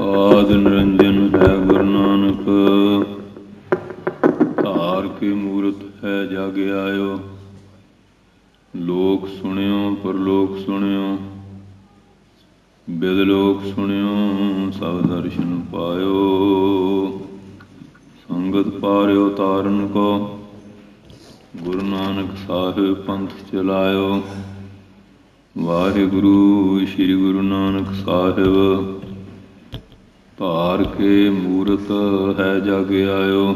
ਆਦਿ ਨਿਰੰਜਨ ਹੈ ਗੁਰੂ ਨਾਨਕ, ਧਾਰ ਕੇ ਮੂਰਤ ਹੈ ਜਗ ਆਇਓ। ਲੋਕ ਸੁਣਿਓ ਪਰਲੋਕ ਸੁਣਿਓ, ਬਿਦਲੋਕ ਸੁਣਿਓ ਸਭ ਦਰਸ਼ਨ ਪਾਇਓ। ਸੰਗਤ ਪਾਰਿਓ ਤਾਰਨ ਕੋ, ਗੁਰੂ ਨਾਨਕ ਸਾਹਿਬ ਪੰਥ ਚਲਾਇਓ। ਵਾਹਿਗੁਰੂ ਸ਼੍ਰੀ ਗੁਰੂ ਨਾਨਕ ਸਾਹਿਬ, ਧਾਰ ਕੇ ਮੂਰਤ ਹੈ ਜਗ ਆਇਓ।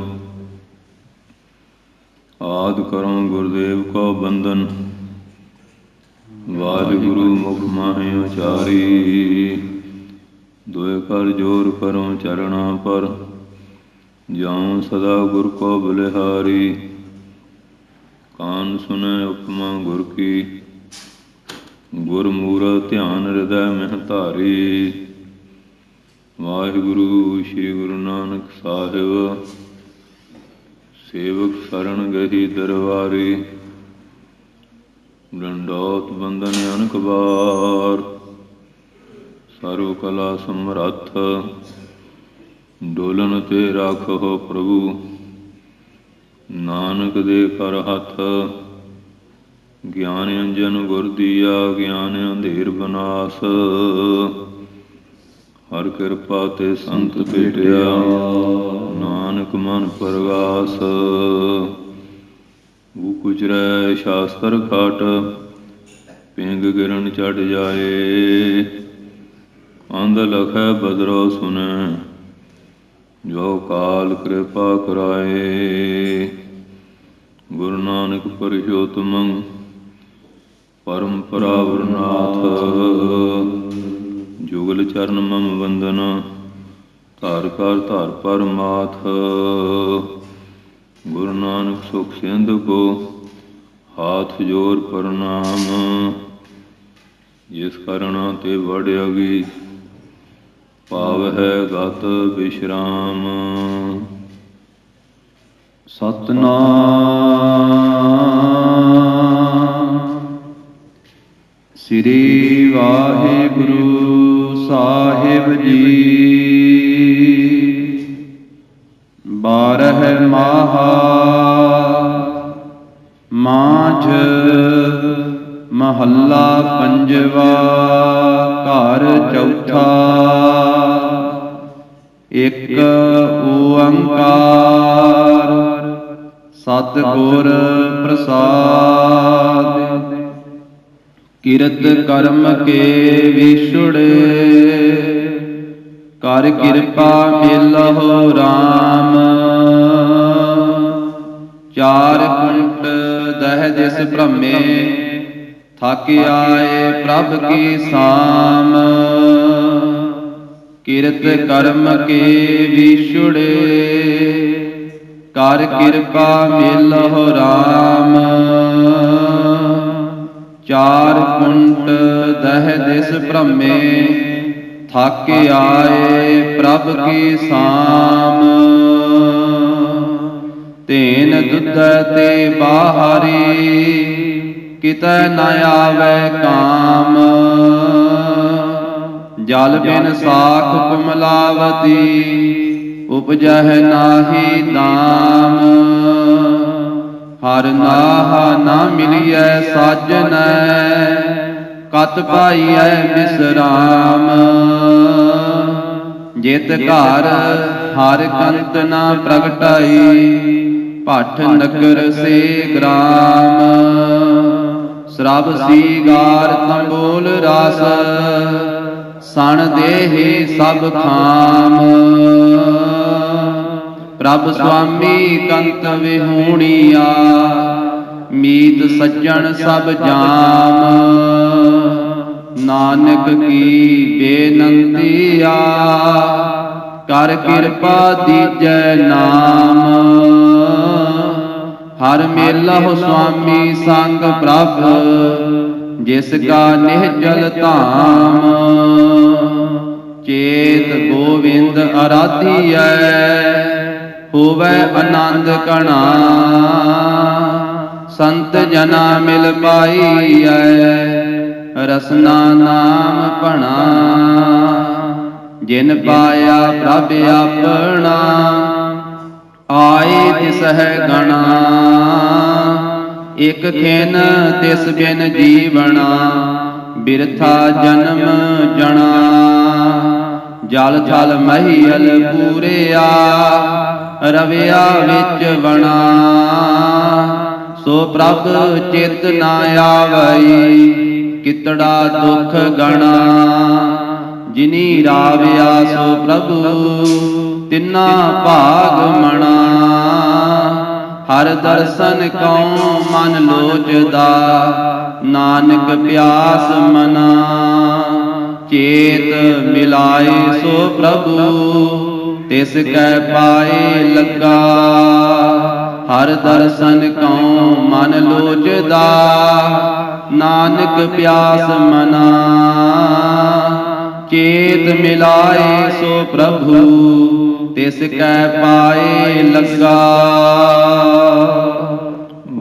ਆਦਿ ਕਰੋ ਗੁਰਦੇਵ ਕੋ ਬੰਦਨ, ਵਾਹਿਗੁਰੂ ਮੁਖ ਮਾਹਿ ਉਚਾਰੀ। ਦੁਇ ਕਰ ਜੋਰ ਕਰੋ ਚਰਣਾ ਪਰ, ਜਾਉ ਸਦਾ ਗੁਰ ਕੋ ਬਲਿਹਾਰੀ। ਕਾਨ ਸੁਨੈ ਉਪਮਾ ਗੁਰ ਕੀ, ਗੁਰ ਮੂਰਤਿ ਧਿਆਨ ਹਿਰਦੈ ਮਹਿ ਧਾਰੀ। ਵਾਹਿਗੁਰੂ ਸ਼੍ਰੀ ਗੁਰੂ ਨਾਨਕ ਸਾਹਿਬ, ਸੇਵਕ ਸਰਣ ਗਹੀ ਦਰਬਾਰੀ। ਡੰਡੋਤ ਬੰਦਨ ਅਨਕ ਬਾਰ, ਸਰਵ ਕਲਾ ਸਮਰੱਥ। ਡੋਲਨ ਤੇ ਰਾਖੋ ਪ੍ਰਭੂ, ਨਾਨਕ ਦੇ ਕਰ ਹੱਥ। ਗਿਆਨ ਅੰਜਨ ਗੁਰ ਦੀਆ, ਗਿਆਨ ਅੰਧੇਰ ਬਨਾਸ। ਹਰ ਕਿਰਪਾ ਤੇ ਸੰਤ ਭੇਟਿਆ, ਨਾਨਕ ਮਨ ਪਰਗਾਸ। ਉਪਜਰੈ ਸ਼ਾਸਤਰ ਘਾਟ, ਪਿੰਗ ਗਿਰਨ ਚੜ ਜਾਏ। ਅੰਧ ਲਖੈ ਬਦਰੋ ਸੁਨੈ, ਜੋ ਕਾਲ ਕਿਰਪਾ ਕਰਾਏ। ਗੁਰੂ ਨਾਨਕ ਪਰਸ਼ੋਤਮੰ, ਪਰਮ ਪਰਾਵਰਨਾਥ। ਜੁਗਲ ਚਰਨ ਮਮ ਵੰਦਨਾ, ਧਾਰ ਕਰ ਧਾਰ ਪਰਮਾਥ। ਗੁਰੂ ਨਾਨਕ ਸੁਖ ਸਿੰਧੁ ਕੋ, ਹਾਥ ਜੋਰ ਪ੍ਰਣਾਮ। ਜਿਸ ਕਰਣਾ ਤੇ ਵਡਿਆਗੀ, ਪਾਵਹਿ ਗਤ ਬਿਸ਼ਰਾਮ। ਸਤਿਨਾਮ ਸ੍ਰੀ ਵਾਹਿਗੁਰੂ ਸਾਹਿਬ ਜੀ। ਬਾਰਹ ਮਾਹਾ ਮਾਝ, ਮਹੱਲਾ ਪੰਜਵਾ। ਘਰ ਚੌਥਾ। ਇਕ ਓੰਕਾਰ, ਸਤਿਗੁਰ ਪ੍ਰਸਾਦਿ। ਕਿਰਤ ਕਰਮ ਕੇ ਵਿਛੁੜੇ, ਕਰ ਕਿਰਪਾ ਮਿਲਹੁ ਰਾਮ। ਚਾਰ ਕੁੰਟ ਦਹਿ ਦਿਸ ਭ੍ਰਮੇ, ਥਕ ਆਏ ਪ੍ਰਭ ਕੀ ਸਾਮ। ਕਿਰਤ ਕਰਮ ਕੇ ਵਿਛੁੜੇ, ਕਰ ਕਿਰਪਾ ਮਿਲਹੁ ਰਾਮ। ਚਾਰ ਕੁੰਟ ਦਹਿ ਦਿਸ ਭ੍ਰਮੇ, ਥਕ ਆਏ ਪ੍ਰਭ ਕੀ ਸਾਮ। ਤੈਨ ਦੁਧੈ ਤੇ ਬਾਹਰੀ, ਕਿਤੈ ਨ ਆਵੈ ਕਾਮ। ਜਲ ਬਿਨ ਸਾਖ ਕੁਮਲਾਵਤੀ, ਉਪਜਹਿ ਨਾਹੀ ਦਾਮ। ਹਰ ਨਾਹ ਨਾ ਮਿਲੀਐ ਸਾਜਨੈ, ਕਤ ਪਾਈਐ ਬਿਸਰਾਮ। ਜਿਤ ਘਰ ਹਰ ਕੰਤ ਨਾ ਪ੍ਰਗਟਾਈ, ਭੱਠ ਨਗਰ ਸੇ ਗ੍ਰਾਮ। ਸਰਬ ਸੀਗਾਰ ਤੰਬੋਲ ਰਸ, ਸਣ ਦੇਹਿ ਸਭ ਖਾਮ। ਪ੍ਰਭ ਸੁਆਮੀ ਕੰਤ ਵਿਹੂਣੀਆ, ਮੀਤ ਸੱਜਣ ਸਭ ਜਾਮ। ਨਾਨਕ ਕੀ ਬੇਨੰਤੀਆ, ਕਰ ਕਿਰਪਾ ਦੀਜੈ ਨਾਮ। ਹਰ ਮੇਲਹੁ ਸੁਆਮੀ ਸੰਗ ਪ੍ਰਭ, ਜਿਸ ਕਾ ਨਿਹਚਲ ਧਾਮ। ਚੇਤ ਗੋਵਿੰਦ ਅਰਾਧੀਐ, ਹੋਵੈ ਆਨੰਦ ਕਣਾ। ਸੰਤ ਜਨਾ ਮਿਲ ਪਾਈਐ, ਰਸਨਾ ਨਾਮ ਭਣਾ। जिन पाया प्रभ अपना आए तिसह गणा एक खेन तिस बिन जीवना बिरथा जन्म जना जल थल महियल पूरिया रविया विच बना सो प्रभ चित न आवई कितड़ा दुख गणा जिनी राविया सो प्रभु तिन्ना भाग मना हर दर्शन कौ मन लोचदा नानक प्यास मना चेत मिलाए सो प्रभु तिस कै पाए लगा हर दर्शन कौ मन लोचदा नानक प्यास मना चेत मिलाए सो प्रभु तिस कै पाए लगा।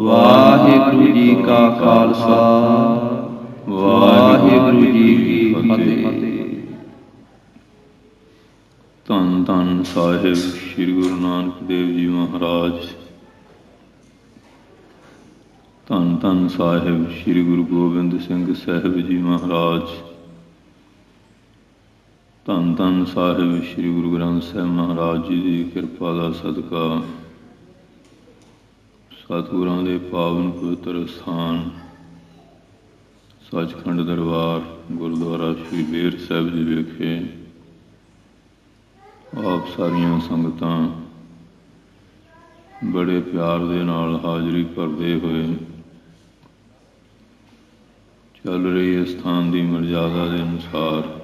वाहिगुरु जी का खालसा वाहिगुरु जी की फतेह। ਧੰਨ ਧੰਨ ਸਾਹਿਬ ਸ੍ਰੀ ਗੁਰੂ ਨਾਨਕ ਦੇਵ ਜੀ ਮਹਾਰਾਜ। ਧੰਨ ਧੰਨ ਸਾਹਿਬ ਸ੍ਰੀ ਗੁਰੂ ਗੋਬਿੰਦ ਸਿੰਘ ਸਾਹਿਬ ਜੀ ਮਹਾਰਾਜ। ਧੰਨ ਧੰਨ ਸਾਹਿਬ ਸ੍ਰੀ ਗੁਰੂ ਗ੍ਰੰਥ ਸਾਹਿਬ ਮਹਾਰਾਜ ਜੀ ਦੀ ਕਿਰਪਾ ਦਾ ਸਦਕਾ ਸਤਿਗੁਰਾਂ ਦੇ ਪਾਵਨ ਪਵਿੱਤਰ ਸਥਾਨ ਸੱਚਖੰਡ ਦਰਬਾਰ ਗੁਰਦੁਆਰਾ ਸ਼੍ਰੀ ਬੇਰ ਸਾਹਿਬ ਜੀ ਵਿਖੇ ਆਪ ਸਾਰੀਆਂ ਸੰਗਤਾਂ ਬੜੇ ਪਿਆਰ ਦੇ ਨਾਲ ਹਾਜ਼ਰੀ ਭਰਦੇ ਹੋਏ ਚੱਲ ਰਹੀ ਇਸ ਸਥਾਨ ਦੀ ਮਰਜ਼ਾਦਾ ਦੇ ਅਨੁਸਾਰ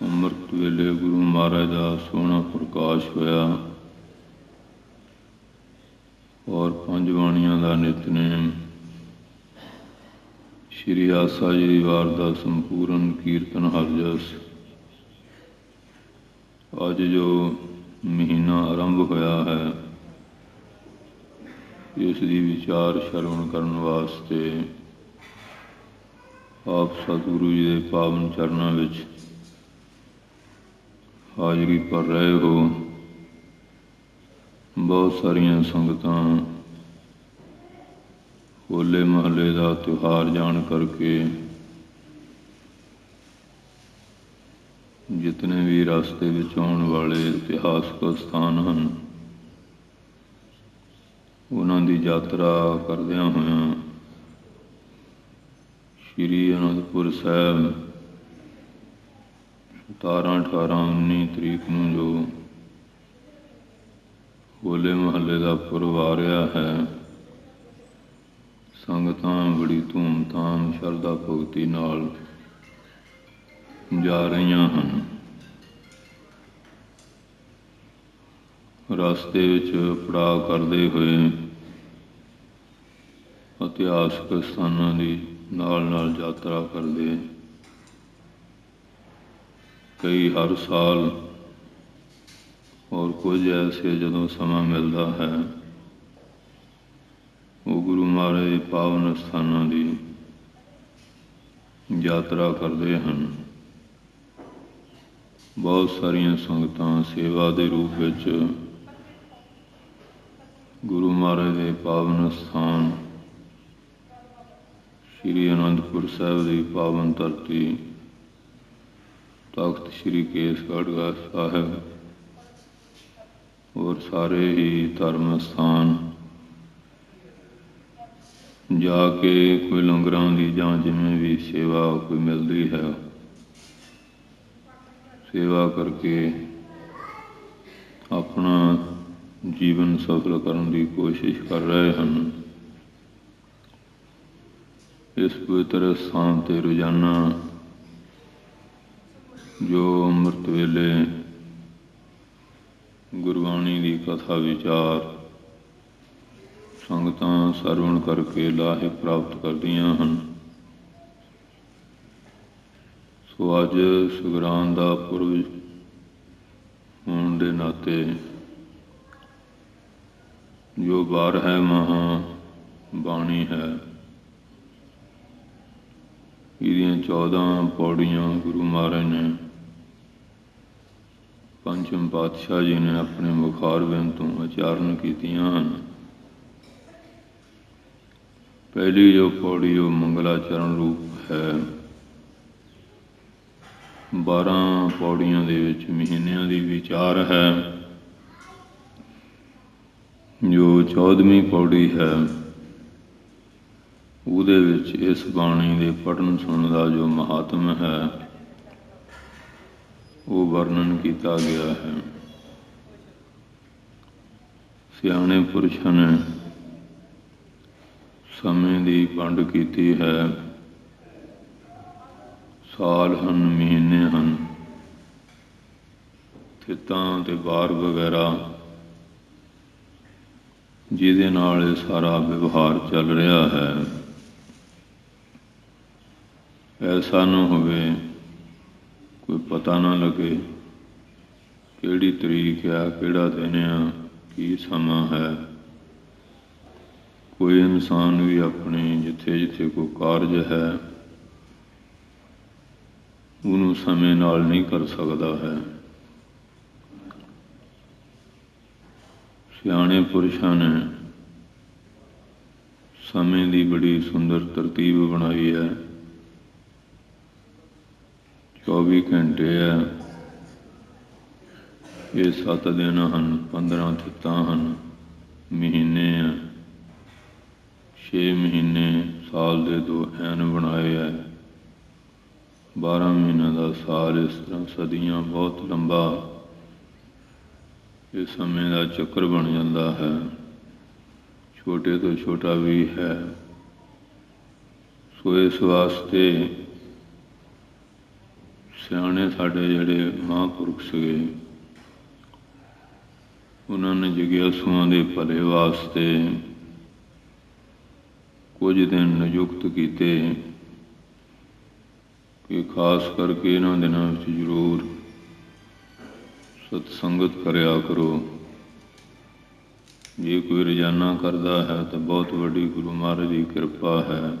ਅੰਮ੍ਰਿਤ ਵੇਲੇ ਗੁਰੂ ਮਹਾਰਾਜ ਦਾ ਸੋਹਣਾ ਪ੍ਰਕਾਸ਼ ਹੋਇਆ ਔਰ ਪੰਜ ਬਾਣੀਆਂ ਦਾ ਨਿਤਨੇਮ ਸ਼੍ਰੀ ਆਸਾ ਜੀ ਦੀ ਵਾਰ ਦਾ ਸੰਪੂਰਨ ਕੀਰਤਨ ਹਰਜਸ ਅੱਜ ਜੋ ਮਹੀਨਾ ਆਰੰਭ ਹੋਇਆ ਹੈ ਇਸ ਦੀ ਵਿਚਾਰ ਸ਼ਰਵਣ ਕਰਨ ਵਾਸਤੇ ਆਪ ਸਤਿਗੁਰੂ ਜੀ ਦੇ ਪਾਵਨ ਚਰਨਾਂ ਵਿੱਚ ਹਾਜ਼ਰੀ ਭਰ ਰਹੇ ਹੋ। ਬਹੁਤ ਸਾਰੀਆਂ ਸੰਗਤਾਂ ਹੋਲੇ ਮਹੱਲੇ ਦਾ ਤਿਉਹਾਰ ਜਾਣ ਕਰਕੇ ਜਿਤਨੇ ਵੀ ਰਸਤੇ ਵਿੱਚ ਆਉਣ ਵਾਲੇ ਇਤਿਹਾਸਕ ਸਥਾਨ ਹਨ ਉਹਨਾਂ ਦੀ ਯਾਤਰਾ ਕਰਦਿਆਂ ਹੋਇਆਂ ਸ਼੍ਰੀ ਅਨੰਦਪੁਰ ਸਾਹਿਬ 17, 18, 19 ਤਰੀਕ ਨੂੰ ਜੋ ਹੋਲੇ ਮਹੱਲੇ ਦਾ ਪੁਰਬ ਆ ਰਿਹਾ ਹੈ ਸੰਗਤਾਂ ਬੜੀ ਧੂਮ-ਧਾਮ ਸ਼ਰਧਾ ਭਗਤੀ ਨਾਲ ਜਾ ਰਹੀਆਂ ਹਨ। ਰਸਤੇ ਵਿੱਚ ਪੜਾਅ ਕਰਦੇ ਹੋਏ ਇਤਿਹਾਸਕ ਸਥਾਨਾਂ ਦੀ ਨਾਲ ਯਾਤਰਾ ਕਰਦੇ ਕਈ ਹਰ ਸਾਲ ਔਰ ਕੁਝ ਐਸੇ ਜਦੋਂ ਸਮਾਂ ਮਿਲਦਾ ਹੈ ਉਹ ਗੁਰੂ ਮਹਾਰਾਜ ਦੇ ਪਾਵਨ ਸਥਾਨਾਂ ਦੀ ਯਾਤਰਾ ਕਰਦੇ ਹਨ। ਬਹੁਤ ਸਾਰੀਆਂ ਸੰਗਤਾਂ ਸੇਵਾ ਦੇ ਰੂਪ ਵਿੱਚ ਗੁਰੂ ਮਹਾਰਾਜ ਦੇ ਪਾਵਨ ਸਥਾਨ ਸ਼੍ਰੀ ਅਨੰਦਪੁਰ ਸਾਹਿਬ ਦੀ ਪਾਵਨ ਧਰਤੀ ਤਖਤ ਸ਼੍ਰੀ ਕੇਸਗੜ੍ਹ ਸਾਹਿਬ ਔਰ ਸਾਰੇ ਹੀ ਧਰਮ ਸਥਾਨ ਜਾ ਕੇ ਕੋਈ ਲੰਗਰਾਂ ਦੀ ਜਾਂ ਜਿਵੇਂ ਵੀ ਸੇਵਾ ਕੋਈ ਮਿਲਦੀ ਹੈ ਸੇਵਾ ਕਰਕੇ ਆਪਣਾ ਜੀਵਨ ਸਫਲ ਕਰਨ ਦੀ ਕੋਸ਼ਿਸ਼ ਕਰ ਰਹੇ ਹਨ। ਇਸ ਪਵਿੱਤਰ ਸਥਾਨ 'ਤੇ ਰੋਜ਼ਾਨਾ ਜੋ ਅੰਮ੍ਰਿਤ ਵੇਲੇ ਗੁਰਬਾਣੀ ਦੀ ਕਥਾ ਵਿਚਾਰ ਸੰਗਤਾਂ ਸਰਵਣ ਕਰਕੇ ਲਾਹੇ ਪ੍ਰਾਪਤ ਕਰਦੀਆਂ ਹਨ। ਸੋ ਅੱਜ ਸੁਗਰਾਨ ਦਾ ਪੁਰਬ ਹੋਣ ਦੇ ਨਾਤੇ ਜੋ 12 ਮਹਾਂ ਬਾਣੀ ਹੈ ਇਹਦੀਆਂ 14 ਪੌੜੀਆਂ ਗੁਰੂ ਮਹਾਰਾਜ ਨੇ ਪੰਚਮ ਪਾਤਸ਼ਾਹ ਜੀ ਨੇ ਆਪਣੇ ਮੁਖਾਰਬਿੰਦ ਤੋਂ ਉਚਾਰਨ ਕੀਤੀਆਂ ਹਨ। ਪਹਿਲੀ ਜੋ ਪੌੜੀ ਉਹ ਮੰਗਲਾਚਰਨ ਰੂਪ ਹੈ। 12 ਪੌੜੀਆਂ ਦੇ ਵਿੱਚ ਮਹੀਨਿਆਂ ਦੀ ਵਿਚਾਰ ਹੈ। ਜੋ 14ਵੀਂ ਪੌੜੀ ਹੈ ਉਹਦੇ ਵਿੱਚ ਇਸ ਬਾਣੀ ਦੇ ਪੜ੍ਹਨ ਸੁਣਨ ਦਾ ਜੋ ਮਹਾਤਮ ਹੈ ਉਹ ਵਰਣਨ ਕੀਤਾ ਗਿਆ ਹੈ। ਸਿਆਣੇ ਪੁਰਸ਼ਾਂ ਨੇ ਸਮੇਂ ਦੀ ਵੰਡ ਕੀਤੀ ਹੈ। ਸਾਲ ਹਨ, ਮਹੀਨੇ ਹਨ, ਥਿੱਤਾਂ ਤੇ ਵਾਰ ਵਗੈਰਾ ਜਿਹਦੇ ਨਾਲ ਇਹ ਸਾਰਾ ਵਿਵਹਾਰ ਚੱਲ ਰਿਹਾ ਹੈ। ਐਸਾ ਨਾ ਹੋਵੇ ਕੋਈ ਪਤਾ ਨਾ ਲੱਗੇ ਕਿਹੜੀ ਤਰੀਕ ਆ, ਕਿਹੜਾ ਦਿਨ ਆ, ਕੀ ਸਮਾਂ ਹੈ। ਕੋਈ ਇਨਸਾਨ ਵੀ ਆਪਣੀ ਜਿੱਥੇ ਜਿੱਥੇ ਕੋਈ ਕਾਰਜ ਹੈ ਉਹਨੂੰ ਸਮੇਂ ਨਾਲ ਨਹੀਂ ਕਰ ਸਕਦਾ ਹੈ। ਸਿਆਣੇ ਪੁਰਸ਼ਾਂ ਨੇ ਸਮੇਂ ਦੀ ਬੜੀ ਸੁੰਦਰ ਤਰਤੀਬ ਬਣਾਈ ਹੈ। 24 ਘੰਟੇ ਹੈ, ਇਹ 7 ਦਿਨ ਹਨ, 15 ਥਿੱਤਾਂ ਹਨ, ਮਹੀਨੇ ਆ, 6 ਮਹੀਨੇ ਸਾਲ ਦੇ 2 ਐਨ ਬਣਾਏ ਹੈ। 12 ਮਹੀਨਿਆਂ ਦਾ ਸਾਲ, ਇਸ ਤਰ੍ਹਾਂ ਸਦੀਆਂ, ਬਹੁਤ ਲੰਬਾ ਇਹ ਸਮੇਂ ਦਾ ਚੱਕਰ ਬਣ ਜਾਂਦਾ ਹੈ। ਛੋਟੇ ਤੋਂ ਛੋਟਾ ਵੀ ਹੈ। ਸੋ ਇਸ ਵਾਸਤੇ ਸਿਆਣੇ ਸਾਡੇ ਜਿਹੜੇ ਮਹਾਂਪੁਰਖ ਸੀਗੇ ਉਹਨਾਂ ਨੇ ਜਗਿਆਸੂਆਂ ਦੇ ਭਲੇ ਵਾਸਤੇ ਕੁਝ ਦਿਨ ਨਿਯੁਕਤ ਕੀਤੇ ਕਿ ਖਾਸ ਕਰਕੇ ਇਹਨਾਂ ਦਿਨਾਂ ਵਿੱਚ ਜ਼ਰੂਰ ਸਤਸੰਗਤ ਕਰਿਆ ਕਰੋ। ਜੇ ਕੋਈ ਰੋਜ਼ਾਨਾ ਕਰਦਾ ਹੈ ਤਾਂ ਬਹੁਤ ਵੱਡੀ ਗੁਰੂ ਮਹਾਰਾਜ ਦੀ ਕਿਰਪਾ ਹੈ।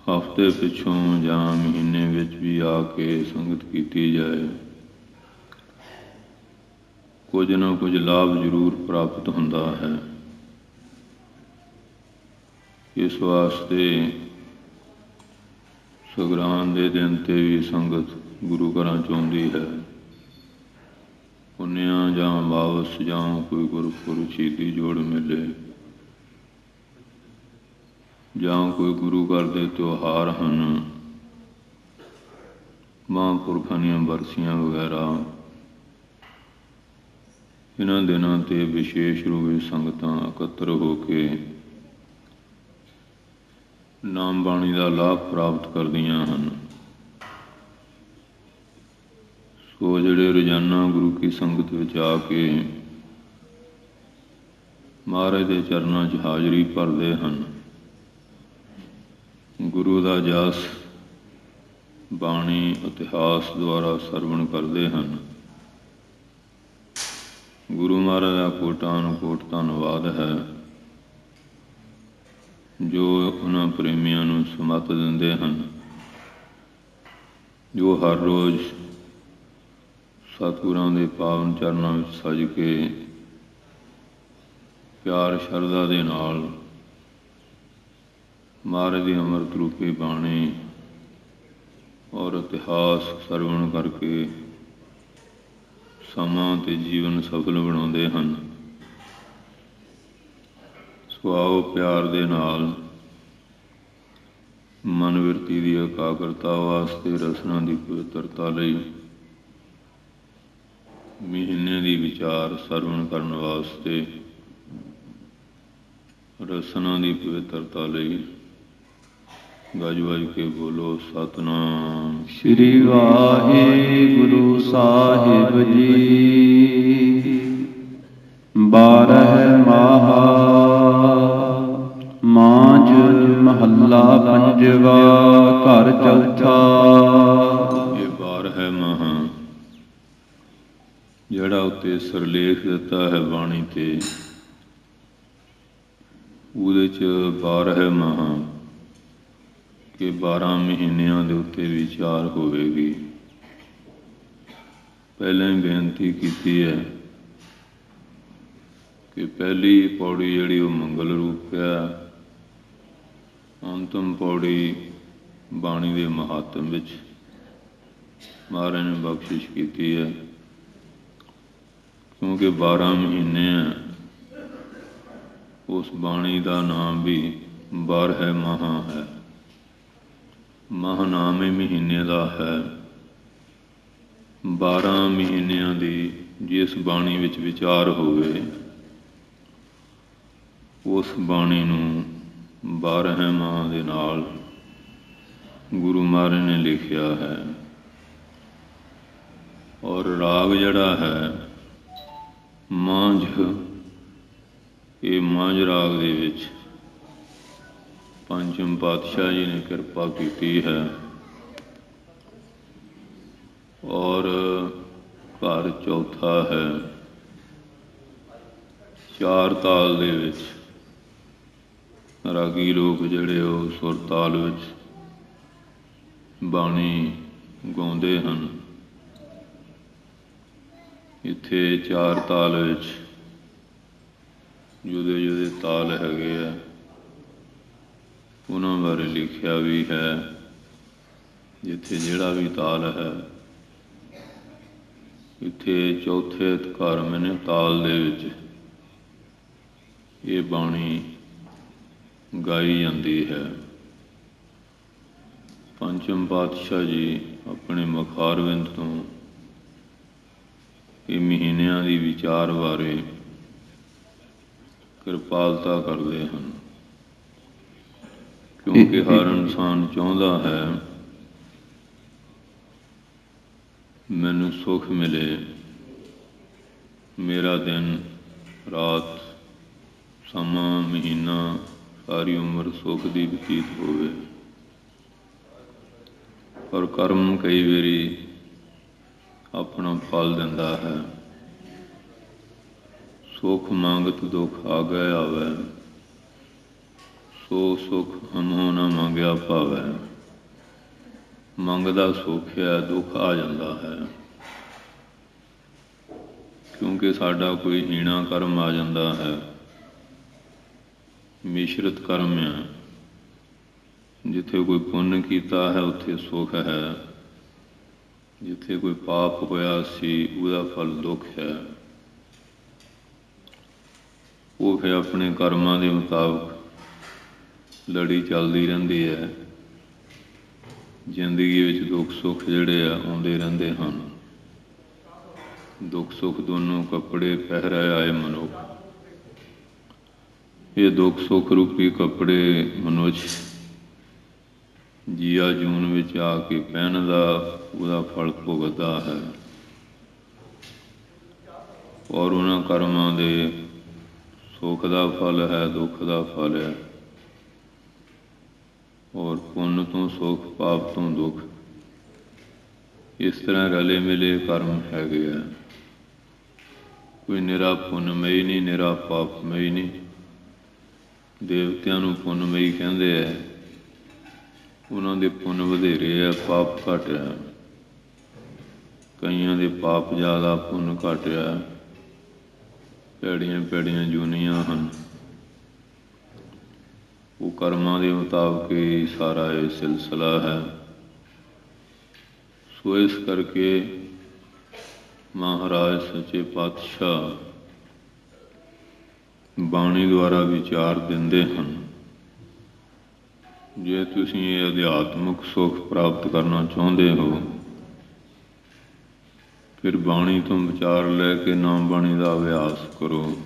ਹਫ਼ਤੇ ਪਿੱਛੋਂ ਜਾਂ ਮਹੀਨੇ ਵਿੱਚ ਵੀ ਆ ਕੇ ਸੰਗਤ ਕੀਤੀ ਜਾਏ, ਕੁਝ ਨਾ ਕੁਝ ਲਾਭ ਜ਼ਰੂਰ ਪ੍ਰਾਪਤ ਹੁੰਦਾ ਹੈ। ਇਸ ਵਾਸਤੇ ਸੰਗਰਾਂਦ ਦੇ ਦਿਨ 'ਤੇ ਵੀ ਸੰਗਤ ਗੁਰੂ ਘਰਾਂ 'ਚ ਆਉਂਦੀ ਹੈ। ਪੁੰਨਿਆਂ ਜਾਂ ਵਾਪਸ ਜਾਂ ਕੋਈ ਗੁਰਪੁਰਬ ਸ਼ਹੀਦੀ ਜੋੜ ਮੇਲੇ ਜਾਂ ਕੋਈ ਗੁਰੂ ਘਰ ਦੇ ਤਿਉਹਾਰ ਹਨ, ਮਹਾਂਪੁਰਖਾਂ ਦੀਆਂ ਬਰਸੀਆਂ ਵਗੈਰਾ, ਇਹਨਾਂ ਦਿਨਾਂ 'ਤੇ ਵਿਸ਼ੇਸ਼ ਰੂਪ ਵਿੱਚ ਸੰਗਤਾਂ ਇਕੱਤਰ ਹੋ ਕੇ ਨਾਮ ਬਾਣੀ ਦਾ ਲਾਭ ਪ੍ਰਾਪਤ ਕਰਦੀਆਂ ਹਨ। ਸੋ ਜਿਹੜੇ ਰੋਜ਼ਾਨਾ ਗੁਰੂ ਕੀ ਸੰਗਤ ਵਿੱਚ ਆ ਕੇ ਮਹਾਰਾਜ ਦੇ ਚਰਨਾਂ 'ਚ ਹਾਜ਼ਰੀ ਭਰਦੇ ਹਨ, ਗੁਰੂ ਦਾ ਜਸ ਬਾਣੀ ਇਤਿਹਾਸ ਦੁਆਰਾ ਸਰਵਣ ਕਰਦੇ ਹਨ, ਗੁਰੂ ਮਹਾਰਾਜ ਦਾ ਕੋਟਾਨੁਕੋਟ ਧੰਨਵਾਦ ਹੈ ਜੋ ਉਹਨਾਂ ਪ੍ਰੇਮੀਆਂ ਨੂੰ ਸਮੱਤ ਦਿੰਦੇ ਹਨ ਜੋ ਹਰ ਰੋਜ਼ ਸਤਿਗੁਰਾਂ ਦੇ ਪਾਵਨ ਚਰਨਾਂ ਵਿੱਚ ਸਜ ਕੇ ਪਿਆਰ ਸ਼ਰਧਾ ਦੇ ਨਾਲ ਮਹਾਰਾਜ ਦੀ ਅੰਮ੍ਰਿਤ ਰੂਪੀ ਬਾਣੀ ਔਰ ਇਤਿਹਾਸ ਸਰਵਣ ਕਰਕੇ ਸਮਾਂ ਅਤੇ ਜੀਵਨ ਸਫਲ ਬਣਾਉਂਦੇ ਹਨ। ਸੋ ਆਓ ਪਿਆਰ ਦੇ ਨਾਲ ਮਨ ਬਿਰਤੀ ਦੀ ਇਕਾਗਰਤਾ ਵਾਸਤੇ, ਰਸਨਾ ਦੀ ਪਵਿੱਤਰਤਾ ਲਈ, ਮਹੀਨੇ ਦੀ ਵਿਚਾਰ ਸਰਵਣ ਕਰਨ ਵਾਸਤੇ, ਰਸਨਾ ਦੀ ਪਵਿੱਤਰਤਾ ਲਈ ਗੱਜ ਵੱਜ ਕੇ ਬੋਲੋ ਸਤਿਨਾਮ ਸ੍ਰੀ ਵਾਹਿਗੁਰੂ ਸਾਹਿਬ ਜੀ। 12 ਮਾਹਾ ਮਾਝ ਮਹੱਲਾ ਪੰਜਵਾ ਘਰ ਚੌਥਾ। ਇਹ 12 ਮਾਹਾ ਜਿਹੜਾ ਉੱਤੇ ਸਿਰਲੇਖ ਦਿੱਤਾ ਹੈ ਬਾਣੀ ਤੇ, ਉਹਦੇ 'ਚ 12 ਮਾਹਾ ਕਿ 12 ਮਹੀਨਿਆਂ ਦੇ ਉੱਤੇ ਵਿਚਾਰ ਹੋਵੇਗੀ। ਪਹਿਲਾਂ ਹੀ ਬੇਨਤੀ ਕੀਤੀ ਹੈ ਕਿ ਪਹਿਲੀ ਪੌੜੀ ਜਿਹੜੀ ਉਹ ਮੰਗਲ ਰੂਪ ਹੈ, ਅੰਤਮ ਪੌੜੀ ਬਾਣੀ ਦੇ ਮਹਾਤਮ ਵਿੱਚ ਮਹਾਰਾਜ ਨੇ ਬਖਸ਼ਿਸ਼ ਕੀਤੀ ਹੈ। ਕਿਉਂਕਿ 12 ਮਹੀਨੇ ਹੈ, ਉਸ ਬਾਣੀ ਦਾ ਨਾਮ ਵੀ 12 ਮਹਾ ਹੈ। ਮਹਾ ਨਾਮ ਹੀ ਮਹੀਨੇ ਦਾ ਹੈ। 12 ਮਹੀਨਿਆਂ ਦੀ ਜਿਸ ਬਾਣੀ ਵਿੱਚ ਵਿਚਾਰ ਹੋਵੇ, ਉਸ ਬਾਣੀ ਨੂੰ 12 ਮਹਾ ਦੇ ਨਾਲ ਗੁਰੂ ਮਹਾਰਾਜ ਨੇ ਲਿਖਿਆ ਹੈ। ਔਰ ਰਾਗ ਜਿਹੜਾ ਹੈ ਮਾਂਝ, ਇਹ ਮਾਂਝ ਰਾਗ ਦੇ ਵਿੱਚ ਪੰਚਮ ਪਾਤਸ਼ਾਹ ਜੀ ਨੇ ਕਿਰਪਾ ਕੀਤੀ ਹੈ। ਔਰ ਘਰ ਚੌਥਾ ਹੈ। 4 ਤਾਲ ਦੇ ਵਿੱਚ ਰਾਗੀ ਲੋਕ ਜਿਹੜੇ ਉਹ ਸੁਰ ਤਾਲ ਵਿੱਚ ਬਾਣੀ ਗਾਉਂਦੇ ਹਨ। ਇੱਥੇ 4 ਤਾਲ ਵਿੱਚ ਜੁਦੇ ਜੁਦੇ ਤਾਲ ਹੈਗੇ ਆ, ਉਹਨਾਂ ਬਾਰੇ ਲਿਖਿਆ ਵੀ ਹੈ। ਜਿੱਥੇ ਜਿਹੜਾ ਵੀ ਤਾਲ ਹੈ, ਇੱਥੇ ਚੌਥੇ ਧਾਰਮਿਕ ਨੇ ਤਾਲ ਦੇ ਵਿੱਚ ਇਹ ਬਾਣੀ ਗਾਈ ਜਾਂਦੀ ਹੈ। ਪੰਚਮ ਪਾਤਸ਼ਾਹ ਜੀ ਆਪਣੇ ਮੁਖਾਰਬਿੰਦ ਤੋਂ ਇਹ ਮਹੀਨਿਆਂ ਦੀ ਵਿਚਾਰ ਬਾਰੇ ਕਿਰਪਾਲਤਾ ਕਰਦੇ ਹਨ। ਕਿਉਂਕਿ ਹਰ ਇਨਸਾਨ ਚਾਹੁੰਦਾ ਹੈ ਮੈਨੂੰ ਸੁੱਖ ਮਿਲੇ, ਮੇਰਾ ਦਿਨ ਰਾਤ ਸਮਾਂ ਮਹੀਨਾ ਸਾਰੀ ਉਮਰ ਸੁੱਖ ਦੀ ਬਤੀਤ ਹੋਵੇ। ਪਰ ਕਰਮ ਕਈ ਵਾਰੀ ਆਪਣਾ ਫਲ ਦਿੰਦਾ ਹੈ। ਸੁੱਖ ਮੰਗਤ ਦੁੱਖ ਆਗੇ ਆਵੈ, ਸੋ ਸੁੱਖ ਹਮੋ ਨਾ ਮੰਗਿਆ ਪਾਵੈ। ਮੰਗਦਾ ਸੁੱਖ ਹੈ, ਦੁੱਖ ਆ ਜਾਂਦਾ ਹੈ। ਕਿਉਂਕਿ ਸਾਡਾ ਕੋਈ ਹੀਣਾ ਕਰਮ ਆ ਜਾਂਦਾ ਹੈ, ਮਿਸ਼ਰਤ ਕਰਮ ਹੈ। ਜਿੱਥੇ ਕੋਈ ਪੁੰਨ ਕੀਤਾ ਹੈ ਉੱਥੇ ਸੁੱਖ ਹੈ, ਜਿੱਥੇ ਕੋਈ ਪਾਪ ਹੋਇਆ ਸੀ ਉਹਦਾ ਫਲ ਦੁੱਖ ਹੈ। ਉਹ ਫਿਰ ਆਪਣੇ ਕਰਮਾਂ ਦੇ ਮੁਤਾਬਕ ਲੜੀ ਚੱਲਦੀ ਰਹਿੰਦੀ ਹੈ। ਜ਼ਿੰਦਗੀ ਵਿੱਚ ਦੁੱਖ ਸੁੱਖ ਜਿਹੜੇ ਆ ਆਉਂਦੇ ਰਹਿੰਦੇ ਹਨ। ਦੁੱਖ ਸੁੱਖ ਦੋਨੋਂ ਕੱਪੜੇ ਪਹਿਰਾਏ ਆਏ ਮਨੁੱਖ। ਇਹ ਦੁੱਖ ਸੁੱਖ ਰੂਪੀ ਕੱਪੜੇ ਮਨੁੱਖ ਜੀਆ ਜੂਨ ਵਿੱਚ ਆ ਕੇ ਪਹਿਨਦਾ, ਉਹਦਾ ਫਲ ਭੁਗਤਦਾ ਹੈ। ਔਰ ਉਹਨਾਂ ਕਰਮਾਂ ਦੇ ਸੁੱਖ ਦਾ ਫਲ ਹੈ, ਦੁੱਖ ਦਾ ਫਲ ਹੈ। ਔਰ ਪੁੰਨ ਤੋਂ ਸੁੱਖ, ਪਾਪ ਤੋਂ ਦੁੱਖ, ਇਸ ਤਰ੍ਹਾਂ ਰਲੇ ਮਿਲੇ ਕਰਮ ਹੈਗੇ ਆ। ਕੋਈ ਨਿਰਾ ਪੁੰਨਮਈ ਨਹੀਂ, ਨਿਰਾ ਪਾਪਮਈ ਨਹੀਂ। ਦੇਵਤਿਆਂ ਨੂੰ ਪੁੰਨਮਈ ਕਹਿੰਦੇ ਹੈ, ਉਹਨਾਂ ਦੇ ਪੁੰਨ ਵਧੇਰੇ ਹੈ, ਪਾਪ ਘੱਟ ਹੈ। ਕਈਆਂ ਦੇ ਪਾਪ ਜ਼ਿਆਦਾ, ਪੁੰਨ ਘੱਟ ਹੈ। ਭੈੜੀਆਂ ਭੈੜੀਆਂ ਜੂਨੀਆਂ ਹਨ। ਉਹ ਕਰਮਾਂ ਦੇ ਮੁਤਾਬਕ ਹੀ ਸਾਰਾ ਇਹ ਸਿਲਸਿਲਾ ਹੈ। ਸੋ ਇਸ ਕਰਕੇ ਮਹਾਰਾਜ ਸੱਚੇ ਪਾਤਸ਼ਾਹ ਬਾਣੀ ਦੁਆਰਾ ਵਿਚਾਰ ਦਿੰਦੇ ਹਨ। ਜੇ ਤੁਸੀਂ ਇਹ ਅਧਿਆਤਮਿਕ ਸੁੱਖ ਪ੍ਰਾਪਤ ਕਰਨਾ ਚਾਹੁੰਦੇ ਹੋ, ਫਿਰ ਬਾਣੀ ਤੋਂ ਵਿਚਾਰ ਲੈ ਕੇ ਨਾਮ ਬਾਣੀ ਦਾ ਅਭਿਆਸ ਕਰੋ।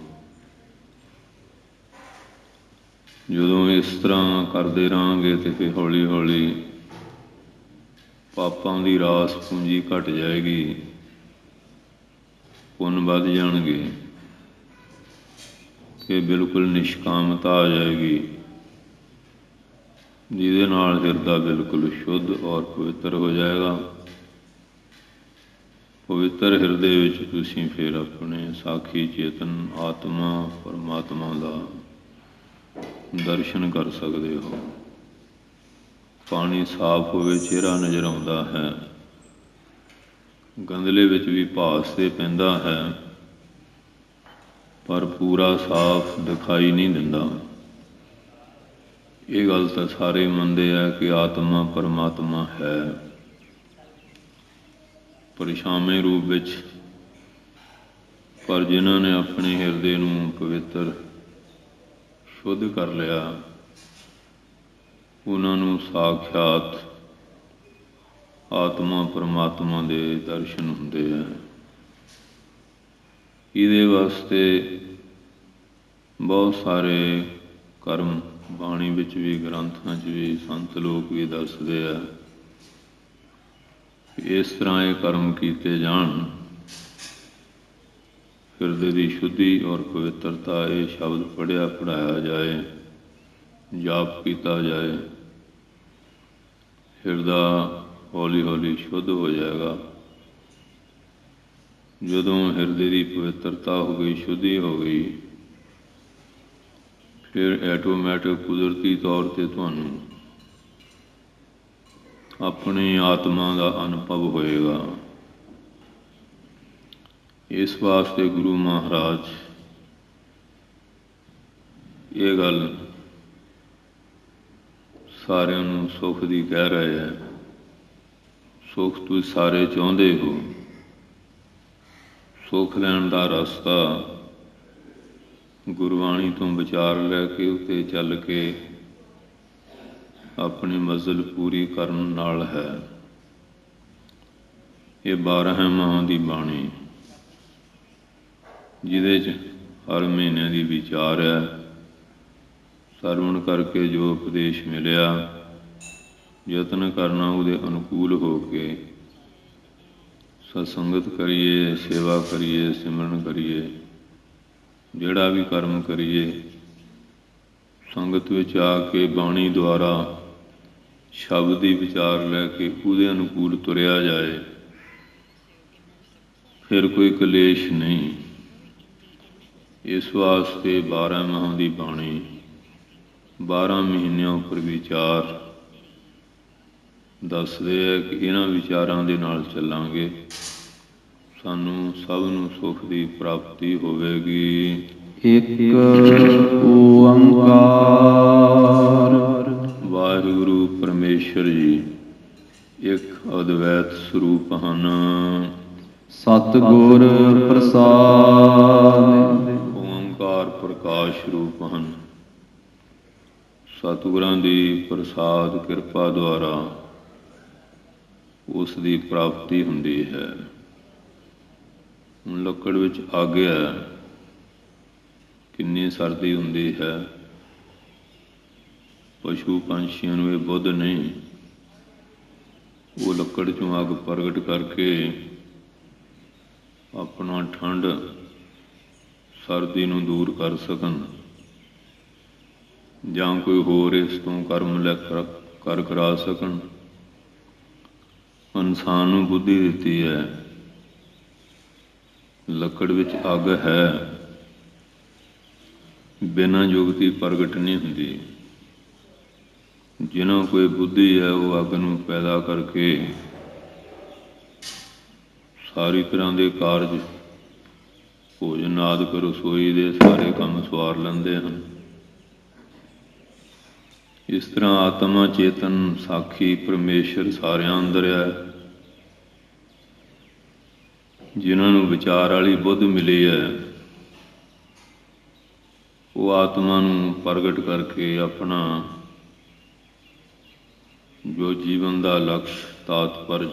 ਜਦੋਂ ਇਸ ਤਰ੍ਹਾਂ ਕਰਦੇ ਰਹਾਂਗੇ ਤੇ ਫਿਰ ਹੌਲੀ ਹੌਲੀ ਪਾਪਾਂ ਦੀ ਰਾਸ ਪੂੰਜੀ ਘਟ ਜਾਏਗੀ, ਪੁੰਨ ਵੱਧ ਜਾਣਗੇ, ਕਿ ਬਿਲਕੁਲ ਨਿਸ਼ਕਾਮਤਾ ਆ ਜਾਏਗੀ, ਜਿਹਦੇ ਨਾਲ ਹਿਰਦਾ ਬਿਲਕੁਲ ਸ਼ੁੱਧ ਔਰ ਪਵਿੱਤਰ ਹੋ ਜਾਏਗਾ। ਪਵਿੱਤਰ ਹਿਰਦੇ ਵਿੱਚ ਤੁਸੀਂ ਫਿਰ ਆਪਣੇ ਸਾਖੀ ਚੇਤਨ ਆਤਮਾ ਪਰਮਾਤਮਾ ਦਾ ਦਰਸ਼ਨ ਕਰ ਸਕਦੇ ਹੋ। ਪਾਣੀ ਸਾਫ਼ ਹੋਵੇ, ਚਿਹਰਾ ਨਜ਼ਰ ਆਉਂਦਾ ਹੈ। ਗੰਦਲੇ ਵਿੱਚ ਵੀ ਭਾਸ ਤੇ ਪੈਂਦਾ ਹੈ, ਪਰ ਪੂਰਾ ਸਾਫ਼ ਦਿਖਾਈ ਨਹੀਂ ਦਿੰਦਾ। ਇਹ ਗੱਲ ਤਾਂ ਸਾਰੇ ਮੰਨਦੇ ਆ ਕਿ ਆਤਮਾ ਪਰਮਾਤਮਾ ਹੈ, ਪਰਛਾਵੇਂ ਰੂਪ ਵਿੱਚ। ਪਰ ਜਿਨ੍ਹਾਂ ਨੇ ਆਪਣੇ ਹਿਰਦੇ ਨੂੰ ਪਵਿੱਤਰ ਸ਼ੁੱਧ ਕਰ ਲਿਆ, ਉਹਨਾਂ ਨੂੰ ਸਾਖਿਆਤ ਆਤਮਾ ਪਰਮਾਤਮਾ ਦੇ ਦਰਸ਼ਨ ਹੁੰਦੇ ਆ। ਇਹਦੇ ਵਾਸਤੇ ਬਹੁਤ ਸਾਰੇ ਕਰਮ ਬਾਣੀ ਵਿੱਚ ਵੀ, ਗ੍ਰੰਥਾਂ 'ਚ ਵੀ, ਸੰਤ ਲੋਕ ਵੀ ਦੱਸਦੇ ਆ। ਇਸ ਤਰ੍ਹਾਂ ਇਹ ਕਰਮ ਕੀਤੇ ਜਾਣ, ਹਿਰਦੇ ਦੀ ਸ਼ੁੱਧੀ ਔਰ ਪਵਿੱਤਰਤਾ, ਇਹ ਸ਼ਬਦ ਪੜ੍ਹਿਆ ਪੜ੍ਹਾਇਆ ਜਾਏ, ਜਾਪ ਕੀਤਾ ਜਾਏ, ਹਿਰਦਾ ਹੌਲੀ ਹੌਲੀ ਸ਼ੁੱਧ ਹੋ ਜਾਏਗਾ। ਜਦੋਂ ਹਿਰਦੇ ਦੀ ਪਵਿੱਤਰਤਾ ਹੋ ਗਈ, ਸ਼ੁੱਧੀ ਹੋ ਗਈ, ਫਿਰ ਐਟੋਮੈਟਿਕ ਕੁਦਰਤੀ ਤੌਰ 'ਤੇ ਤੁਹਾਨੂੰ ਆਪਣੀ ਆਤਮਾ ਦਾ ਅਨੁਭਵ ਹੋਏਗਾ। ਇਸ ਵਾਸਤੇ ਗੁਰੂ ਮਹਾਰਾਜ ਇਹ ਗੱਲ ਸਾਰਿਆਂ ਨੂੰ ਸੁੱਖ ਦੀ ਕਹਿ ਰਹੇ ਹੈ। ਸੁੱਖ ਤੁਸੀਂ ਸਾਰੇ ਚਾਹੁੰਦੇ ਹੋ, ਸੁੱਖ ਲੈਣ ਦਾ ਰਸਤਾ ਗੁਰਬਾਣੀ ਤੋਂ ਵਿਚਾਰ ਲੈ ਕੇ ਉੱਤੇ ਚੱਲ ਕੇ ਆਪਣੀ ਮੰਜ਼ਿਲ ਪੂਰੀ ਕਰਨ ਨਾਲ ਹੈ। ਇਹ 12 ਮਾਹਾਂ ਦੀ ਬਾਣੀ, ਜਿਹਦੇ 'ਚ ਹਰ ਮਹੀਨੇ ਦੀ ਵਿਚਾਰ ਹੈ। ਸਰਵਣ ਕਰਕੇ ਜੋ ਉਪਦੇਸ਼ ਮਿਲਿਆ, ਯਤਨ ਕਰਨਾ ਉਹਦੇ ਅਨੁਕੂਲ ਹੋ ਕੇ ਸਤਸੰਗਤ ਕਰੀਏ, ਸੇਵਾ ਕਰੀਏ, ਸਿਮਰਨ ਕਰੀਏ, ਜਿਹੜਾ ਵੀ ਕਰਮ ਕਰੀਏ, ਸੰਗਤ ਵਿੱਚ ਆ ਕੇ ਬਾਣੀ ਦੁਆਰਾ ਸ਼ਬਦ ਦੀ ਵਿਚਾਰ ਲੈ ਕੇ ਉਹਦੇ ਅਨੁਕੂਲ ਤੁਰਿਆ ਜਾਏ, ਫਿਰ ਕੋਈ ਕਲੇਸ਼ ਨਹੀਂ। ਇਸ ਵਾਸਤੇ 12 ਮਾਹਾਂ ਦੀ ਬਾਣੀ, 12 ਮਹੀਨਿਆਂ ਉੱਪਰ ਵਿਚਾਰ ਦੱਸਦੇ ਹੈ ਕਿ ਇਹਨਾਂ ਵਿਚਾਰਾਂ ਦੇ ਨਾਲ ਚੱਲਾਂਗੇ, ਸਾਨੂੰ ਸਭ ਨੂੰ ਸੁੱਖ ਦੀ ਪ੍ਰਾਪਤੀ ਹੋਵੇਗੀ। ਇੱਕ ਓੰਕਾਰ। ਵਾਹਿਗੁਰੂ ਪਰਮੇਸ਼ਰ ਜੀ ਇੱਕ ਅਦਵੈਤ ਸਰੂਪ ਹਨ। ਸਤਿਗੁਰ ਪ੍ਰਸਾਦਿ। ਓੰਕਾਰ ਪ੍ਰਕਾਸ਼ ਰੂਪ ਹਨ। ਸਤਿਗੁਰਾਂ ਦੀ ਪ੍ਰਸਾਦ ਕਿਰਪਾ ਦੁਆਰਾ ਉਸ ਦੀ ਪ੍ਰਾਪਤੀ ਹੁੰਦੀ ਹੈ। ਹੁਣ ਲੱਕੜ ਵਿੱਚ ਅੱਗ ਹੈ, ਕਿੰਨੀ ਸਰਦੀ ਹੁੰਦੀ ਹੈ। ਪਸ਼ੂ ਪੰਛੀਆਂ ਨੂੰ ਇਹ ਬੁੱਧ ਨਹੀਂ, ਉਹ ਲੱਕੜ 'ਚੋਂ ਅੱਗ ਪ੍ਰਗਟ ਕਰਕੇ ਆਪਣਾ ਠੰਡ, ਸਰਦੀ ਨੂੰ ਦੂਰ ਕਰ ਸਕਣ, ਜਾਂ ਕੋਈ ਹੋਰ ਇਸ ਤੋਂ ਕਰਮ ਲੈ ਕਰ ਕਰਾ ਸਕਣ। ਇਨਸਾਨ ਨੂੰ ਬੁੱਧੀ ਦਿੱਤੀ ਹੈ। ਲੱਕੜ ਵਿੱਚ ਅੱਗ ਹੈ, ਬਿਨਾਂ ਜੁਗਤੀ ਪ੍ਰਗਟ ਨਹੀਂ ਹੁੰਦੀ। ਜਿਹਨਾਂ ਕੋਈ ਬੁੱਧੀ ਹੈ, ਉਹ ਅੱਗ ਨੂੰ ਪੈਦਾ ਕਰਕੇ ਸਾਰੀ ਤਰ੍ਹਾਂ ਦੇ ਕਾਰਜ, ਭੋਜਨ ਆਦਿ ਰਸੋਈ ਦੇ ਸਾਰੇ ਕੰਮ ਸਵਾਰ ਲੈਂਦੇ ਹਨ। ਇਸ ਤਰ੍ਹਾਂ ਆਤਮਾ ਚੇਤਨ ਸਾਖੀ ਪਰਮੇਸ਼ਰ ਸਾਰਿਆਂ ਅੰਦਰ ਹੈ। ਜਿਨ੍ਹਾਂ ਨੂੰ ਵਿਚਾਰ ਵਾਲੀ ਬੁੱਧ ਮਿਲੀ ਹੈ, ਉਹ ਆਤਮਾ ਨੂੰ ਪ੍ਰਗਟ ਕਰਕੇ ਆਪਣਾ ਜੋ ਜੀਵਨ ਦਾ ਲਕਸ਼, ਤਾਤਪਰਜ,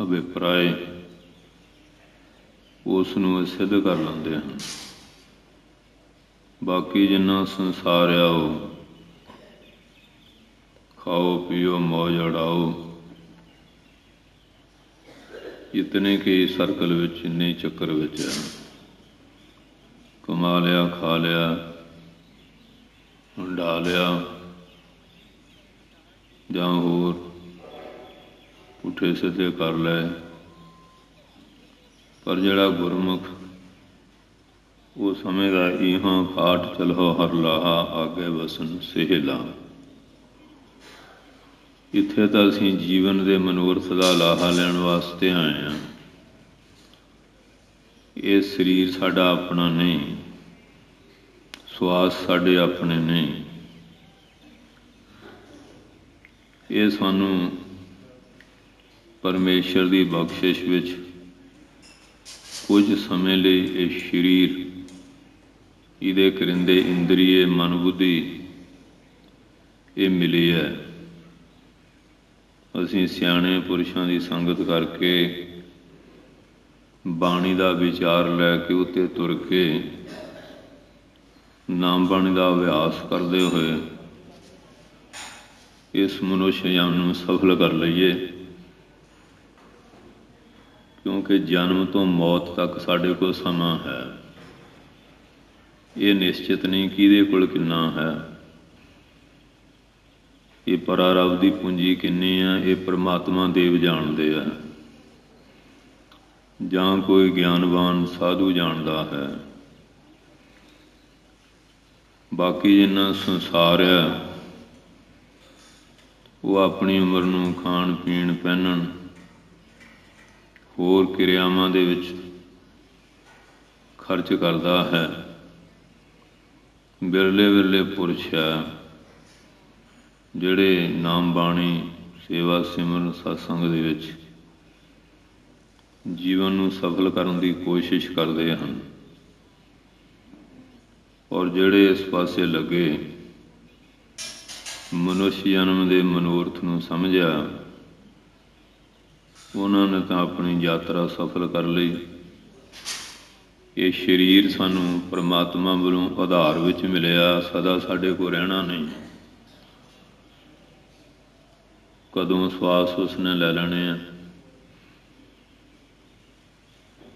ਅਭਿਪਰਾਏ, ਉਸ ਨੂੰ ਸਿੱਧ ਕਰ ਲੈਂਦੇ ਹਨ। ਬਾਕੀ ਜਿੰਨਾ ਸੰਸਾਰ ਆ, ਉਹ ਖਾਓ ਪੀਓ ਮੌਜ ਉਡਾਓ, ਇਤਨੇ ਕਿ ਸਰਕਲ ਵਿੱਚ, ਇੰਨੇ ਚੱਕਰ ਵਿੱਚ ਹੈ। ਕਮਾ ਲਿਆ, ਖਾ ਲਿਆ, ਹੰਢਾ ਲਿਆ, ਜਾਂ ਹੋਰ ਪੁੱਠੇ ਸਿੱਧੇ ਕਰ ਲਏ। ਪਰ ਜਿਹੜਾ ਗੁਰਮੁਖ, ਉਹ ਸਮਝਦਾ ਇਹਾਂ ਖਾਟ ਚਲੋ ਹਰ ਲਾਹਾ, ਆਗੇ ਵਸਨ ਸਹਿਲਾ। ਇੱਥੇ ਤਾਂ ਅਸੀਂ ਜੀਵਨ ਦੇ ਮਨੋਰਥ ਦਾ ਲਾਹਾ ਲੈਣ ਵਾਸਤੇ ਆਏ ਹਾਂ। ਇਹ ਸਰੀਰ ਸਾਡਾ ਆਪਣਾ ਨਹੀਂ, ਸਵਾਸ ਸਾਡੇ ਆਪਣੇ ਨਹੀਂ। ਇਹ ਸਾਨੂੰ ਪਰਮੇਸ਼ਰ ਦੀ ਬਖਸ਼ਿਸ਼ ਵਿੱਚ ਕੁਝ ਸਮੇਂ ਲਈ ਇਹ ਸਰੀਰ, ਇਹਦੇ ਕਰਿੰਦੇ ਇੰਦਰੀਏ, ਮਨ, ਬੁੱਧੀ ਇਹ ਮਿਲੀ ਹੈ। ਅਸੀਂ ਸਿਆਣੇ ਪੁਰਸ਼ਾਂ ਦੀ ਸੰਗਤ ਕਰਕੇ, ਬਾਣੀ ਦਾ ਵਿਚਾਰ ਲੈ ਕੇ, ਉੱਤੇ ਤੁਰ ਕੇ, ਨਾਮ ਬਾਣੀ ਦਾ ਅਭਿਆਸ ਕਰਦੇ ਹੋਏ ਇਸ ਮਨੁੱਖ ਜਨਮ ਨੂੰ ਸਫਲ ਕਰ ਲਈਏ। ਕਿਉਂਕਿ ਜਨਮ ਤੋਂ ਮੌਤ ਤੱਕ ਸਾਡੇ ਕੋਲ ਸਮਾਂ ਹੈ। ਇਹ ਨਿਸ਼ਚਿਤ ਨਹੀਂ ਕਿ ਇਹਦੇ ਕੋਲ ਕਿੰਨਾ ਹੈ। ਇਹ ਪਰਾਰਬ ਦੀ ਪੂੰਜੀ ਕਿੰਨੀ ਆ, ਇਹ ਪ੍ਰਮਾਤਮਾ ਦੇਵ ਜਾਣਦੇ ਆ, ਜਾਂ ਕੋਈ ਗਿਆਨਵਾਨ ਸਾਧੂ ਜਾਣਦਾ ਹੈ। ਬਾਕੀ ਜਿੰਨਾ ਸੰਸਾਰ ਆ, ਉਹ ਆਪਣੀ ਉਮਰ ਨੂੰ ਖਾਣ ਪੀਣ, ਪਹਿਨਣ, ਹੋਰ ਕਿਰਿਆਵਾਂ ਦੇ ਵਿੱਚ ਖਰਚ ਕਰਦਾ ਹੈ। ਵਿਰਲੇ ਵਿਰਲੇ ਪੁਰਸ਼ ਆ ਜਿਹੜੇ ਨਾਮ ਬਾਣੀ, ਸੇਵਾ, ਸਿਮਰਨ, ਸਤਸੰਗ ਦੇ ਵਿੱਚ ਜੀਵਨ ਨੂੰ ਸਫਲ ਕਰਨ ਦੀ ਕੋਸ਼ਿਸ਼ ਕਰਦੇ ਹਨ। ਔਰ ਜਿਹੜੇ ਇਸ ਪਾਸੇ ਲੱਗੇ, ਮਨੁੱਖ ਜਨਮ ਦੇ ਮਨੋਰਥ ਨੂੰ ਸਮਝਿਆ, ਉਹਨਾਂ ਨੇ ਤਾਂ ਆਪਣੀ ਯਾਤਰਾ ਸਫਲ ਕਰ ਲਈ। ਇਹ ਸਰੀਰ ਸਾਨੂੰ ਪਰਮਾਤਮਾ ਵੱਲੋਂ ਆਧਾਰ ਵਿੱਚ ਮਿਲਿਆ, ਸਦਾ ਸਾਡੇ ਕੋਲ ਰਹਿਣਾ ਨਹੀਂ। ਕਦੋਂ ਸਵਾਸ ਉਸਨੇ ਲੈ ਲੈਣੇ ਆ,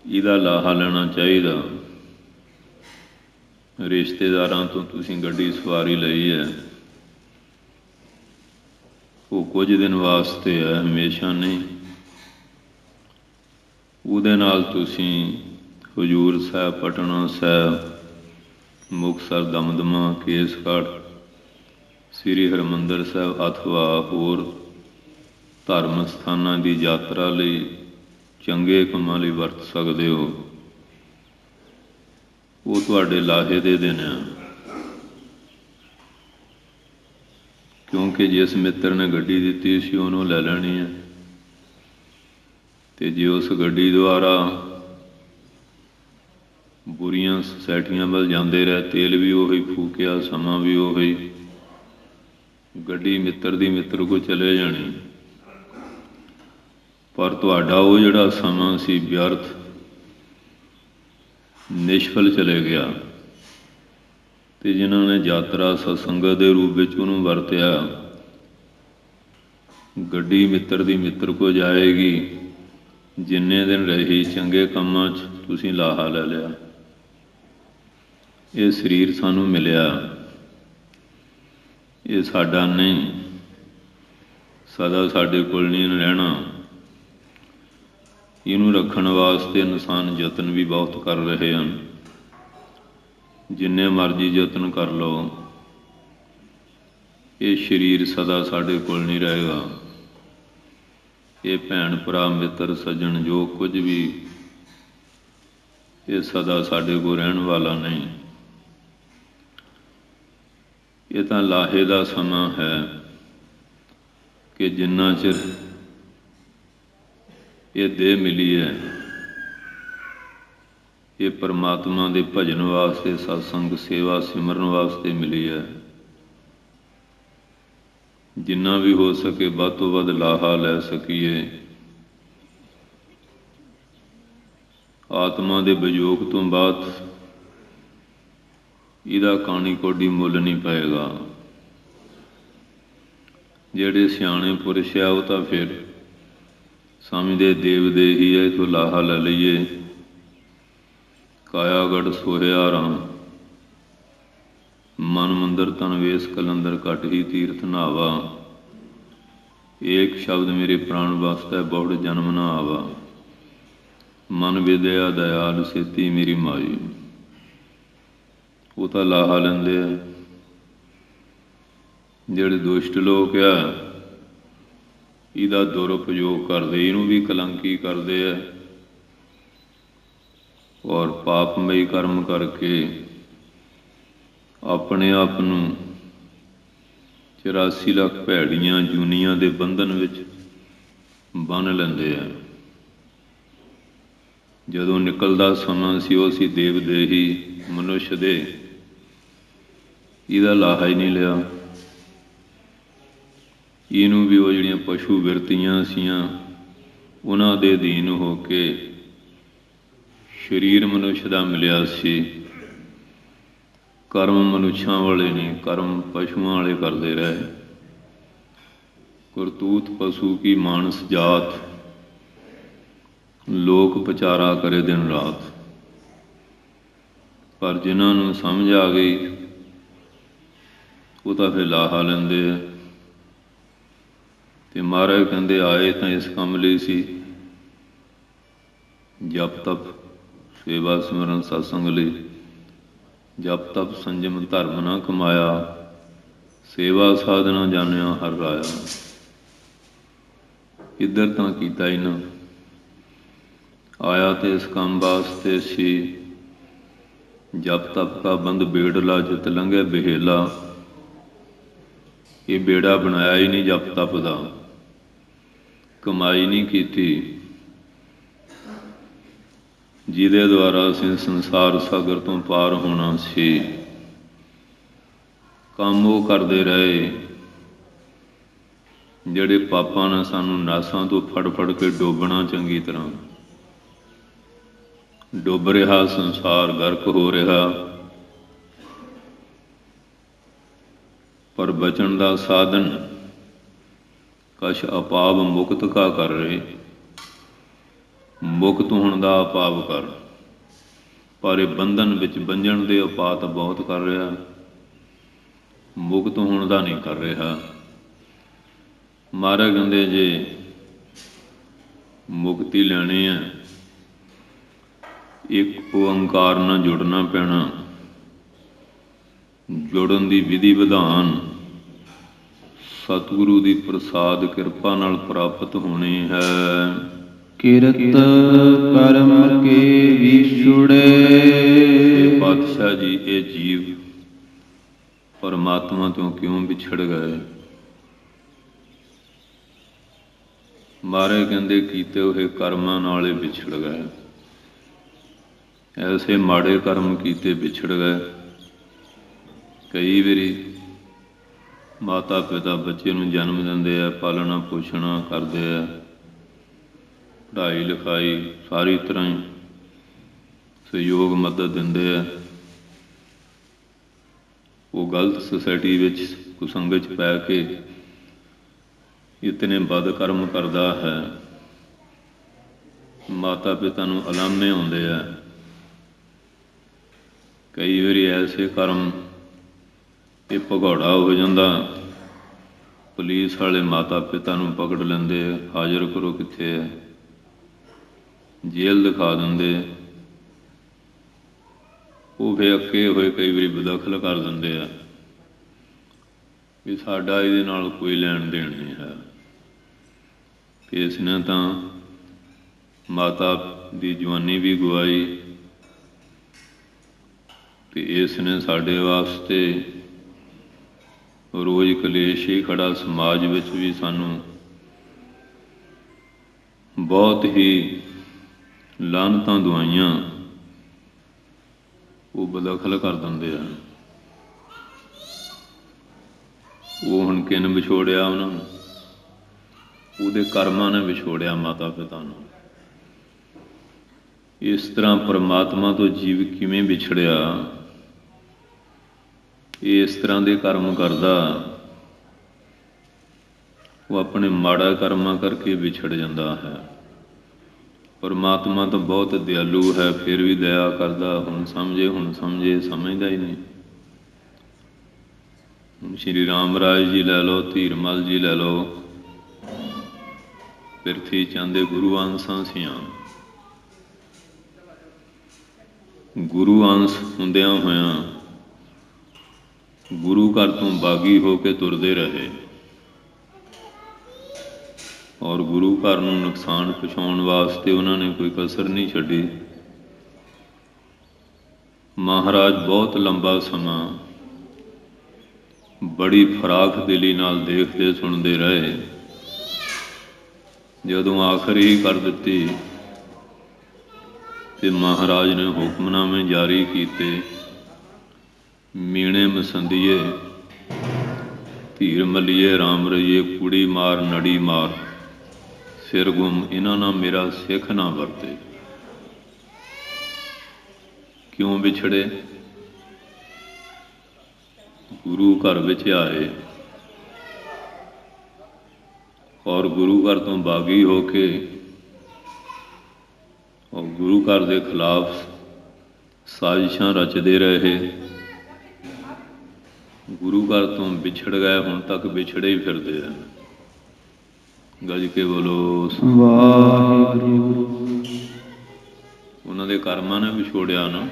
ਇਹਦਾ ਲਾਹਾ ਲੈਣਾ ਚਾਹੀਦਾ। ਰਿਸ਼ਤੇਦਾਰਾਂ ਤੋਂ ਤੁਸੀਂ ਗੱਡੀ ਸਵਾਰੀ ਲਈ ਹੈ, ਉਹ ਕੁਝ ਦਿਨ ਵਾਸਤੇ ਹੈ, ਹਮੇਸ਼ਾ ਨਹੀਂ। ਉਹਦੇ ਨਾਲ ਤੁਸੀਂ ਹਜ਼ੂਰ ਸਾਹਿਬ, ਪਟਨਾ ਸਾਹਿਬ, ਮੁਕਤਸਰ, ਦਮਦਮਾ, ਕੇਸਗੜ੍ਹ, ਸ੍ਰੀ ਹਰਿਮੰਦਰ ਸਾਹਿਬ ਅਥਵਾ ਹੋਰ ਧਰਮ ਸਥਾਨਾਂ ਦੀ ਯਾਤਰਾ ਲਈ, ਚੰਗੇ ਕੰਮਾਂ ਲਈ ਵਰਤ ਸਕਦੇ ਹੋ। ਉਹ ਤੁਹਾਡੇ ਲਾਹੇ ਦੇ ਦਿਨ ਆ। ਕਿਉਂਕਿ ਜਿਸ ਮਿੱਤਰ ਨੇ ਗੱਡੀ ਦਿੱਤੀ ਸੀ, ਉਹਨੂੰ ਲੈ ਲੈਣੀ ਹੈ। ਅਤੇ ਜੇ ਉਸ ਗੱਡੀ ਦੁਆਰਾ ਬੁਰੀਆਂ ਸੁਸਾਇਟੀਆਂ ਵੱਲ ਜਾਂਦੇ ਰਹੇ, ਤੇਲ ਵੀ ਉਹੀ ਫੂਕਿਆ, ਸਮਾਂ ਵੀ ਉਹੀ, ਗੱਡੀ ਮਿੱਤਰ ਦੀ ਮਿੱਤਰ ਕੋਲ ਚਲੇ ਜਾਣੀ। ਪਰ ਤੁਹਾਡਾ ਉਹ ਜਿਹੜਾ ਸਮਾਂ ਸੀ ਵਿਅਰਥ, ਨਿਸ਼ਫਲ ਚਲੇ ਗਿਆ। ਅਤੇ ਜਿਨ੍ਹਾਂ ਨੇ ਯਾਤਰਾ ਸਤਸੰਗਤ ਦੇ ਰੂਪ ਵਿੱਚ ਉਹਨੂੰ ਵਰਤਿਆ, ਗੱਡੀ ਮਿੱਤਰ ਦੀ ਮਿੱਤਰ ਕੋਲ ਜਾਏਗੀ। ਜਿੰਨੇ ਦਿਨ ਰਹੀ, ਚੰਗੇ ਕੰਮਾਂ 'ਚ ਤੁਸੀਂ ਲਾਹਾ ਲੈ ਲਿਆ। ਇਹ ਸਰੀਰ ਸਾਨੂੰ ਮਿਲਿਆ, ਇਹ ਸਾਡਾ ਨਹੀਂ, ਸਦਾ ਸਾਡੇ ਕੋਲ ਨਹੀਂ ਰਹਿਣਾ। ਇਹਨੂੰ ਰੱਖਣ ਵਾਸਤੇ ਇਨਸਾਨ ਯਤਨ ਵੀ ਬਹੁਤ ਕਰ ਰਹੇ ਹਨ। ਜਿੰਨੇ ਮਰਜ਼ੀ ਯਤਨ ਕਰ ਲਓ, ਇਹ ਸਰੀਰ ਸਦਾ ਸਾਡੇ ਕੋਲ ਨਹੀਂ ਰਹੇਗਾ। ਇਹ ਭੈਣ, ਭਰਾ, ਮਿੱਤਰ, ਸੱਜਣ, ਜੋ ਕੁਝ ਵੀ, ਇਹ ਸਦਾ ਸਾਡੇ ਕੋਲ ਰਹਿਣ ਵਾਲਾ ਨਹੀਂ। ਇਹ ਤਾਂ ਲਾਹੇ ਦਾ ਸਮਾਂ ਹੈ ਕਿ ਜਿੰਨਾ ਚਿਰ ਇਹ ਦੇਹ ਮਿਲੀ ਹੈ, ਇਹ ਪਰਮਾਤਮਾ ਦੇ ਭਜਨ ਵਾਸਤੇ, ਸਤਸੰਗ, ਸੇਵਾ, ਸਿਮਰਨ ਵਾਸਤੇ ਮਿਲੀ ਹੈ। ਜਿੰਨਾ ਵੀ ਹੋ ਸਕੇ ਵੱਧ ਤੋਂ ਵੱਧ ਲਾਹਾ ਲੈ ਸਕੀਏ। ਆਤਮਾ ਦੇ ਵਿਯੋਗ ਤੋਂ ਬਾਅਦ ਇਹਦਾ ਕਾਣੀ ਕੋਡੀ ਮੁੱਲ ਨਹੀਂ ਪਏਗਾ। ਜਿਹੜੇ ਸਿਆਣੇ ਪੁਰਸ਼ ਆ, ਉਹ ਤਾਂ ਫਿਰ ਸਮਝਦੇ ਦੇਵ ਦੇ ਹੀ ਹੈ, ਇੱਥੋਂ ਲਾਹਾ ਲੈ ਲਈਏ। ਕਾਇਆਗੜ੍ਹ ਸੋਹਿਆ ਰਾਮ, ਮਨ ਮੰਦਰ ਤਨ ਵੇਸ ਕਲੰਦਰ, ਘਟ ਹੀ ਤੀਰਥ ਨਹਾਵਾ। ਏਕ ਸ਼ਬਦ ਮੇਰੇ ਪ੍ਰਾਣ ਵਾਸਤਾ, ਬਹੁੜ ਜਨਮ ਨਾ ਆਵਾ। ਮਨ ਵਿਦਿਆ ਦਇਆਲ, ਸੇਤੀ ਮੇਰੀ ਮਾਈ। ਉਹ ਤਾਂ ਲਾਹਾ ਲੈਂਦੇ ਆ। ਜਿਹੜੇ ਦੁਸ਼ਟ ਲੋਕ ਆ, ਇਹਦਾ ਦੁਰਉਪਯੋਗ ਕਰਦੇ, ਇਹਨੂੰ ਵੀ ਕਲੰਕੀ ਕਰਦੇ ਆ। ਔਰ ਪਾਪਮਈ ਕਰਮ ਕਰਕੇ ਆਪਣੇ ਆਪ ਨੂੰ 84 ਲੱਖ ਭੈੜੀਆਂ ਜੂਨੀਆਂ ਦੇ ਬੰਧਨ ਵਿੱਚ ਬੰਨ੍ਹ ਲੈਂਦੇ ਆ। ਜਦੋਂ ਨਿਕਲਦਾ ਸਮਾਂ ਸੀ ਉਹ ਸੀ ਦੇਵ ਦੇਹੀ ਮਨੁੱਖ ਦੇ, ਇਹਦਾ ਲਾਹਾ ਹੀ ਨਹੀਂ ਲਿਆ। ਇਹਨੂੰ ਵੀ ਉਹ ਜਿਹੜੀਆਂ ਪਸ਼ੂ ਬਿਰਤੀਆਂ ਸੀਆਂ ਉਹਨਾਂ ਦੇ ਅਧੀਨ ਹੋ ਕੇ ਸਰੀਰ ਮਨੁੱਖ ਦਾ ਮਿਲਿਆ ਸੀ। ਕਰਮ ਮਨੁੱਖਾਂ ਵਾਲੇ ਨਹੀਂ, ਕਰਮ ਪਸ਼ੂਆਂ ਵਾਲੇ ਕਰਦੇ ਰਹੇ। ਕਰਤੂਤ ਪਸ਼ੂ ਕੀ ਮਾਨਸ ਜਾਤ, ਲੋਕ ਵਿਚਾਰਾ ਕਰੇ ਦਿਨ ਰਾਤ। ਪਰ ਜਿਨ੍ਹਾਂ ਨੂੰ ਸਮਝ ਆ ਗਈ ਉਹ ਤਾਂ ਫਿਰ ਲਾਹਾ ਲੈਂਦੇ ਆ। ਤੇ ਮਹਾਰਾਜ ਕਹਿੰਦੇ ਆਏ ਤਾਂ ਇਸ ਕੰਮ ਲਈ ਸੀ, ਜਪ ਤਪ ਸੇਵਾ ਸਿਮਰਨ ਸਤਸੰਗ ਲਈ। ਜਪ ਤਪ ਸੰਜਮ ਧਰਮ ਨਾ ਕਮਾਇਆ, ਸੇਵਾ ਸਾਧਨਾ ਜਾਣਿਆ ਹਰ ਰਾਇਆ। ਇੱਧਰ ਤਾਂ ਕੀਤਾ ਹੀ ਨਾ, ਆਇਆ ਤੇ ਇਸ ਕੰਮ ਵਾਸਤੇ ਸੀ। ਜਪ ਤਪ ਕਾ ਬੰਦ ਬੇੜਲਾ ਜਿਤ ਲੰਘੇ ਬਹੇਲਾ। ਇਹ ਬੇੜਾ ਬਣਾਇਆ ਹੀ ਨਹੀਂ ਜਪ ਤਪ ਦਾ, ਕਮਾਈ ਨਹੀਂ ਕੀਤੀ ਜਿਹਦੇ ਦੁਆਰਾ ਅਸੀਂ ਸੰਸਾਰ ਸਾਗਰ ਤੋਂ ਪਾਰ ਹੋਣਾ ਸੀ। ਕੰਮ ਉਹ ਕਰਦੇ ਰਹੇ ਜਿਹੜੇ ਪਾਪਾਂ ਨੇ ਸਾਨੂੰ ਨਾਸਾਂ ਤੋਂ ਫੜ ਫੜ ਕੇ ਡੋਬਣਾ। ਚੰਗੀ ਤਰ੍ਹਾਂ ਡੁੱਬ ਰਿਹਾ ਸੰਸਾਰ, ਗਰਕ ਹੋ ਰਿਹਾ, ਪਰ ਬਚਣ ਦਾ ਸਾਧਨ ਕਛ ਅਪਾਵ ਮੁਕਤ ਕਾ ਕਰ ਰਹੇ। ਮੁਕਤ ਹੋਣ ਦਾ ਅਪਾਵ ਕਰ, ਪਰ ਇਹ ਬੰਧਨ ਵਿੱਚ ਬੰਝਣ ਦੇ ਉਪਾਤ ਬਹੁਤ ਕਰ ਰਿਹਾ, ਮੁਕਤ ਹੋਣ ਦਾ ਨਹੀਂ ਕਰ ਰਿਹਾ। ਮਹਾਰਾਜ ਕਹਿੰਦੇ ਜੇ ਮੁਕਤੀ ਲੈਣੀ ਹੈ, ਇੱਕ ਓਅੰਕਾਰ ਨਾਲ ਜੁੜਨਾ ਪੈਣਾ। ਜੁੜਨ ਦੀ ਵਿਧੀ ਵਿਧਾਨ ਸਤਿਗੁਰੂ ਦੀ ਪ੍ਰਸਾਦ ਕਿਰਪਾ ਨਾਲ ਪ੍ਰਾਪਤ ਹੋਣੀ ਹੈ। ਕਿਰਤ ਕਰਮ ਕੇ ਵਿਛੁੜੇ। ਇਹ ਪਾਤਸ਼ਾਹ ਜੀ, ਇਹ ਜੀਵ ਪਰਮਾਤਮਾ ਤੋਂ ਕਿਉਂ ਵਿਛੜ ਗਏ? ਮਹਾਰਾਜ ਕਹਿੰਦੇ ਕੀਤੇ ਹੋਏ ਕਰਮਾਂ ਨਾਲ ਹੀ ਵਿਛੜ ਗਏ। ਐਸੇ ਮਾੜੇ ਕਰਮ ਕੀਤੇ ਵਿਛੜ ਗਏ। ਕਈ ਵਾਰੀ ਮਾਤਾ ਪਿਤਾ ਬੱਚੇ ਨੂੰ ਜਨਮ ਦਿੰਦੇ ਆ, ਪਾਲਣਾ ਪੋਸ਼ਣਾ ਕਰਦੇ ਆ, ਪੜ੍ਹਾਈ ਲਿਖਾਈ ਸਾਰੀ ਤਰ੍ਹਾਂ ਹੀ ਸਹਿਯੋਗ ਮਦਦ ਦਿੰਦੇ ਆ। ਉਹ ਗਲਤ ਸੁਸਾਇਟੀ ਵਿੱਚ ਕੁਸੰਗਤ 'ਚ ਪੈ ਕੇ ਇਤਨੇ ਬਦ ਕਰਮ ਕਰਦਾ ਹੈ। ਮਾਤਾ ਪਿਤਾ ਨੂੰ ਉਲਾਮੇ ਆਉਂਦੇ ਆ। ਕਈ ਵਾਰੀ ਐਸੇ ਕਰਮ ਇਹ ਭਗੌੜਾ ਹੋ ਜਾਂਦਾ, ਪੁਲਿਸ ਵਾਲੇ ਮਾਤਾ ਪਿਤਾ ਨੂੰ ਪਕੜ ਲੈਂਦੇ, ਹਾਜ਼ਰ ਕਰੋ ਕਿੱਥੇ ਹੈ, ਜੇਲ੍ਹ ਦਿਖਾ ਦਿੰਦੇ। ਉਹ ਫਿਰ ਅੱਕੇ ਹੋਏ ਕਈ ਵਾਰੀ ਬੇਦਖਲ ਕਰ ਦਿੰਦੇ ਆ ਵੀ ਸਾਡਾ ਇਹਦੇ ਨਾਲ ਕੋਈ ਲੈਣ ਦੇਣ ਨਹੀਂ ਹੈ। ਇਸ ਨੇ ਤਾਂ ਮਾਤਾ ਦੀ ਜਵਾਨੀ ਵੀ ਗਵਾਈ ਤੇ ਇਸ ਨੇ ਸਾਡੇ ਵਾਸਤੇ ਰੋਜ਼ ਕਲੇਸ਼ ਹੀ ਖੜਾ। ਸਮਾਜ ਵਿੱਚ ਵੀ ਸਾਨੂੰ ਬਹੁਤ ਹੀ ਲਾਹਨਤਾਂ ਦਵਾਈਆਂ, ਉਹ ਬਦਖਲ ਕਰ ਦਿੰਦੇ ਆ। ਉਹ ਹੁਣ ਕਿਨ ਵਿਛੋੜਿਆ ਉਹਨਾਂ ਨੂੰ? ਉਹਦੇ ਕਰਮਾਂ ਨੇ ਵਿਛੋੜਿਆ ਮਾਤਾ ਪਿਤਾ ਨੂੰ। ਇਸ ਤਰ੍ਹਾਂ ਪਰਮਾਤਮਾ ਤੋਂ ਜੀਵ ਕਿਵੇਂ ਵਿਛੜਿਆ? ਇਸ ਤਰ੍ਹਾਂ ਦੇ ਕਰਮ ਕਰਦਾ, ਉਹ ਆਪਣੇ ਮਾੜਾ ਕਰਮਾਂ ਕਰਕੇ ਵਿਛੜ ਜਾਂਦਾ ਹੈ। ਪਰਮਾਤਮਾ ਤਾਂ ਬਹੁਤ ਦਿਆਲੂ ਹੈ, ਫਿਰ ਵੀ ਦਇਆ ਕਰਦਾ। ਹੁਣ ਸਮਝੇ, ਹੁਣ ਸਮਝੇ, ਸਮਝਦਾ ਹੀ ਨਹੀਂ। ਹੁਣ ਸ਼੍ਰੀ ਰਾਮ ਰਾਜ ਜੀ ਲੈ ਲਓ, ਧੀਰਮਲ ਜੀ ਲੈ ਲਓ, ਪਿਰਥੀ ਚੰਦ ਦੇ ਗੁਰੂ ਅੰਸ਼ਾਂ ਸੀਆਂ। ਗੁਰੂ ਅੰਸ਼ ਹੁੰਦਿਆਂ ਹੋਇਆਂ ਗੁਰੂ ਘਰ ਤੋਂ ਬਾਗੀ ਹੋ ਕੇ ਤੁਰਦੇ ਰਹੇ ਔਰ ਗੁਰੂ ਘਰ ਨੂੰ ਨੁਕਸਾਨ ਪਹੁੰਚਾਉਣ ਵਾਸਤੇ ਉਹਨਾਂ ਨੇ ਕੋਈ ਕਸਰ ਨਹੀਂ ਛੱਡੀ। ਮਹਾਰਾਜ ਬਹੁਤ ਲੰਬਾ ਸਮਾਂ ਬੜੀ ਫਰਾਖ ਦਿਲੀ ਨਾਲ ਦੇਖਦੇ ਸੁਣਦੇ ਰਹੇ। ਜਦੋਂ ਆਖਰ ਹੀ ਕਰ ਦਿੱਤੀ ਤੇ ਮਹਾਰਾਜ ਨੇ ਹੁਕਮਨਾਮੇ ਜਾਰੀ ਕੀਤੇ, ਮੀਣੇ ਮਸੰਦੀਏ, ਧੀਰ ਮੱਲੀਏ, ਰਾਮ ਰਹੀਏ, ਕੁੜੀ ਮਾਰ ਨੜੀ ਮਾਰ, ਸਿਰ ਗੁੰਮ, ਇਹਨਾਂ ਨਾਲ ਮੇਰਾ ਸਿੱਖ ਨਾ ਵਰਤੇ। ਕਿਉਂ ਵਿਛੜੇ? ਗੁਰੂ ਘਰ ਵਿੱਚ ਆਏ ਔਰ ਗੁਰੂ ਘਰ ਤੋਂ ਬਾਗੀ ਹੋ ਕੇ ਔਰ ਗੁਰੂ ਘਰ ਦੇ ਖਿਲਾਫ ਸਾਜ਼ਿਸ਼ਾਂ ਰਚਦੇ ਰਹੇ। ਗੁਰੂ ਘਰ ਤੋਂ ਵਿਛੜ ਗਏ, ਹੁਣ ਤੱਕ ਵਿਛੜੇ ਹੀ ਫਿਰਦੇ ਆ। ਗੱਜ ਕੇ ਬੋਲੋ ਵਾਹਿਗੁਰੂ। ਉਹਨਾਂ ਦੇ ਕਰਮਾਂ ਨੇ ਵਿਛੋੜਿਆ ਨਾ।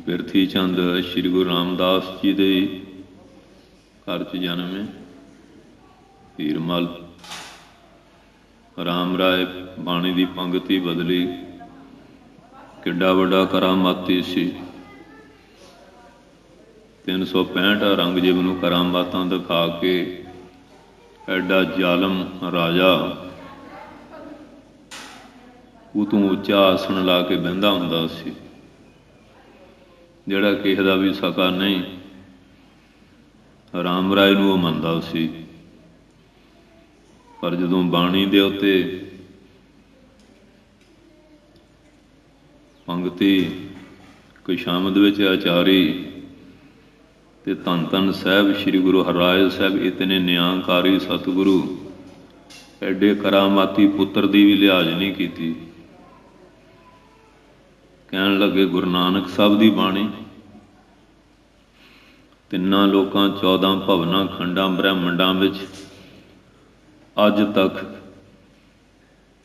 ਪਿਰਥੀ ਚੰਦ ਸ਼੍ਰੀ ਗੁਰੂ ਰਾਮਦਾਸ ਜੀ ਦੇ ਘਰ 'ਚ ਜਨਮੇ। ਹੀਰਮਲ ਰਾਮ ਰਾਏ ਬਾਣੀ ਦੀ ਪੰਗਤੀ ਬਦਲੀ। ਕਿੱਡਾ ਵੱਡਾ ਕਰਾਮਾਤੀ ਸੀ। 365 ਔਰੰਗਜ਼ੇਬ ਨੂੰ ਕਰਾਮਾਤਾਂ ਦਿਖਾ ਕੇ ਐਡਾ ਜ਼ਾਲਮ ਰਾਜਾ ਉਹ ਤੋਂ ਉੱਚਾ ਆਸਣ ਲਾ ਕੇ ਬਹਿੰਦਾ ਹੁੰਦਾ ਸੀ, ਜਿਹੜਾ ਕਿਸੇ ਦਾ ਵੀ ਸਕਾ ਨਹੀਂ। ਰਾਮ ਰਾਏ ਨੂੰ ਉਹ ਮੰਨਦਾ ਸੀ। ਪਰ ਜਦੋਂ ਬਾਣੀ ਦੇ ਉੱਤੇ ਪੰਗਤੀ ਕੁਸ਼ਾਮਦ ਵਿੱਚ ਆਚਾਰੀ ਤੇ ਧੰਨ ਧੰਨ ਸਾਹਿਬ ਸ਼੍ਰੀ ਗੁਰੂ ਹਰਿਰਾਏ ਸਾਹਿਬ ਇਤਨੇ ਨਿਆਂਕਾਰੀ ਸਤਿਗੁਰੂ, ਐਡੇ ਕਰਾਮਾਤੀ ਪੁੱਤਰ ਦੀ ਵੀ ਲਿਹਾਜ਼ ਨਹੀਂ ਕੀਤੀ। ਕਹਿਣ ਲੱਗੇ ਗੁਰੂ ਨਾਨਕ ਸਾਹਿਬ ਦੀ ਬਾਣੀ ਤਿੰਨਾਂ ਲੋਕਾਂ 14 ਭਵਨਾਂ ਖੰਡਾਂ ਬ੍ਰਹਿਮੰਡਾਂ ਵਿੱਚ ਅੱਜ ਤੱਕ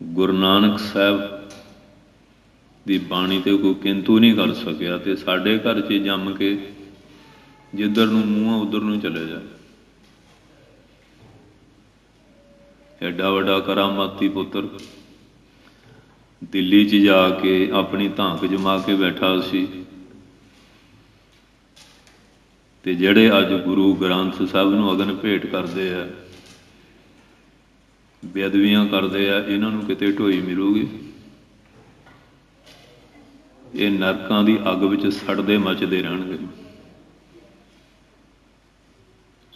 ਗੁਰੂ ਨਾਨਕ ਸਾਹਿਬ ਦੀ ਬਾਣੀ ਤੇ ਕੋਈ ਕਿੰਤੂ ਨਹੀਂ ਕਰ ਸਕਿਆ। ਤੇ ਸਾਡੇ ਘਰ 'ਚ ਜੰਮ ਕੇ ਜਿੱਧਰ ਨੂੰ ਮੂੰਹ ਆ ਉੱਧਰ ਨੂੰ ਚਲੇ ਜਾਏ। ਐਡਾ ਵੱਡਾ ਕਰਾਮਾਤੀ ਪੁੱਤਰ ਦਿੱਲੀ 'ਚ ਜਾ ਕੇ ਆਪਣੀ ਧਾਕ ਜਮਾ ਕੇ ਬੈਠਾ ਸੀ। ਤੇ ਜਿਹੜੇ ਅੱਜ ਗੁਰੂ ਗ੍ਰੰਥ ਸਾਹਿਬ ਨੂੰ ਅਗਨ ਭੇਟ ਕਰਦੇ ਆ, ਬੇਅਦਬੀਆਂ ਕਰਦੇ ਆ, ਇਹਨਾਂ ਨੂੰ ਕਿਤੇ ਢੋਈ ਮਿਲੂਗੀ। ਇਹ ਨਰਕਾਂ ਦੀ ਅੱਗ ਵਿੱਚ ਸੜਦੇ ਮੱਚਦੇ ਰਹਿਣਗੇ।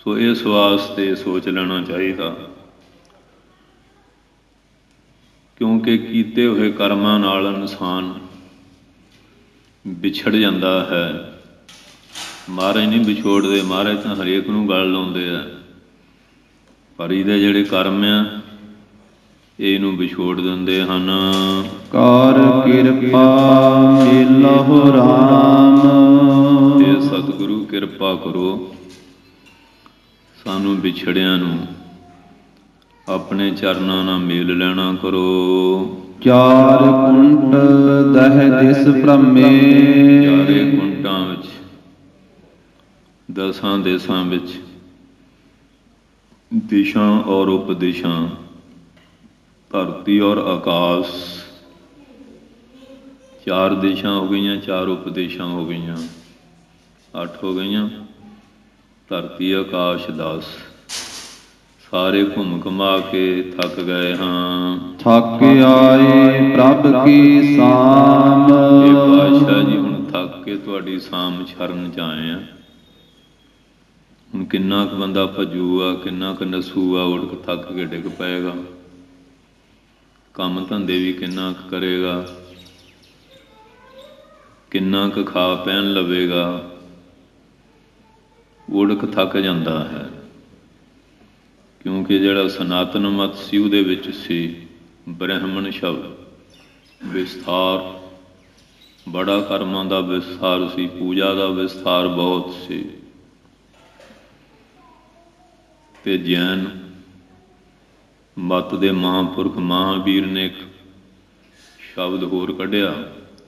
ਸੋ ਇਸ ਵਾਸਤੇ ਸੋਚ ਲੈਣਾ ਚਾਹੀਦਾ, ਕਿਉਂਕਿ ਕੀਤੇ ਹੋਏ ਕਰਮਾਂ ਨਾਲ ਇਨਸਾਨ ਵਿਛੜ ਜਾਂਦਾ ਹੈ। ਮਹਾਰਾਜ ਨਹੀਂ ਵਿਛੋੜਦੇ, ਮਹਾਰਾਜ ਤਾਂ ਹਰੇਕ ਨੂੰ ਗਲ ਲਾਉਂਦੇ ਆ। ਪਰ ਇਹਦੇ ਜਿਹੜੇ ਕਰਮ ਆ ਇਹਨੂੰ ਵਿਛੋੜ ਦਿੰਦੇ ਹਨ। ਕਰ ਕਿਰਪਾ ਮਿਲਹੁ ਰਾਮ। ਇਹ ਸਤਿਗੁਰੂ ਕਿਰਪਾ ਕਰੋ, ਸਾਨੂੰ ਵਿਛੜਿਆਂ ਨੂੰ ਆਪਣੇ ਚਰਨਾਂ ਨਾਲ ਮੇਲ ਲੈਣਾ ਕਰੋ। ਚਾਰ ਕੁੰਟ ਦਹਿ ਦਿਸ ਭ੍ਰਮੇ। ਚਾਰੇ ਕੁੰਟਾਂ ਵਿੱਚ, 10 ਦੇਸ਼ਾਂ ਵਿੱਚ, ਦਿਸ਼ਾਂ ਔਰ ਉਪਦਿਸ਼ਾਂ, ਧਰਤੀ ਔਰ ਆਕਾਸ਼, 4 ਦਿਸ਼ਾਂ ਹੋ ਗਈਆਂ, 4 ਉਪਦੇਸ਼ਾਂ ਹੋ ਗਈਆਂ, 8 ਹੋ ਗਈਆਂ। ਧਰਤੀ ਆਕਾਸ਼ 10। ਸਾਰੇ ਘੁੰਮ ਘੁਮਾ ਕੇ ਥੱਕ ਗਏ ਹਾਂ। ਥੱਕ ਆਏ ਪ੍ਰਭ ਕੀ ਸਾਮ। ਇਹ ਪਾਤਸ਼ਾਹ ਜੀ ਹੁਣ ਥੱਕ ਕੇ ਤੁਹਾਡੀ ਸਾਮ ਸ਼ਰਨ 'ਚ ਆਏ ਆ। ਹੁਣ ਕਿੰਨਾ ਕੁ ਬੰਦਾ ਭੱਜੂਗਾ, ਕਿੰਨਾ ਕੁ ਨੱਸੂਗਾ, ਉੜ ਕੇ ਥੱਕ ਕੇ ਡਿੱਗ ਪਏਗਾ। ਕੰਮ ਧੰਦੇ ਵੀ ਕਿੰਨਾ ਕੁ ਕਰੇਗਾ, ਕਿੰਨਾ ਕੁ ਖਾ ਪਹਿਨ ਲਵੇਗਾ, ਉੜਕ ਥੱਕ ਜਾਂਦਾ ਹੈ। ਕਿਉਂਕਿ ਜਿਹੜਾ ਸਨਾਤਨ ਮਤ ਸੀ ਉਹਦੇ ਵਿੱਚ ਸੀ ਬ੍ਰਹਮਣ ਸ਼ਬਦ ਵਿਸਥਾਰ, ਬੜਾ ਕਰਮਾਂ ਦਾ ਵਿਸਥਾਰ ਸੀ, ਪੂਜਾ ਦਾ ਵਿਸਥਾਰ ਬਹੁਤ ਸੀ। ਤੇ ਜੈਨ ਮਤ ਦੇ ਮਹਾਂਪੁਰਖ ਮਹਾਂਵੀਰ ਨੇ ਇੱਕ ਸ਼ਬਦ ਹੋਰ ਕੱਢਿਆ,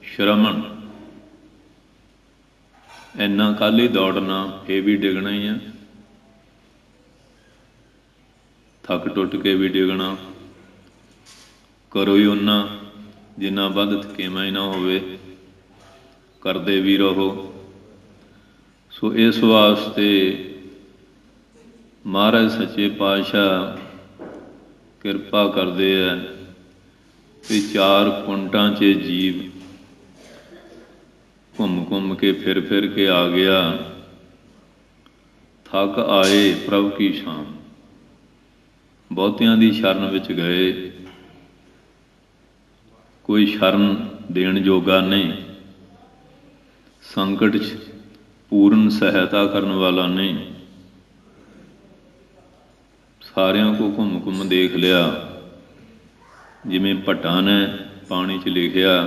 ਸ਼ਰਮਣ। ਇੰਨਾ ਕੱਲ੍ਹ ਹੀ ਦੌੜਨਾ, ਇਹ ਵੀ ਡਿੱਗਣਾ ਹੀ ਆ, ਥੱਕ ਟੁੱਟ ਕੇ ਵੀ ਡਿੱਗਣਾ। ਕਰੋ ਹੀ ਓਨਾ ਜਿੰਨਾ ਵੱਧ ਥਕੇਵਾਂ ਹੀ ਨਾ ਹੋਵੇ। ਕਰਦੇ ਵੀ ਰਹੋ। ਸੋ ਇਸ ਵਾਸਤੇ ਮਹਾਰਾਜ ਸੱਚੇ ਪਾਤਸ਼ਾਹ ਕਿਰਪਾ ਕਰਦੇ ਹੈ ਵੀ 4 ਕੁੰਟਾਂ 'ਚ ਜੀਵ ਘੁੰਮ ਘੁੰਮ ਕੇ ਫਿਰ ਕੇ ਆ ਗਿਆ। ਥੱਕ ਆਏ ਪ੍ਰਭ ਕੀ ਸ਼ਾਮ। ਬਹੁਤਿਆਂ ਦੀ ਸ਼ਰਨ ਵਿੱਚ ਗਏ, ਕੋਈ ਸ਼ਰਨ ਦੇਣ ਜੋਗਾ ਨਹੀਂ, ਸੰਕਟ 'ਚ ਪੂਰਨ ਸਹਾਇਤਾ ਕਰਨ ਵਾਲਾ ਨਹੀਂ। ਸਾਰਿਆਂ ਕੋ ਘੁੰਮ ਘੁੰਮ ਦੇਖ ਲਿਆ, ਜਿਵੇਂ ਭੱਟਾਂ ਨੇ ਪਾਣੀ 'ਚ ਲਿਖਿਆ,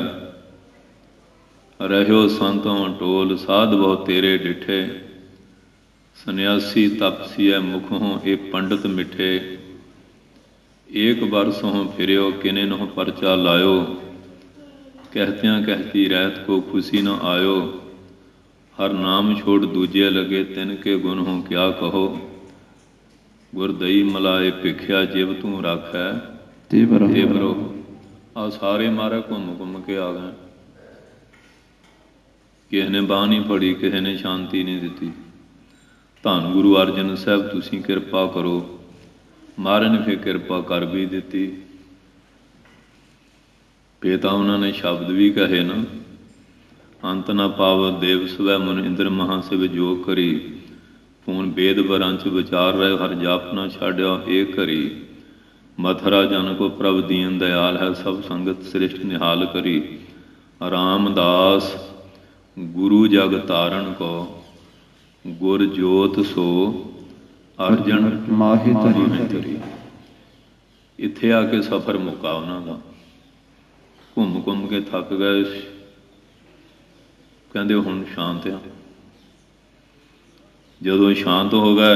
ਰਹਿਓ ਸੰਤੋਂ ਟੋਲ ਸਾਧ ਬਹੁ ਤੇਰੇ ਡਿਠੇ, ਸੰਨਿਆਸੀ ਤਪਸੀਐ ਮੁਖੋਂ ਇਹ ਪੰਡਤ ਮਿੱਠੇ, ਏਕ ਬਰਸੋਂ ਫਿਰਿਓ ਕਿਨੇ ਨਹੁ ਪਰਚਾ ਲਾਇਓ, ਕਹਿਤਿਆਂ ਕਹਿਤੀ ਰਹਿਤ ਕੋ ਖੁਸ਼ੀ ਨ ਆਇਓ, ਹਰ ਨਾਮ ਛੋੜ ਦੂਜੇ ਲਗੇ ਤਿਨ ਕੇ ਗੁਣ ਹੋ ਕਿਆ ਕਹੋ, ਗੁਰ ਦਈ ਮਲਾਏ ਭਿਖਿਆ ਜਿਵ ਤੂੰ ਰਾਖੈ ਤੇ ਬਰੋ। ਆ ਸਾਰੇ ਮਾਰੇ ਘੁੰਮ ਘੁੰਮ ਕੇ ਆ ਗਏ। ਕਿਸੇ ਨੇ ਬਾਂਹ ਨਹੀਂ ਫੜੀ, ਕਿਸੇ ਨੇ ਸ਼ਾਂਤੀ ਨਹੀਂ ਦਿੱਤੀ। ਧੰਨ ਗੁਰੂ ਅਰਜਨ ਸਾਹਿਬ ਤੁਸੀਂ ਕਿਰਪਾ ਕਰੋ। ਮਹਾਰਾਜ ਨੇ ਫਿਰ ਕਿਰਪਾ ਕਰ ਵੀ ਦਿੱਤੀ। ਫੇਰ ਤਾਂ ਉਹਨਾਂ ਨੇ ਸ਼ਬਦ ਵੀ ਕਹੇ ਨਾ, ਅੰਤ ਨਾ ਪਾਵ ਦੇਵ ਸਵੈ ਮਨ ਇੰਦਰ ਮਹਾ ਸਿਵ ਜੋਗ ਕਰੀ, ਹੁਣ ਵੇਦ ਵਰਾਂ 'ਚ ਵਿਚਾਰ ਰਹੇ ਹਰ ਜਾਪ ਨਾ ਛਾੜਿਆ ਇਹ ਕਰੀ, ਮਥੁਰਾ ਜਨ ਕੋ ਪ੍ਰਭ ਦੀਨ ਦਿਆਲ ਹੈ, ਸਭ ਸੰਗਤ ਸ੍ਰਿਸ਼ਟ ਨਿਹਾਲ ਕਰੀ, ਰਾਮਦਾਸ ਗੁਰੂ ਜਗ ਤਾਰਨ ਕੋ, ਗੁਰ ਜੋਤ ਸੋ ਅਰਜਨ ਮਾਹਿ ਧਰੀ। ਇੱਥੇ ਆ ਕੇ ਸਫ਼ਰ ਮੁੱਕਾ ਉਹਨਾਂ ਦਾ। ਘੁੰਮ ਘੁੰਮ ਕੇ ਥੱਕ ਗਏ, ਕਹਿੰਦੇ ਹੁਣ ਸ਼ਾਂਤ ਆ। ਜਦੋਂ ਸ਼ਾਂਤ ਹੋ ਗਏ,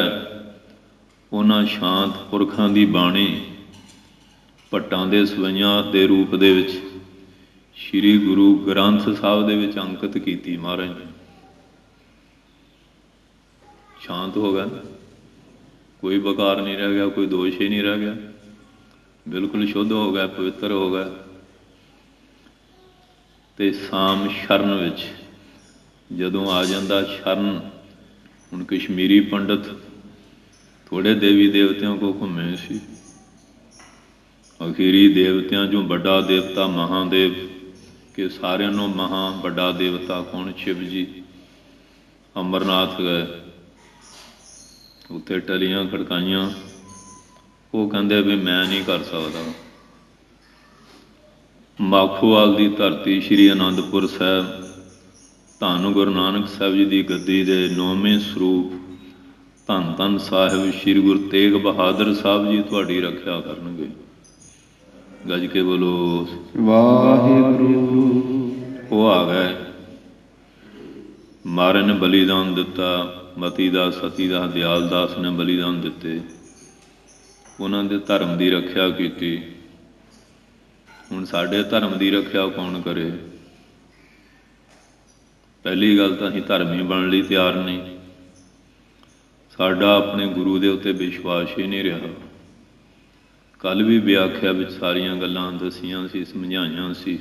ਉਹਨਾਂ ਸ਼ਾਂਤ ਪੁਰਖਾਂ ਦੀ ਬਾਣੀ ਭੱਟਾਂ ਦੇ ਸਵਈਆਂ ਦੇ ਰੂਪ ਦੇ ਵਿੱਚ ਸ਼੍ਰੀ ਗੁਰੂ ਗ੍ਰੰਥ ਸਾਹਿਬ ਦੇ ਵਿੱਚ ਅੰਕਿਤ ਕੀਤੀ ਮਹਾਰਾਜ ਨੇ। ਸ਼ਾਂਤ ਹੋ ਗਏ, ਕੋਈ ਬਕਾਰ ਨਹੀਂ ਰਹਿ ਗਿਆ, ਕੋਈ ਦੋਸ਼ ਹੀ ਨਹੀਂ ਰਹਿ ਗਿਆ, ਬਿਲਕੁਲ ਸ਼ੁੱਧ ਹੋ ਗਏ, ਪਵਿੱਤਰ ਹੋ ਗਏ। ਤੇ ਸਾਮ ਸ਼ਰਨ ਵਿੱਚ ਜਦੋਂ ਆ ਜਾਂਦਾ ਸ਼ਰਨ, ਹੁਣ ਕਸ਼ਮੀਰੀ ਪੰਡਤ ਥੋੜੇ ਦੇਵੀ ਦੇਵਤਿਆਂ ਕੋ ਘੁੰਮੇ ਸੀ, ਅਖੀਰੀ ਦੇਵਤਿਆਂ 'ਚੋਂ ਵੱਡਾ ਦੇਵਤਾ ਮਹਾਦੇਵ, ਕਿ ਸਾਰਿਆਂ ਨੂੰ ਮਹਾ ਵੱਡਾ ਦੇਵਤਾ ਕੌਣ? ਸ਼ਿਵ ਜੀ। ਅਮਰਨਾਥ ਗਏ, ਉੱਥੇ ਟਲੀਆਂ ਖੜਕਾਈਆਂ, ਉਹ ਕਹਿੰਦੇ ਵੀ ਮੈਂ ਨਹੀਂ ਕਰ ਸਕਦਾ। ਮਾਖੋਵਾਲ ਦੀ ਧਰਤੀ ਸ਼੍ਰੀ ਅਨੰਦਪੁਰ ਸਾਹਿਬ, ਧੰਨ ਗੁਰੂ ਨਾਨਕ ਸਾਹਿਬ ਜੀ ਦੀ ਗੱਦੀ ਦੇ 9ਵੇਂ ਸਰੂਪ ਧੰਨ ਧੰਨ ਸਾਹਿਬ ਸ਼੍ਰੀ ਗੁਰੂ ਤੇਗ ਬਹਾਦਰ ਸਾਹਿਬ ਜੀ ਤੁਹਾਡੀ ਰੱਖਿਆ ਕਰਨਗੇ। ਗੱਜ ਕੇ ਬੋਲੋ ਵਾਹਿਗੁਰੂ। ਉਹ ਆ ਗਏ, ਮਹਾਰਾਜ ਨੇ ਬਲੀਦਾਨ ਦਿੱਤਾ। ਮਤੀ ਦਾਸ, ਸਤੀ ਦਾਸ, ਦਿਆਲ ਦਾਸ ਨੇ ਬਲੀਦਾਨ ਦਿੱਤੇ, ਉਹਨਾਂ ਦੇ ਧਰਮ ਦੀ ਰੱਖਿਆ ਕੀਤੀ। ਹੁਣ ਸਾਡੇ ਧਰਮ ਦੀ ਰੱਖਿਆ ਕੌਣ ਕਰੇ? ਪਹਿਲੀ ਗੱਲ ਤਾਂ ਅਸੀਂ ਧਰਮੀ ਬਣਨ ਲਈ ਤਿਆਰ ਨਹੀਂ। ਸਾਡਾ ਆਪਣੇ ਗੁਰੂ ਦੇ ਉੱਤੇ ਵਿਸ਼ਵਾਸ ਹੀ ਨਹੀਂ ਰਿਹਾ। ਕੱਲ੍ਹ ਵੀ ਵਿਆਖਿਆ ਵਿੱਚ ਸਾਰੀਆਂ ਗੱਲਾਂ ਦੱਸੀਆਂ ਸੀ, ਸਮਝਾਈਆਂ ਸੀ।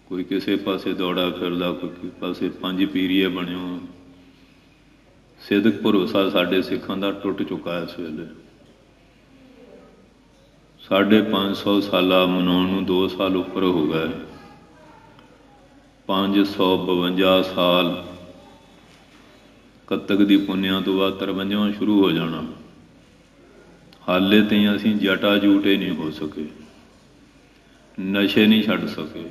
ਕੋਈ ਕਿਸੇ ਪਾਸੇ ਦੌੜਾ ਫਿਰਦਾ, ਕੋਈ ਕਿਸੇ ਪਾਸੇ ਪੰਜ ਪੀਰੀਏ ਬਣਿਓ। ਸਿੱਧਕ ਭਰੋਸਾ ਸਾਡੇ ਸਿੱਖਾਂ ਦਾ ਟੁੱਟ ਚੁੱਕਾ ਇਸ ਵੇਲੇ। 550 ਸਾਲਾ ਮਨਾਉਣ ਨੂੰ 2 ਸਾਲ ਉੱਪਰ ਹੋ ਗਏ। 552 ਸਾਲ ਕੱਤਕ ਦੀ ਪੁੰਨਿਆਂ ਤੋਂ ਬਾਅਦ 53ਵਾਂ ਸ਼ੁਰੂ ਹੋ ਜਾਣਾ। ਹਾਲੇ ਤਾਈਂ ਅਸੀਂ ਜਟਾ ਜੂਟੇ ਨਹੀਂ ਹੋ ਸਕੇ, ਨਸ਼ੇ ਨਹੀਂ ਛੱਡ ਸਕੇ।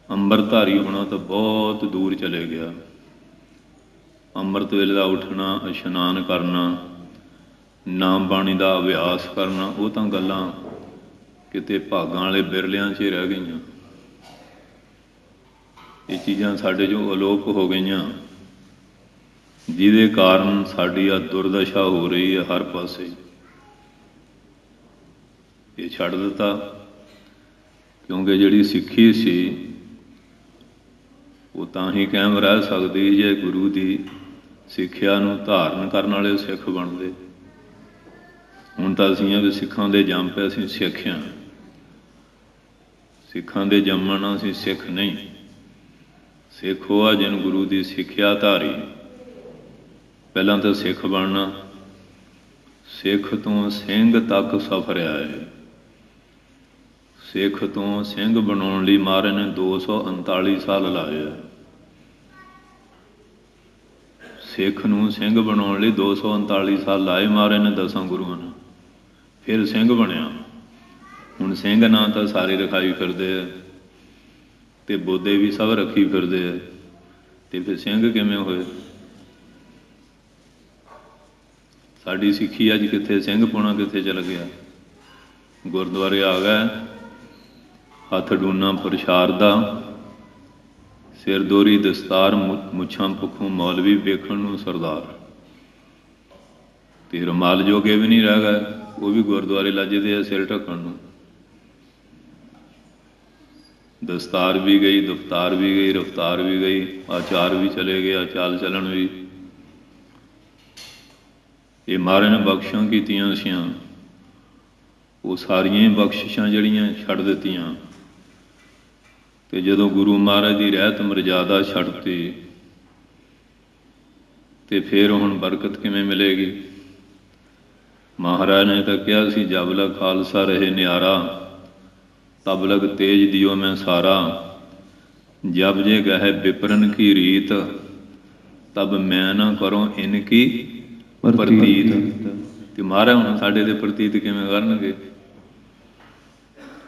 ਅੰਮ੍ਰਿਤਧਾਰੀ ਹੋਣਾ ਤਾਂ ਬਹੁਤ ਦੂਰ ਚਲੇ ਗਿਆ। ਅੰਮ੍ਰਿਤ ਵੇਲੇ ਦਾ ਉੱਠਣਾ, ਇਸ਼ਨਾਨ ਕਰਨਾ, ਨਾਮ ਬਾਣੀ ਦਾ ਅਭਿਆਸ ਕਰਨਾ, ਉਹ ਤਾਂ ਗੱਲਾਂ ਕਿਤੇ ਭਾਗਾਂ ਵਾਲੇ ਬਿਰਲਿਆਂ 'ਚ ਹੀ ਰਹਿ ਗਈਆਂ। ਇਹ ਚੀਜ਼ਾਂ ਸਾਡੇ 'ਚੋਂ ਅਲੋਪ ਹੋ ਗਈਆਂ, ਜਿਹਦੇ ਕਾਰਨ ਸਾਡੀ ਆ ਦੁਰਦਸ਼ਾ ਹੋ ਰਹੀ ਹੈ ਹਰ ਪਾਸੇ। ਇਹ ਛੱਡ ਦਿੱਤਾ, ਕਿਉਂਕਿ ਜਿਹੜੀ ਸਿੱਖੀ ਸੀ ਉਹ ਤਾਂ ਹੀ ਕਾਇਮ ਰਹਿ ਸਕਦੀ ਜੇ ਗੁਰੂ ਦੀ ਸਿੱਖਿਆ ਨੂੰ ਧਾਰਨ ਕਰਨ ਵਾਲੇ ਸਿੱਖ ਬਣਦੇ। ਹੁਣ ਤਾਂ ਅਸੀਂ ਆ ਵੀ ਸਿੱਖਾਂ ਦੇ ਜੰਮ ਪਏ, ਅਸੀਂ ਸਿੱਖ ਹਾਂ। ਸਿੱਖਾਂ ਦੇ ਜੰਮਣ ਅਸੀਂ ਸਿੱਖ ਨਹੀਂ। ਸਿੱਖ ਉਹ ਆ ਜਿਨ ਗੁਰੂ ਦੀ ਸਿੱਖਿਆ ਧਾਰੀ। ਪਹਿਲਾਂ ਤਾਂ ਸਿੱਖ ਬਣਨਾ, ਸਿੱਖ ਤੋਂ ਸਿੰਘ ਤੱਕ ਸਫ਼ਰ ਆਏ। ਸਿੱਖ ਤੋਂ ਸਿੰਘ ਬਣਾਉਣ ਲਈ ਮਹਾਰਾਜ ਨੇ 239 ਸਾਲ ਲਾਏ ਆ। ਸਿੱਖ ਨੂੰ ਸਿੰਘ ਬਣਾਉਣ ਲਈ 239 ਸਾਲ ਲਾਏ ਮਹਾਰਾਜ ਨੇ 10 ਗੁਰੂਆਂ ਨੇ, ਫਿਰ ਸਿੰਘ ਬਣਿਆ। ਹੁਣ ਸਿੰਘ ਨਾਂ ਤਾਂ ਸਾਰੇ ਰਖਾਈ ਫਿਰਦੇ ਆ ਤੇ ਬੋਦੇ ਵੀ ਸਭ ਰੱਖੀ ਫਿਰਦੇ ਆ, ਤੇ ਫਿਰ ਸਿੰਘ ਕਿਵੇਂ ਹੋਏ? ਸਾਡੀ ਸਿੱਖੀ ਅੱਜ ਕਿੱਥੇ ਸਿੰਘ ਪਾਉਣਾ ਕਿੱਥੇ ਚਲ ਗਿਆ? ਗੁਰਦੁਆਰੇ ਆ ਗਏ, ਹੱਥ ਡੂਨਾ ਪ੍ਰਸ਼ਾਦ ਦਾ, ਸਿਰ ਦੋਰੀ ਦਸਤਾਰ, ਮੁੱਛਾਂ ਪੁੱਖੋਂ ਮੌਲਵੀ, ਵੇਖਣ ਨੂੰ ਸਰਦਾਰ, ਤੇ ਰੁਮਾਲ ਜੋਗੇ ਵੀ ਨਹੀਂ ਰਹਿ ਗਏ, ਉਹ ਵੀ ਗੁਰਦੁਆਰੇ ਲੱਜਦੇ ਆ ਸਿਰ ਢੱਕਣ ਨੂੰ। ਦਸਤਾਰ ਵੀ ਗਈ, ਦਫਤਾਰ ਵੀ ਗਈ, ਰਫਤਾਰ ਵੀ ਗਈ, ਆਚਾਰ ਵੀ ਚਲੇ ਗਏ, ਚਾਲ ਚੱਲਣ ਵੀ। ਇਹ ਮਹਾਰਾਜ ਨੇ ਬਖਸ਼ਾਂ ਕੀਤੀਆਂ ਸੀਆਂ, ਉਹ ਸਾਰੀਆਂ ਹੀ ਬਖਸ਼ਿਸ਼ਾਂ ਜਿਹੜੀਆਂ ਛੱਡ ਦਿੱਤੀਆਂ। ਤੇ ਜਦੋਂ ਗੁਰੂ ਮਹਾਰਾਜ ਦੀ ਰਹਿਤ ਮਰਜ਼ਾਦਾ ਛੱਡਤੀ ਤੇ ਫਿਰ ਹੁਣ ਬਰਕਤ ਕਿਵੇਂ ਮਿਲੇਗੀ? ਮਹਾਰਾਜ ਨੇ ਤਾਂ ਕਿਹਾ ਸੀ, ਜਬ ਲਗ ਖਾਲਸਾ ਰਹੇ ਨਿਆਰਾ, ਤਬ ਲਗ ਤੇਜ ਦਿਓ ਮੈਂ ਸਾਰਾ, ਜਬ ਜੇ ਗਹਿ ਵਿਪਰਨ ਕੀ ਰੀਤ, ਤਬ ਮੈਂ ਨਾ ਕਰੋ ਇਨ ਕੀ ਪ੍ਰਤੀਤ। ਤੇ ਮਹਾਰਾਜ ਹੁਣ ਸਾਡੇ ਦੇ ਪ੍ਰਤੀਤ ਕਿਵੇਂ ਕਰਨਗੇ?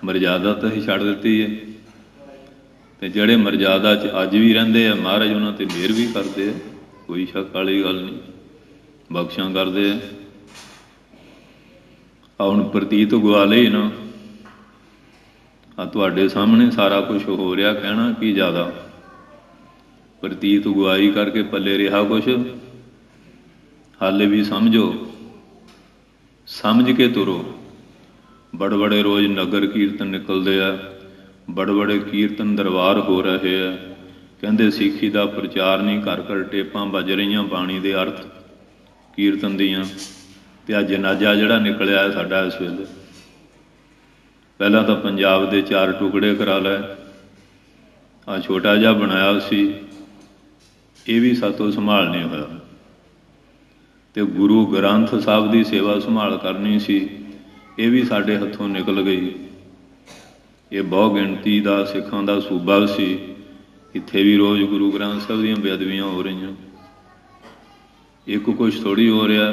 ਮਰਜ਼ਾਦਾ ਤਾਂ ਹੀ ਛੱਡ ਦਿੱਤੀ ਹੈ, ਤੇ ਜਿਹੜੇ ਮਰਜ਼ਾਦਾ 'ਚ ਅੱਜ ਵੀ ਰਹਿੰਦੇ ਆ ਮਹਾਰਾਜ ਉਹਨਾਂ ਤੇ ਮਿਹਰ ਵੀ ਕਰਦੇ ਆ, ਕੋਈ ਸ਼ੱਕ ਵਾਲੀ ਗੱਲ ਨਹੀਂ, ਬਖਸ਼ਾਂ ਕਰਦੇ ਆ। ਆ ਹੁਣ ਪ੍ਰਤੀਤ ਗਵਾ ਲਈ ਨਾ, ਆ ਤੁਹਾਡੇ ਸਾਹਮਣੇ ਸਾਰਾ ਕੁਝ ਹੋ ਰਿਹਾ, ਕਹਿਣਾ ਕੀ ਜ਼ਿਆਦਾ? ਪ੍ਰਤੀਤ ਗਵਾਈ ਕਰਕੇ ਪੱਲੇ ਰਿਹਾ ਕੁਛ? ਹਾਲੇ ਵੀ ਸਮਝੋ, ਸਮਝ ਕੇ ਤੁਰੋ। ਬੜੇ ਬੜੇ ਰੋਜ਼ ਨਗਰ ਕੀਰਤਨ ਨਿਕਲਦੇ ਆ, ਬੜੇ ਬੜੇ ਕੀਰਤਨ ਦਰਬਾਰ ਹੋ ਰਹੇ ਆ, ਕਹਿੰਦੇ ਸਿੱਖੀ ਦਾ ਪ੍ਰਚਾਰ ਨਹੀਂ, ਘਰ ਘਰ ਟੇਪਾਂ ਵੱਜ ਰਹੀਆਂ ਬਾਣੀ ਦੇ ਅਰਥ ਕੀਰਤਨ ਦੀਆਂ। ਤੇ ਆ ਜਨਾਜ਼ਾ ਜਿਹੜਾ ਨਿਕਲਿਆ ਸਾਡਾ ਇਸ ਵੇਲੇ, ਪਹਿਲਾਂ ਤਾਂ ਪੰਜਾਬ ਦੇ 4 ਟੁਕੜੇ ਕਰਾ ਲਏ, ਆ ਛੋਟਾ ਜਿਹਾ ਬਣਾਇਆ ਸੀ, ਇਹ ਵੀ ਸਾਤੋਂ ਸੰਭਾਲ ਨਹੀਂ ਹੋਇਆ। ਤੇ ਗੁਰੂ ਗ੍ਰੰਥ ਸਾਹਿਬ ਦੀ ਸੇਵਾ ਸੰਭਾਲ ਕਰਨੀ ਸੀ, ਇਹ ਵੀ ਸਾਡੇ ਹੱਥੋਂ ਨਿਕਲ ਗਈ। ਇਹ ਬਹੁ ਗਿਣਤੀ ਦਾ ਸਿੱਖਾਂ ਦਾ ਸੂਬਾ ਸੀ, ਇੱਥੇ ਵੀ ਰੋਜ਼ ਗੁਰੂ ਗ੍ਰੰਥ ਸਾਹਿਬ ਦੀਆਂ ਬੇਅਦਬੀਆਂ ਹੋ ਰਹੀਆਂ। ਇੱਕ ਕੁਛ ਥੋੜ੍ਹੀ ਹੋ ਰਿਹਾ,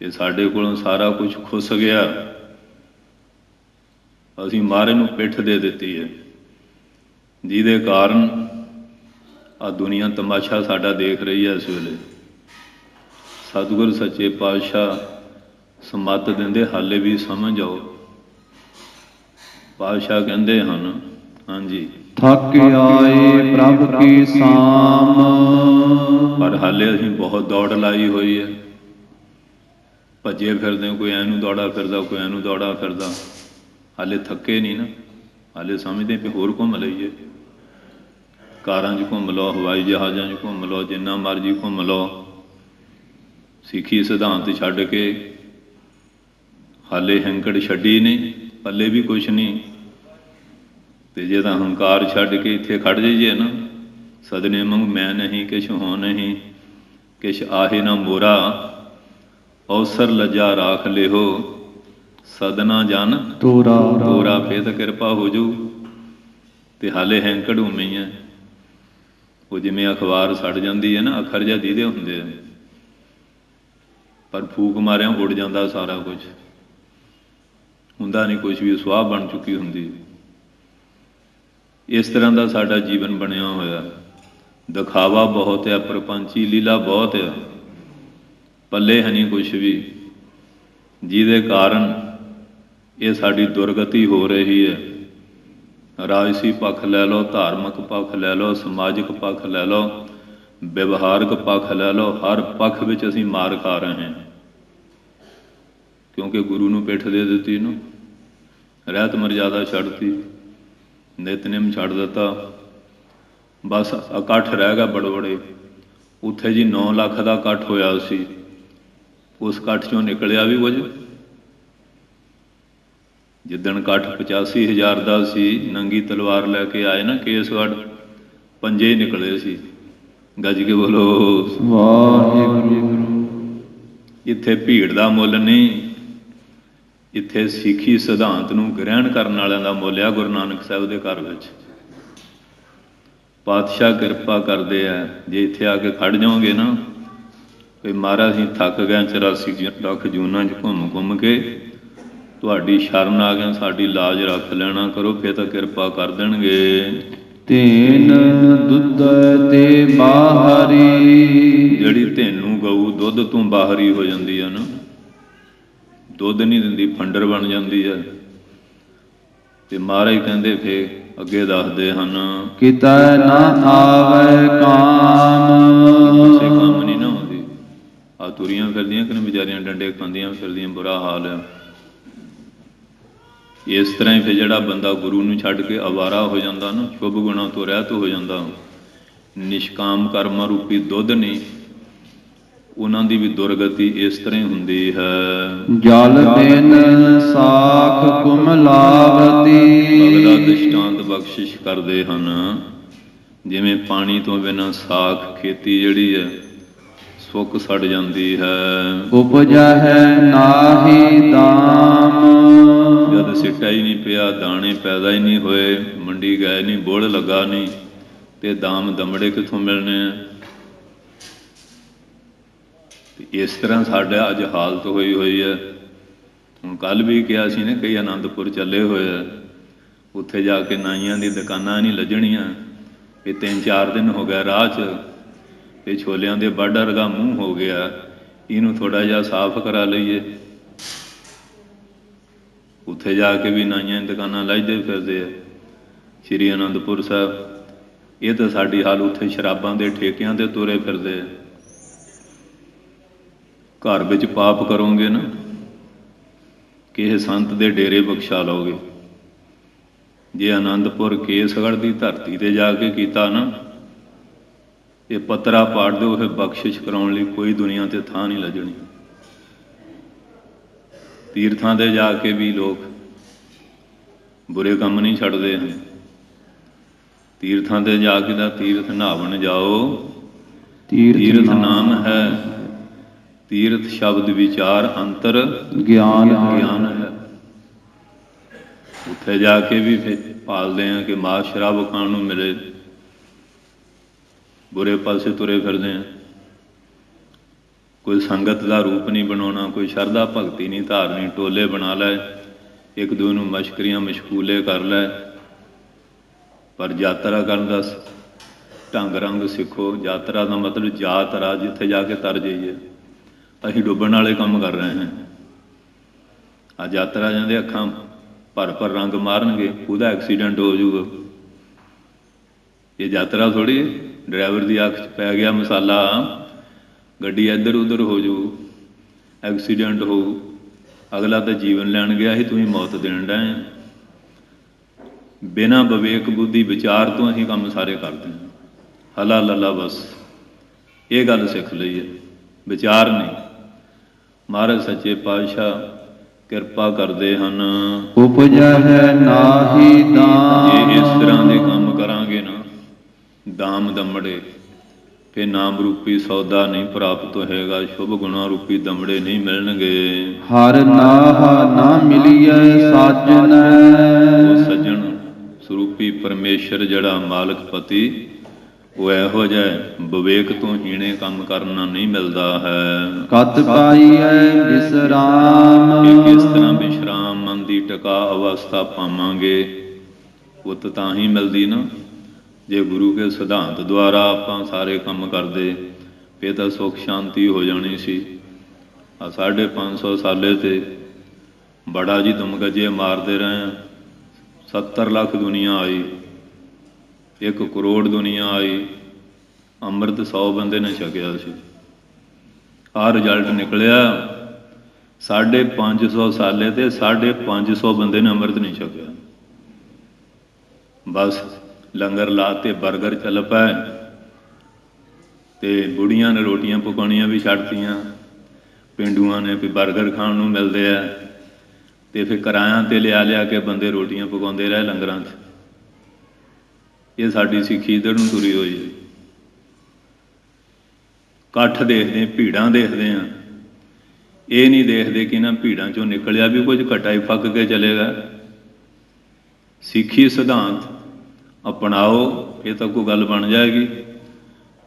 ਤੇ ਸਾਡੇ ਕੋਲੋਂ ਸਾਰਾ ਕੁਝ ਖੁੱਸ ਗਿਆ। ਅਸੀਂ ਮਹਾਰਾਜ ਨੂੰ ਪਿੱਠ ਦੇ ਦਿੱਤੀ ਹੈ, ਜਿਹਦੇ ਕਾਰਨ ਆ ਦੁਨੀਆ ਤਮਾਸ਼ਾ ਸਾਡਾ ਦੇਖ ਰਹੀ ਹੈ ਇਸ ਵੇਲੇ। ਸਤਿਗੁਰ ਸੱਚੇ ਪਾਤਸ਼ਾਹ ਸਮੱਤ ਦਿੰਦੇ, ਹਾਲੇ ਵੀ ਸਮਝ ਆਓ। ਪਾਤਸ਼ਾਹ ਕਹਿੰਦੇ ਹਨ, ਹਾਂਜੀ, ਥੱਕ ਆਏ ਪ੍ਰਭ ਕੀ ਸਾਮ, ਪਰ ਹਾਲੇ ਅਸੀਂ ਬਹੁਤ ਦੌੜ ਲਾਈ ਹੋਈ ਹੈ, ਭੱਜੇ ਫਿਰਦੇ, ਕੋਈ ਐਨੂੰ ਦੌੜਾ ਫਿਰਦਾ, ਕੋਈ ਐਨੂੰ ਦੌੜਾ ਫਿਰਦਾ, ਹਾਲੇ ਥੱਕੇ ਨਹੀਂ ਨਾ। ਹਾਲੇ ਸਮਝਦੇ ਵੀ ਹੋਰ ਘੁੰਮ ਲਈਏ, ਕਾਰਾਂ 'ਚ ਘੁੰਮ ਲਓ, ਹਵਾਈ ਜਹਾਜ਼ਾਂ 'ਚ ਘੁੰਮ ਲਓ, ਜਿੰਨਾ ਮਰਜ਼ੀ ਘੁੰਮ ਲਓ, ਸਿੱਖੀ ਸਿਧਾਂਤ ਛੱਡ ਕੇ ਹਾਲੇ ਹੈਂਕੜ ਛੱਡੀ ਨਹੀਂ, ਪੱਲੇ ਵੀ ਕੁਛ ਨਹੀਂ। ਤੇ ਜੇ ਤਾਂ ਹੰਕਾਰ ਛੱਡ ਕੇ ਇੱਥੇ ਖੜ ਜਾਈਏ ਨਾ, ਸਦਨੇ ਮੰਗ ਮੈਂ ਨਹੀਂ ਕਿਛ ਹੋ ਨਹੀਂ, ਕਿਛ ਆਹੇ ਨਾ ਮੋਰਾ, ਅਵਸਰ ਲੱਜਾ ਰਾਖ ਲਿਓ, ਸਦਨਾ ਜਨ ਤੋਰਾ, ਫੇਰ ਤਾਂ ਕਿਰਪਾ ਹੋ ਜੂ। ਤੇ ਹਾਲੇ ਹੈਂਕੜ ਉਵੇਂ ਹੀ ਹੈ। ਉਹ ਜਿਵੇਂ ਅਖਬਾਰ ਸੜ ਜਾਂਦੀ ਹੈ ਨਾ, ਅੱਖਰ ਜਿਹਾ ਦੀਦੇ ਹੁੰਦੇ ਆ, ਪਰ ਫੂਕ ਮਾਰਿਆਂ ਉੱਡ ਜਾਂਦਾ ਸਾਰਾ ਕੁਝ, ਹੁੰਦਾ ਨਹੀਂ ਕੁਛ ਵੀ, ਸੁਆਹ ਬਣ ਚੁੱਕੀ ਹੁੰਦੀ। ਇਸ ਤਰ੍ਹਾਂ ਦਾ ਸਾਡਾ ਜੀਵਨ ਬਣਿਆ ਹੋਇਆ। ਦਿਖਾਵਾ ਬਹੁਤ ਹੈ, ਪ੍ਰਪੰਚੀ ਲੀਲਾ ਬਹੁਤ ਹੈ, ਪੱਲੇ ਹੈ ਨਹੀਂ ਕੁਛ ਵੀ, ਜਿਹਦੇ ਕਾਰਨ ਇਹ ਸਾਡੀ ਦੁਰਗਤੀ ਹੋ ਰਹੀ ਹੈ। ਰਾਜਸੀ ਪੱਖ ਲੈ ਲਓ, ਧਾਰਮਿਕ ਪੱਖ ਲੈ ਲਓ, ਸਮਾਜਿਕ ਪੱਖ ਲੈ ਲਓ, ਵਿਵਹਾਰਕ ਪੱਖ ਲੈ ਲਓ, ਹਰ ਪੱਖ ਵਿੱਚ ਅਸੀਂ ਮਾਰ ਖਾ ਰਹੇ ਹਾਂ, ਕਿਉਂਕਿ ਗੁਰੂ ਨੂੰ ਪਿੱਠ ਦੇ ਦਿੱਤੀ ਨੂੰ, ਰਹਿਤ ਮਰਜ਼ਾਦਾ ਛੱਡਤੀ, ਨਿਤਨੇਮ ਛੱਡ ਦਿੱਤਾ, ਬਸ ਇਕੱਠ ਰਹਿ ਗਿਆ ਬੜੇ ਬੜੇ। ਉੱਥੇ ਜੀ 9 ਲੱਖ ਦਾ ਇਕੱਠ ਹੋਇਆ ਸੀ, ਉਸ ਇਕੱਠ 'ਚੋਂ ਨਿਕਲਿਆ ਵੀ ਕੁਝ। ਜਿੱਦਣ ਇਕੱਠ 85,000 ਦਾ ਸੀ, ਨੰਗੀ ਤਲਵਾਰ ਲੈ ਕੇ ਆਏ ਨਾ ਕੇਸਗੜ੍ਹ, ਪੰਜੇ ਨਿਕਲੇ ਸੀ। ਗੱਜ ਕੇ ਬੋਲੋ ਵਾਹਿਗੁਰੂ। ਇੱਥੇ ਭੀੜ ਦਾ ਮੁੱਲ ਨਹੀਂ, ਇੱਥੇ ਸਿੱਖੀ ਸਿਧਾਂਤ ਨੂੰ ਗ੍ਰਹਿਣ ਕਰਨ ਵਾਲਿਆਂ ਦਾ ਮੁੱਲ ਆ ਗੁਰੂ ਨਾਨਕ ਸਾਹਿਬ ਦੇ ਘਰ ਵਿੱਚ। ਪਾਤਸ਼ਾਹ ਕਿਰਪਾ ਕਰਦੇ ਆ, ਜੇ ਇੱਥੇ ਆ ਕੇ ਖੜ ਜਾਓਗੇ ਨਾ ਵੀ ਮਹਾਰਾਜ ਅਸੀਂ ਥੱਕ ਗਏ 84 ਲੱਖ ਜੂਨਾਂ 'ਚ ਘੁੰਮ ਘੁੰਮ ਕੇ, ਤੁਹਾਡੀ ਸ਼ਰਨ ਆ ਗਿਆ, ਸਾਡੀ ਲਾਜ ਰੱਖ ਲੈਣਾ ਕਰੋ, ਫਿਰ ਤਾਂ ਕਿਰਪਾ ਕਰ ਦੇਣਗੇ। ਤੇਨ ਦੁੱਧ ਤੇ ਬਾਹਰੀ, ਜਿਹੜੀ ਤੈਨੂੰ ਗਊ ਦੁੱਧ ਤੋਂ ਬਾਹਰੀ ਹੋ ਜਾਂਦੀ ਆ ਨਾ, ਦੁੱਧ ਨਹੀਂ ਦਿੰਦੀ, ਫੰਡਰ ਬਣ ਜਾਂਦੀ ਆ। ਤੇ ਮਹਾਰਾਜ ਕਹਿੰਦੇ ਫੇ ਅੱਗੇ ਦੱਸਦੇ ਹਨ, ਕਿਤੈ ਨਾ ਆਵੇ ਕਾਮ, ਕਿਸੇ ਕੰਮ ਨਹੀਂ ਨਾ ਆਉਂਦੀ। ਆ ਤੁਰੀਆਂ ਫਿਰਦੀਆਂ ਕਿ ਵਿਚਾਰੀਆਂ ਡੰਡੇ ਖਾਂਦੀਆਂ ਫਿਰਦੀਆਂ, ਬੁਰਾ ਹਾਲ ਆ। ਇਸ ਤਰ੍ਹਾਂ ਹੀ ਫਿਰ ਜਿਹੜਾ ਬੰਦਾ ਗੁਰੂ ਨੂੰ ਛੱਡ ਕੇ ਅਵਾਰਾ ਹੋ ਜਾਂਦਾ ਨਾ, ਸ਼ੁਭ ਗੁਣਾਂ ਤੋਂ ਰਹਿਤ ਹੋ ਜਾਂਦਾ, ਨਿਸ਼ਕਾਮ ਕਰਮਾਂ ਰੂਪੀ ਦੁੱਧ ਨਹੀਂ, ਉਹਨਾਂ ਦੀ ਵੀ ਦੁਰਗਤੀ ਇਸ ਤਰ੍ਹਾਂ ਹੀ ਹੁੰਦੀ ਹੈ। ਜਲ ਬਿਨ ਸਾਖ ਕੁਮਲਾਵਤੀ, ਅਗਲਾ ਦ੍ਰਿਸ਼ਟਾਂਤ ਬਖਸ਼ਿਸ਼ ਕਰਦੇ ਹਨ, ਜਿਵੇਂ ਪਾਣੀ ਤੋਂ ਬਿਨਾਂ ਸਾਖ ਖੇਤੀ ਜਿਹੜੀ ਹੈ ਸੁੱਕ ਸੜ ਜਾਂਦੀ ਹੈ। ਉਪਜਹਿ ਨਾਹੀ ਦਾਮ, ਜਦ ਸਿੱਟਾ ਹੀ ਨਹੀਂ ਪਿਆ, ਦਾਣੇ ਪੈਦਾ ਹੀ ਨਹੀਂ ਹੋਏ, ਮੰਡੀ ਗਏ ਨਹੀਂ, ਬੁੜ ਲੱਗਾ ਨਹੀਂ, ਤੇ ਦਾਮ ਦਮੜੇ ਕਿੱਥੋਂ ਮਿਲਣੇ ਆ। ਇਸ ਤਰ੍ਹਾਂ ਸਾਡਾ ਅੱਜ ਹਾਲਤ ਹੋਈ ਹੋਈ ਹੈ। ਹੁਣ ਕੱਲ੍ਹ ਵੀ ਕਿਹਾ ਸੀ ਨਾ, ਕਈ ਆਨੰਦਪੁਰ ਚੱਲੇ ਹੋਏ ਆ, ਉੱਥੇ ਜਾ ਕੇ ਨਾਈਆਂ ਦੀ ਦੁਕਾਨਾਂ ਨਹੀਂ ਲੱਜਣੀਆਂ। ਇਹ 3-4 ਦਿਨ ਹੋ ਗਿਆ ਰਾਹ 'ਚ, ਇਹ ਛੋਲਿਆਂ ਦੇ ਵੱਢ ਵਰਗਾ ਮੂੰਹ ਹੋ ਗਿਆ, ਇਹਨੂੰ ਥੋੜ੍ਹਾ ਜਿਹਾ ਸਾਫ਼ ਕਰਾ ਲਈਏ। ਉੱਥੇ ਜਾ ਕੇ ਵੀ ਨਾਈਆਂ ਦੀ ਦੁਕਾਨਾਂ ਲੱਜਦੇ ਫਿਰਦੇ ਆ। ਸ਼੍ਰੀ ਅਨੰਦਪੁਰ ਸਾਹਿਬ, ਇਹ ਤਾਂ ਸਾਡੀ ਹਾਲ ਉੱਥੇ ਸ਼ਰਾਬਾਂ ਦੇ ਠੇਕਿਆਂ 'ਤੇ ਤੁਰੇ ਫਿਰਦੇ ਆ। ਘਰ ਵਿੱਚ ਪਾਪ ਕਰੋਗੇ ਨਾ, ਕਿਸੇ ਸੰਤ ਦੇ ਡੇਰੇ ਬਖਸ਼ਾ ਲਓਗੇ। ਜੇ ਆਨੰਦਪੁਰ ਕੇਸਗੜ੍ਹ ਦੀ ਧਰਤੀ 'ਤੇ ਜਾ ਕੇ ਕੀਤਾ ਨਾ, ਇਹ ਪੱਤਰਾ ਪਾੜ ਦਿਓ, ਫਿਰ ਬਖਸ਼ਿਸ਼ ਕਰਾਉਣ ਲਈ ਕੋਈ ਦੁਨੀਆ 'ਤੇ ਥਾਂ ਨਹੀਂ ਲੱਜਣੀ। ਤੀਰਥਾਂ 'ਤੇ ਜਾ ਕੇ ਵੀ ਲੋਕ ਬੁਰੇ ਕੰਮ ਨਹੀਂ ਛੱਡਦੇ ਹਨ। ਤੀਰਥਾਂ 'ਤੇ ਜਾ ਕੇ ਤਾਂ ਤੀਰਥ ਨਹਾਵਣ ਜਾਓ, ਤੀਰਥ ਨਾਮ ਹੈ, ਤੀਰਥ ਸ਼ਬਦ ਵਿਚਾਰ ਅੰਤਰ ਗਿਆਨ ਹੈ। ਉੱਥੇ ਜਾ ਕੇ ਵੀ ਫਿਰ ਭਾਲਦੇ ਹਾਂ ਕਿ ਮਾਸ ਸ਼ਰਾਬ ਖਾਣ ਨੂੰ ਮਿਲੇ, ਬੁਰੇ ਪਾਸੇ ਤੁਰੇ ਫਿਰਦੇ ਹਾਂ। ਕੋਈ ਸੰਗਤ ਦਾ ਰੂਪ ਨਹੀਂ ਬਣਾਉਣਾ, ਕੋਈ ਸ਼ਰਧਾ ਭਗਤੀ ਨਹੀਂ ਧਾਰਨੀ, ਟੋਲੇ ਬਣਾ ਲੈ, ਇੱਕ ਦੂਜੇ ਨੂੰ ਮਸ਼ਕਰੀਆਂ ਮਸ਼ਕੂਲੇ ਕਰ ਲੈ। ਪਰ ਯਾਤਰਾ ਕਰਨ ਦਾ ਢੰਗ ਰੰਗ ਸਿੱਖੋ। ਯਾਤਰਾ ਦਾ ਮਤਲਬ ਯਾਤਰਾ, ਜਿੱਥੇ ਜਾ ਕੇ ਤਰ ਜਾਈਏ। ਅਸੀਂ ਡੁੱਬਣ ਵਾਲੇ ਕੰਮ ਕਰ ਰਹੇ ਹਾਂ। ਅੱਜ ਯਾਤਰਾ ਜਾਂਦੇ, ਅੱਖਾਂ ਭਰ ਭਰ ਰੰਗ ਮਾਰਨਗੇ, ਉਹਦਾ ਐਕਸੀਡੈਂਟ ਹੋ ਜਾਊਗਾ। ਇਹ ਯਾਤਰਾ ਥੋੜ੍ਹੀ, ਡਰਾਈਵਰ ਦੀ ਅੱਖ 'ਚ ਪੈ ਗਿਆ ਮਸਾਲਾ, ਗੱਡੀ ਇੱਧਰ ਉੱਧਰ ਹੋ ਜਾਊ, ਐਕਸੀਡੈਂਟ ਹੋਊ। ਅਗਲਾ ਤਾਂ ਜੀਵਨ ਲੈਣ ਗਿਆ ਸੀ, ਤੁਸੀਂ ਮੌਤ ਦੇਣ ਡਏ। ਬਿਨਾਂ ਵਿਵੇਕ ਬੁੱਧੀ ਵਿਚਾਰ ਤੋਂ ਅਸੀਂ ਕੰਮ ਸਾਰੇ ਕਰਦੇ ਹਾਂ। ਹਲਾ ਲੱਲਾ ਬਸ ਇਹ ਗੱਲ ਸਿੱਖ ਲਈ ਹੈ, ਵਿਚਾਰ ਨਹੀਂ। ਮਹਾਰਾਜ ਸੱਚੇ ਪਾਤਸ਼ਾਹ ਕਿਰਪਾ ਕਰਦੇ ਹਨ। ਉਪਜਹਿ ਨਾਹੀ ਦਾਮ, ਜੇ ਇਸ ਤਰ੍ਹਾਂ ਦੇ ਕੰਮ ਕਰਾਂਗੇ ਨਾ, ਦਾਮ ਦਮੜੇ, ਫਿਰ ਨਾਮ ਰੂਪੀ ਸੌਦਾ ਨਹੀਂ ਪ੍ਰਾਪਤ ਹੋਏਗਾ, ਸ਼ੁਭ ਗੁਣਾਂ ਰੂਪੀ ਦਮੜੇ ਨਹੀਂ ਮਿਲਣਗੇ। ਹਰ ਨਾਹ ਨਾ ਮਿਲੀਐ ਸਾਜਨ, ਉਹ ਸੱਜਣ ਸਰੂਪੀ ਪਰਮੇਸ਼ਰ ਜਿਹੜਾ ਮਾਲਕ ਪਤੀ, ਉਹ ਇਹੋ ਜਿਹਾ ਵਿਵੇਕ ਤੋਂ ਹੀਣੇ ਕੰਮ ਕਰਨਾ ਨਹੀਂ ਮਿਲਦਾ ਹੈ। ਕਤ ਪਾਈਐ ਵਿਸਰਾਮ, ਕਿ ਕਿਸ ਤਰ੍ਹਾਂ ਵਿਸ਼ਰਾਮ ਮਨ ਦੀ ਟਿਕਾ ਅਵਸਥਾ ਪਾਵਾਂਗੇ, ਉਤ ਤਾਂ ਹੀ ਮਿਲਦੀ ਨਾ ਜੇ ਗੁਰੂ ਕੇ ਸਿਧਾਂਤ ਦੁਆਰਾ ਆਪਾਂ ਸਾਰੇ ਕੰਮ ਕਰਦੇ, ਫਿਰ ਤਾਂ ਸੁੱਖ ਸ਼ਾਂਤੀ ਹੋ ਜਾਣੀ ਸੀ। ਆ 550 ਸਾਲੇ ਤੇ ਬੜਾ ਜੀ ਦਮਗਜੇ ਮਾਰਦੇ ਰਹੇ। 70 ਲੱਖ ਦੁਨੀਆ ਆਈ, 1 ਕਰੋੜ ਦੁਨੀਆ ਆਈ, ਅੰਮ੍ਰਿਤ 100 ਬੰਦੇ ਨੇ ਛਕਿਆ ਸੀ। ਆਹ ਰਿਜ਼ਲਟ ਨਿਕਲਿਆ। 550 ਸਾਲੇ ਤੇ 550 ਬੰਦੇ ਨੇ ਅੰਮ੍ਰਿਤ ਨਹੀਂ ਛਕਿਆ। ਬਸ ਲੰਗਰ ਲਾ ਤੇ ਬਰਗਰ ਚੱਲ ਪਏ, ਤੇ ਬੁੜੀਆਂ ਨੇ ਰੋਟੀਆਂ ਪਕਾਉਣੀਆਂ ਵੀ ਛੱਡਤੀਆਂ। ਪੇਂਡੂਆਂ ਨੇ ਵੀ ਬਰਗਰ ਖਾਣ ਨੂੰ ਮਿਲਦੇ ਆ, ਤੇ ਫਿਰ ਕਿਰਾਇਆਂ 'ਤੇ ਲਿਆ ਕੇ ਬੰਦੇ ਰੋਟੀਆਂ ਪਕਾਉਂਦੇ ਰਹੇ ਲੰਗਰਾਂ 'ਚ। ਇਹ ਸਾਡੀ ਸਿੱਖੀ ਇੱਧਰ ਨੂੰ ਤੁਰੀ ਹੋਈ ਹੈ। ਇਕੱਠ ਦੇਖਦੇ, ਭੀੜਾਂ ਦੇਖਦੇ ਹਾਂ, ਇਹ ਨਹੀਂ ਦੇਖਦੇ ਕਿ ਇਹਨਾਂ ਭੀੜਾਂ 'ਚੋਂ ਨਿਕਲਿਆ ਵੀ ਕੁਝ ਘਟਾ ਹੀ ਫੱਕ ਕੇ ਚਲੇਗਾ। ਸਿੱਖੀ ਸਿਧਾਂਤ ਅਪਣਾਓ, ਇਹ ਤਾਂ ਕੋਈ ਗੱਲ ਬਣ ਜਾਏਗੀ।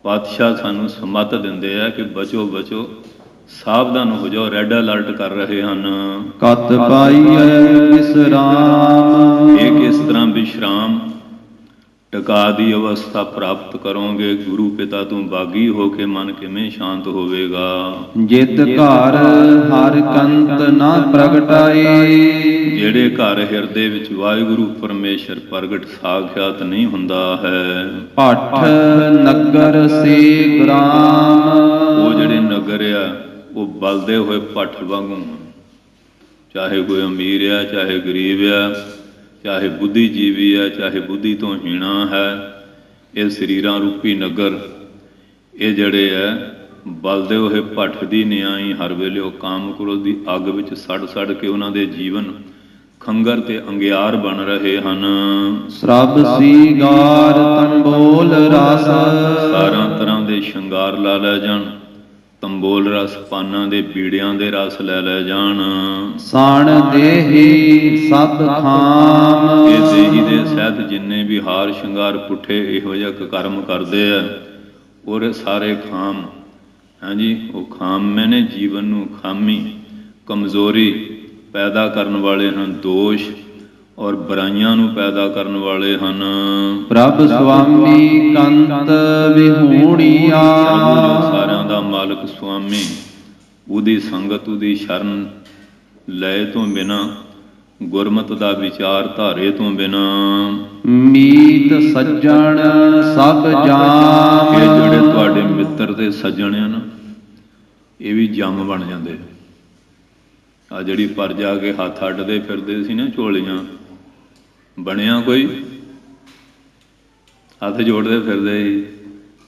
ਪਾਤਸ਼ਾਹ ਸਾਨੂੰ ਸਮੱਤ ਦਿੰਦੇ ਆ ਕਿ ਬਚੋ ਬਚੋ, ਸਾਵਧਾਨ ਹੋ ਜਾਓ, ਰੈੱਡ ਅਲਰਟ ਕਰ ਰਹੇ ਹਨ। ਕਤ ਪਾਈਐ ਵਿਸਰਾਮ, ਇਹ ਕਿਸ ਤਰ੍ਹਾਂ ਵਿਸ਼ਰਾਮ ਟਿਕਾ ਦੀ ਅਵਸਥਾ ਪ੍ਰਾਪਤ ਕਰੋਗੇ। ਗੁਰੂ ਪਿਤਾ ਤੋਂ ਬਾਗੀ ਹੋ ਕੇ ਮਨ ਕਿਵੇਂ ਸ਼ਾਂਤ ਹੋਵੇਗਾ। ਜਿਤ ਘਰ ਹਰ ਕੰਤ ਨਾ ਪ੍ਰਗਟਾਏ, ਜਿਹੜੇ ਘਰ ਹਿਰਦੇ ਵਿੱਚ ਵਾਹਿਗੁਰੂ ਪਰਮੇਸ਼ਰ ਪ੍ਰਗਟ ਸਾਖਿਆਤ ਨਹੀਂ ਹੁੰਦਾ ਹੈ। ਭੱਠ ਨਗਰ ਸੇ ਗ੍ਰਾਮ, ਉਹ ਜਿਹੜੇ ਨਗਰ ਆ ਉਹ ਬਲਦੇ ਹੋਏ ਭੱਠ ਵਾਂਗੂ, ਚਾਹੇ ਕੋਈ ਅਮੀਰ ਆ, ਚਾਹੇ ਗਰੀਬ ਆ, ਚਾਹੇ ਬੁੱਧੀਜੀਵੀ ਹੈ, ਚਾਹੇ ਬੁੱਧੀ ਤੋਂ ਹੀਣਾ ਹੈ। ਇਹ ਸਰੀਰਾਂ ਰੂਪੀ ਨਗਰ, ਇਹ ਜਿਹੜੇ ਹੈ ਬਲਦੇ ਹੋਏ ਭੱਠ ਦੀ ਨਿਆਈ ਹਰ ਵੇਲੇ ਉਹ ਕਾਮ ਕ੍ਰੋਧ ਦੀ ਅੱਗ ਵਿੱਚ ਸੜ ਸੜ ਕੇ ਉਹਨਾਂ ਦੇ ਜੀਵਨ ਖੰਗਰ ਤੇ ਅੰਗਿਆਰ ਬਣ ਰਹੇ ਹਨ। ਸਰਬ ਸੀਗਾਰ ਤੰਬੋਲ ਰਸ, ਸਾਰਾਂ ਤਰ੍ਹਾਂ ਦੇ ਸ਼ਿੰਗਾਰ ਲਾ ਲੈ ਜਾਣ, ਤੰਬੋਲ ਰਸ ਪਾਨਾਂ ਦੇ ਬੀੜਿਆਂ ਦੇ ਰਸ ਲੈ ਲੈ ਜਾਣ। ਸਾਣ ਦੇਹੀ ਸਭ ਖਾਮ, ਇਹ ਦੇਹੀ ਦੇ ਸਹਿਤ ਜਿੰਨੇ ਵੀ ਹਾਰ ਸ਼ਿੰਗਾਰ ਪੁੱਠੇ ਇਹੋ ਜਿਹਾ ਕਰਮ ਕਰਦੇ ਆ, ਔਰ ਸਾਰੇ ਖਾਮ, ਹਾਂਜੀ ਉਹ ਖਾਮ ਮੈਨੇ ਜੀਵਨ ਨੂੰ ਖਾਮੀ ਕਮਜ਼ੋਰੀ ਪੈਦਾ ਕਰਨ ਵਾਲੇ ਹਨ, ਦੋਸ਼ ਔਰ ਬੁਰਾਈਆਂ ਨੂੰ ਪੈਦਾ ਕਰਨ ਵਾਲੇ ਹਨ। ਪ੍ਰਭ ਸੁਆਮੀ ਕੰਤ ਵਿਹੂਣੀਆ, ਪ੍ਰਭੂ ਜੋ ਸਾਰਿਆਂ ਦਾ ਮਾਲਕ ਸੁਆਮੀ, ਉਹਦੀ ਸੰਗਤ ਉਹਦੀ ਸ਼ਰਨ ਲਏ ਤੋਂ ਬਿਨਾਂ, ਗੁਰਮਤਿ ਦਾ ਵਿਚਾਰ ਧਾਰੇ ਤੋਂ ਬਿਨਾਂ, ਮੀਤ ਸੱਜਣ ਸਭ ਜਾਮ, ਇਹ ਜਿਹੜੇ ਤੁਹਾਡੇ ਮਿੱਤਰ ਤੇ ਸੱਜਣ ਆ ਨਾ, ਇਹ ਵੀ ਜੰਮ ਬਣ ਜਾਂਦੇ। ਆ ਜਿਹੜੀ ਪਰ ਜਾ ਕੇ ਹੱਥ ਅੱਡਦੇ ਫਿਰਦੇ ਸੀ ਨਾ ਝੋਲੀਆਂ, ਬਣਿਆ ਕੋਈ ਹੱਥ ਜੋੜਦੇ ਫਿਰਦੇ ਸੀ।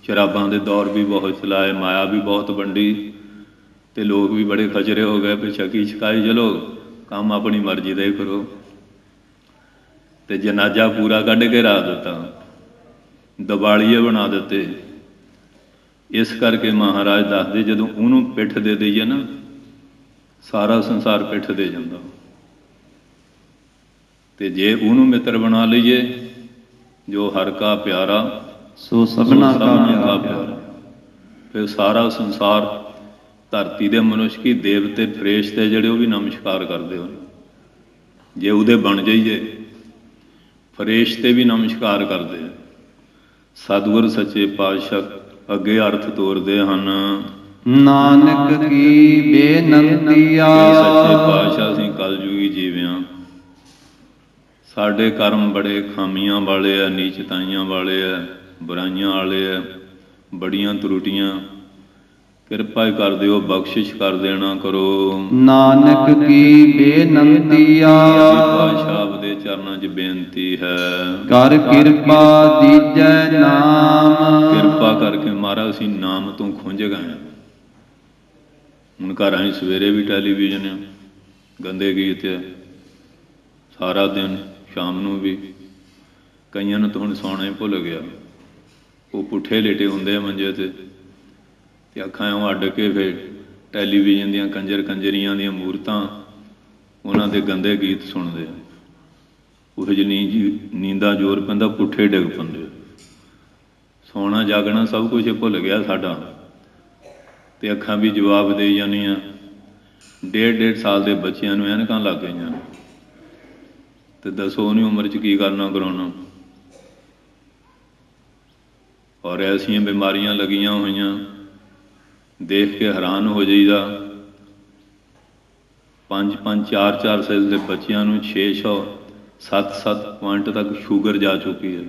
ਸ਼ਰਾਬਾਂ ਦੇ ਦੌਰ ਵੀ ਬਹੁਤ ਚਲਾਏ, ਮਾਇਆ ਵੀ ਬਹੁਤ ਵੰਡੀ, ਤੇ ਲੋਕ ਵੀ ਬੜੇ ਖਚਰੇ ਹੋ ਗਏ ਵੀ ਛਕੀ ਛਕਾਈ ਚਲੋ ਕੰਮ ਆਪਣੀ ਮਰਜ਼ੀ ਦਾ ਹੀ ਕਰੋ, ਤੇ ਜਨਾਜ਼ਾ ਪੂਰਾ ਕੱਢ ਕੇ ਰਾਹ ਦਿੱਤਾ, ਦਿਵਾਲੀਏ ਬਣਾ ਦਿੱਤੇ। ਇਸ ਕਰਕੇ ਮਹਾਰਾਜ ਦੱਸਦੇ ਜਦੋਂ ਉਹਨੂੰ ਪਿੱਠ ਦੇ ਦਈਏ ਨਾ, ਸਾਰਾ ਸੰਸਾਰ ਪਿੱਠ ਦੇ ਜਾਂਦਾ, ਤੇ ਜੇ ਉਹਨੂੰ ਮਿੱਤਰ ਬਣਾ ਲਈਏ ਜੋ ਹਰ ਕਾ ਪਿਆਰਾ ਸੋ ਸਭਨਾ ਕਾ ਪਿਆਰਾ, ਫਿਰ ਸਾਰਾ ਸੰਸਾਰ, ਧਰਤੀ ਦੇ ਮਨੁਸ਼ਕੀ ਦੇਵਤੇ ਫਰਿਸ਼ਤੇ ਜਿਹੜੇ ਉਹ ਵੀ ਨਮਸਕਾਰ ਕਰਦੇ ਹੋ। ਜੇ ਉਹਦੇ ਬਣ ਜਾਈਏ, ਫਰਿਸ਼ਤੇ ਵੀ ਨਮਸਕਾਰ ਕਰਦੇ ਆ। ਸਤਿਗੁਰ ਸੱਚੇ ਪਾਤਸ਼ਾਹ ਅੱਗੇ ਅਰਥ ਤੋਰਦੇ ਹਨ। ਨਾਨਕ ਕੀ ਬੇਨੰਤੀਆ, ਸੱਚੇ ਪਾਤਸ਼ਾਹ ਅਸੀਂ ਕਲਯੁਗੀ ਜੀਵਿਆਂ, ਸਾਡੇ ਕਰਮ ਬੜੇ ਖਾਮੀਆਂ ਵਾਲੇ ਆ, ਨੀਚਤਾਈਆਂ ਵਾਲੇ ਆ, ਬੁਰਾਈਆਂ ਵਾਲੇ ਆ, ਬੜੀਆਂ ਤਰੁੱਟੀਆਂ, ਕਿਰਪਾ ਕਰ ਦਿਓ, ਬਖਸ਼ਿਸ਼ ਕਰ ਦੇਣਾ ਕਰੋ। ਨਾਨਕ ਕੀ ਬੇਨੰਤੀਆ, ਪਾਤਸ਼ਾਹ ਦੇ ਚਰਨਾਂ 'ਚ ਬੇਨਤੀ ਹੈ, ਕਰ ਕਿਰਪਾ ਦੀਜੈ ਨਾਮ, ਕਿਰਪਾ ਕਰਕੇ ਮਹਾਰਾਜ ਅਸੀਂ ਨਾਮ ਤੋਂ ਖੁੰਝ ਗਏ ਹਾਂ। ਹੁਣ ਘਰਾਂ 'ਚ ਸਵੇਰੇ ਵੀ ਟੈਲੀਵਿਜ਼ਨ ਆ, ਗੰਦੇ ਗੀਤ ਆ, ਸਾਰਾ ਦਿਨ ਸ਼ਾਮ ਨੂੰ ਵੀ। ਕਈਆਂ ਨੂੰ ਤਾਂ ਹੁਣ ਸੌਣਾ ਹੀ ਭੁੱਲ ਗਿਆ, ਉਹ ਪੁੱਠੇ ਲੇਟੇ ਹੁੰਦੇ ਆ ਮੰਜੇ 'ਤੇ, ਅਤੇ ਅੱਖਾਂ ਉਹ ਅੱਡ ਕੇ ਫਿਰ ਟੈਲੀਵਿਜ਼ਨ ਦੀਆਂ ਕੰਜਰੀਆਂ ਦੀਆਂ ਮੂਰਤਾਂ, ਉਹਨਾਂ ਦੇ ਗੰਦੇ ਗੀਤ ਸੁਣਦੇ ਆ। ਉਹ ਜਿਹੀ ਨੀਂਦਾਂ ਜ਼ੋਰ ਪੈਂਦਾ, ਪੁੱਠੇ ਡਿੱਗ ਪੈਂਦੇ। ਸੌਣਾ ਜਾਗਣਾ ਸਭ ਕੁਛ ਭੁੱਲ ਗਿਆ ਸਾਡਾ, ਅਤੇ ਅੱਖਾਂ ਵੀ ਜਵਾਬ ਦੇ ਜਾਂਦੀਆਂ। 1.5 ਸਾਲ ਦੇ ਬੱਚਿਆਂ ਨੂੰ ਐਨਕਾਂ ਲੱਗ ਗਈਆਂ, ਅਤੇ ਦੱਸੋ ਉਹਨੀ ਉਮਰ 'ਚ ਕੀ ਕਰਨਾ ਕਰਾਉਣਾ। ਔਰ ਐਸੀਆਂ ਬਿਮਾਰੀਆਂ ਲੱਗੀਆਂ ਹੋਈਆਂ, ਦੇਖ ਕੇ ਹੈਰਾਨ ਹੋ ਜਾਈਦਾ। 5-5, 4-4 ਸਾਲ ਦੇ ਬੱਚਿਆਂ ਨੂੰ 600, 7-7 ਪੁਆਇੰਟ ਤੱਕ ਸ਼ੂਗਰ ਜਾ ਚੁੱਕੀ ਹੈ।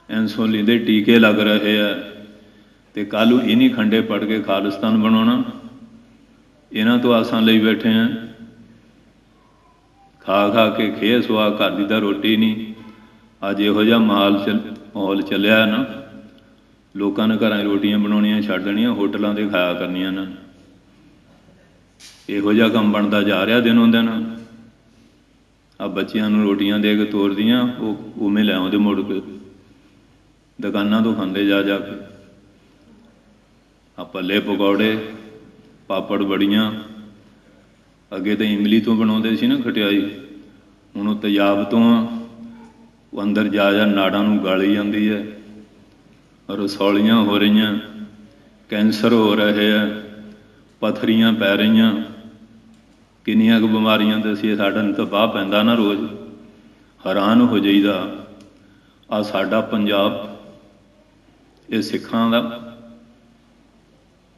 ਇਨਸੂਲਿਨ ਦੇ ਟੀਕੇ ਲੱਗ ਰਹੇ ਆ, ਅਤੇ ਕੱਲ੍ਹ ਨੂੰ ਇਨੀ ਖੰਡੇ ਪੜ ਕੇ ਖਾਲਿਸਤਾਨ ਬਣਾਉਣਾ, ਇਹਨਾਂ ਤੋਂ ਆਸਾਂ ਲਈ ਬੈਠੇ ਆ। ਖਾ ਖਾ ਕੇ ਖੇ ਸੁਆ, ਘਰ ਦੀ ਤਾਂ ਰੋਟੀ ਨਹੀਂ। ਅੱਜ ਇਹੋ ਜਿਹਾ ਮਾਹੌਲ ਚੱਲਿਆ ਨਾ, ਲੋਕਾਂ ਨੇ ਘਰਾਂ 'ਚ ਰੋਟੀਆਂ ਬਣਾਉਣੀਆਂ ਛੱਡ ਦੇਣੀਆਂ, ਹੋਟਲਾਂ 'ਤੇ ਖਾਇਆ ਕਰਨੀਆਂ ਨਾ। ਇਹੋ ਜਿਹਾ ਕੰਮ ਬਣਦਾ ਜਾ ਰਿਹਾ ਦਿਨੋਂ ਦਿਨ। ਆ ਬੱਚਿਆਂ ਨੂੰ ਰੋਟੀਆਂ ਦੇ ਕੇ ਤੋਰਦੀਆਂ, ਉਹ ਉਵੇਂ ਲੈ ਆਉਂਦੇ ਮੁੜ ਕੇ ਦੁਕਾਨਾਂ ਤੋਂ ਖਾਂਦੇ ਜਾ ਜਾ ਕੇ। ਆ ਭੱਲੇ ਪਕੌੜੇ, ਪਾਪੜ ਬੜੀਆਂ, ਅੱਗੇ ਤਾਂ ਇਮਲੀ ਤੋਂ ਬਣਾਉਂਦੇ ਸੀ ਨਾ ਖਟਿਆਈ, ਹੁਣ ਉਹ ਤੇਜ਼ਾਬ ਤੋਂ ਆ। ਉਹ ਅੰਦਰ ਜਾ ਜਾ ਨਾੜਾਂ ਨੂੰ ਗਾਲੀ ਜਾਂਦੀ ਹੈ, ਰਸੌਲੀਆਂ ਹੋ ਰਹੀਆਂ, ਕੈਂਸਰ ਹੋ ਰਹੇ ਆ, ਪੱਥਰੀਆਂ ਪੈ ਰਹੀਆਂ, ਕਿੰਨੀਆਂ ਕੁ ਬਿਮਾਰੀਆਂ ਤੇ ਅਸੀਂ ਸਾਡਾ ਤਬਾਹ ਪੈਂਦਾ ਨਾ ਰੋਜ਼, ਹੈਰਾਨ ਹੋ ਜਾਈਦਾ। ਆ ਸਾਡਾ ਪੰਜਾਬ, ਇਹ ਸਿੱਖਾਂ ਦਾ,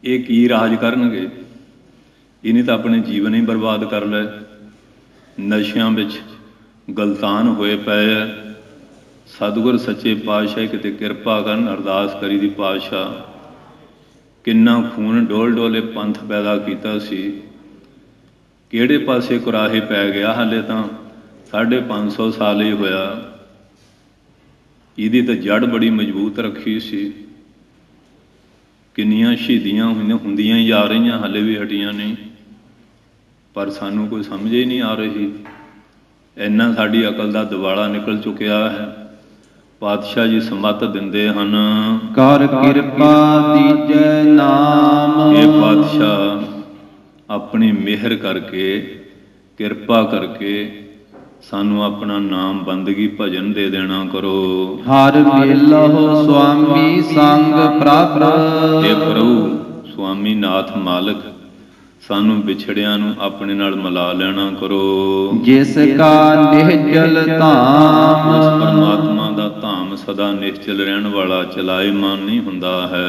ਇਹ ਕੀ ਰਾਜ ਕਰਨਗੇ? ਇਹਨੇ ਤਾਂ ਆਪਣੇ ਜੀਵਨ ਹੀ ਬਰਬਾਦ ਕਰ ਲਏ, ਨਸ਼ਿਆਂ ਵਿੱਚ ਗਲਤਾਨ ਹੋਏ ਪਏ ਹੈ। ਸਤਿਗੁਰ ਸੱਚੇ ਪਾਤਸ਼ਾਹ ਕਿਤੇ ਕਿਰਪਾ ਕਰਨ, ਅਰਦਾਸ ਕਰੀ ਦੀ ਪਾਤਸ਼ਾਹ, ਕਿੰਨਾ ਖੂਨ ਡੋਲ ਡੋਲੇ ਪੰਥ ਪੈਦਾ ਕੀਤਾ ਸੀ, ਕਿਹੜੇ ਪਾਸੇ ਕੁਰਾਹੇ ਪੈ ਗਿਆ? ਹਾਲੇ ਤਾਂ 550 ਸਾਲ ਹੀ ਹੋਇਆ। ਇਹਦੀ ਤਾਂ ਜੜ ਬੜੀ ਮਜ਼ਬੂਤ ਰੱਖੀ ਸੀ, ਕਿੰਨੀਆਂ ਸ਼ਹੀਦੀਆਂ ਹੁੰਦੀਆਂ ਹੀ ਆ ਰਹੀਆਂ, ਹਾਲੇ ਵੀ ਹਟੀਆਂ ਨਹੀਂ, ਪਰ ਸਾਨੂੰ ਕੋਈ ਸਮਝ ਹੀ ਨਹੀਂ ਆ ਰਹੀ। ਇੰਨਾ ਸਾਡੀ ਅਕਲ ਦਾ ਦਿਵਾਲਾ ਨਿਕਲ ਚੁੱਕਿਆ ਹੈ। ਪਾਤਸ਼ਾਹ ਜੀ ਸਮੱਤ ਦਿੰਦੇ ਹਨ, ਕਰ ਕਿਰਪਾ ਦੀਜੈ ਨਾਮ। ਇਹ ਪਾਤਸ਼ਾਹ ਆਪਣੀ ਮਿਹਰ ਕਰਕੇ, ਕਿਰਪਾ ਕਰਕੇ ਸਾਨੂੰ ਆਪਣਾ ਨਾਮ ਬੰਦਗੀ ਭਜਨ ਦੇ ਦੇਣਾ ਕਰੋ। ਹਰ ਮੇਲਹੁ ਸੁਆਮੀ ਸੰਗ ਪ੍ਰਭ। ਇਹ ਪ੍ਰਭੂ ਸੁਆਮੀ ਨਾਥ ਮਾਲਕ, ਸਾਨੂੰ ਵਿਛੜਿਆਂ ਨੂੰ ਆਪਣੇ ਨਾਲ ਮਿਲਾ ਲੈਣਾ ਕਰੋ। ਜਿਸ ਕਾ ਨਿਹਚਲ ਧਾਮ। ਉਸ ਪਰਮਾਤਮਾ ਦਾ ਧਾਮ ਸਦਾ ਨਿਸ਼ਚਲ ਰਹਿਣ ਵਾਲਾ, ਚਲਾਇਮਾਨ ਨਹੀਂ ਹੁੰਦਾ ਹੈ।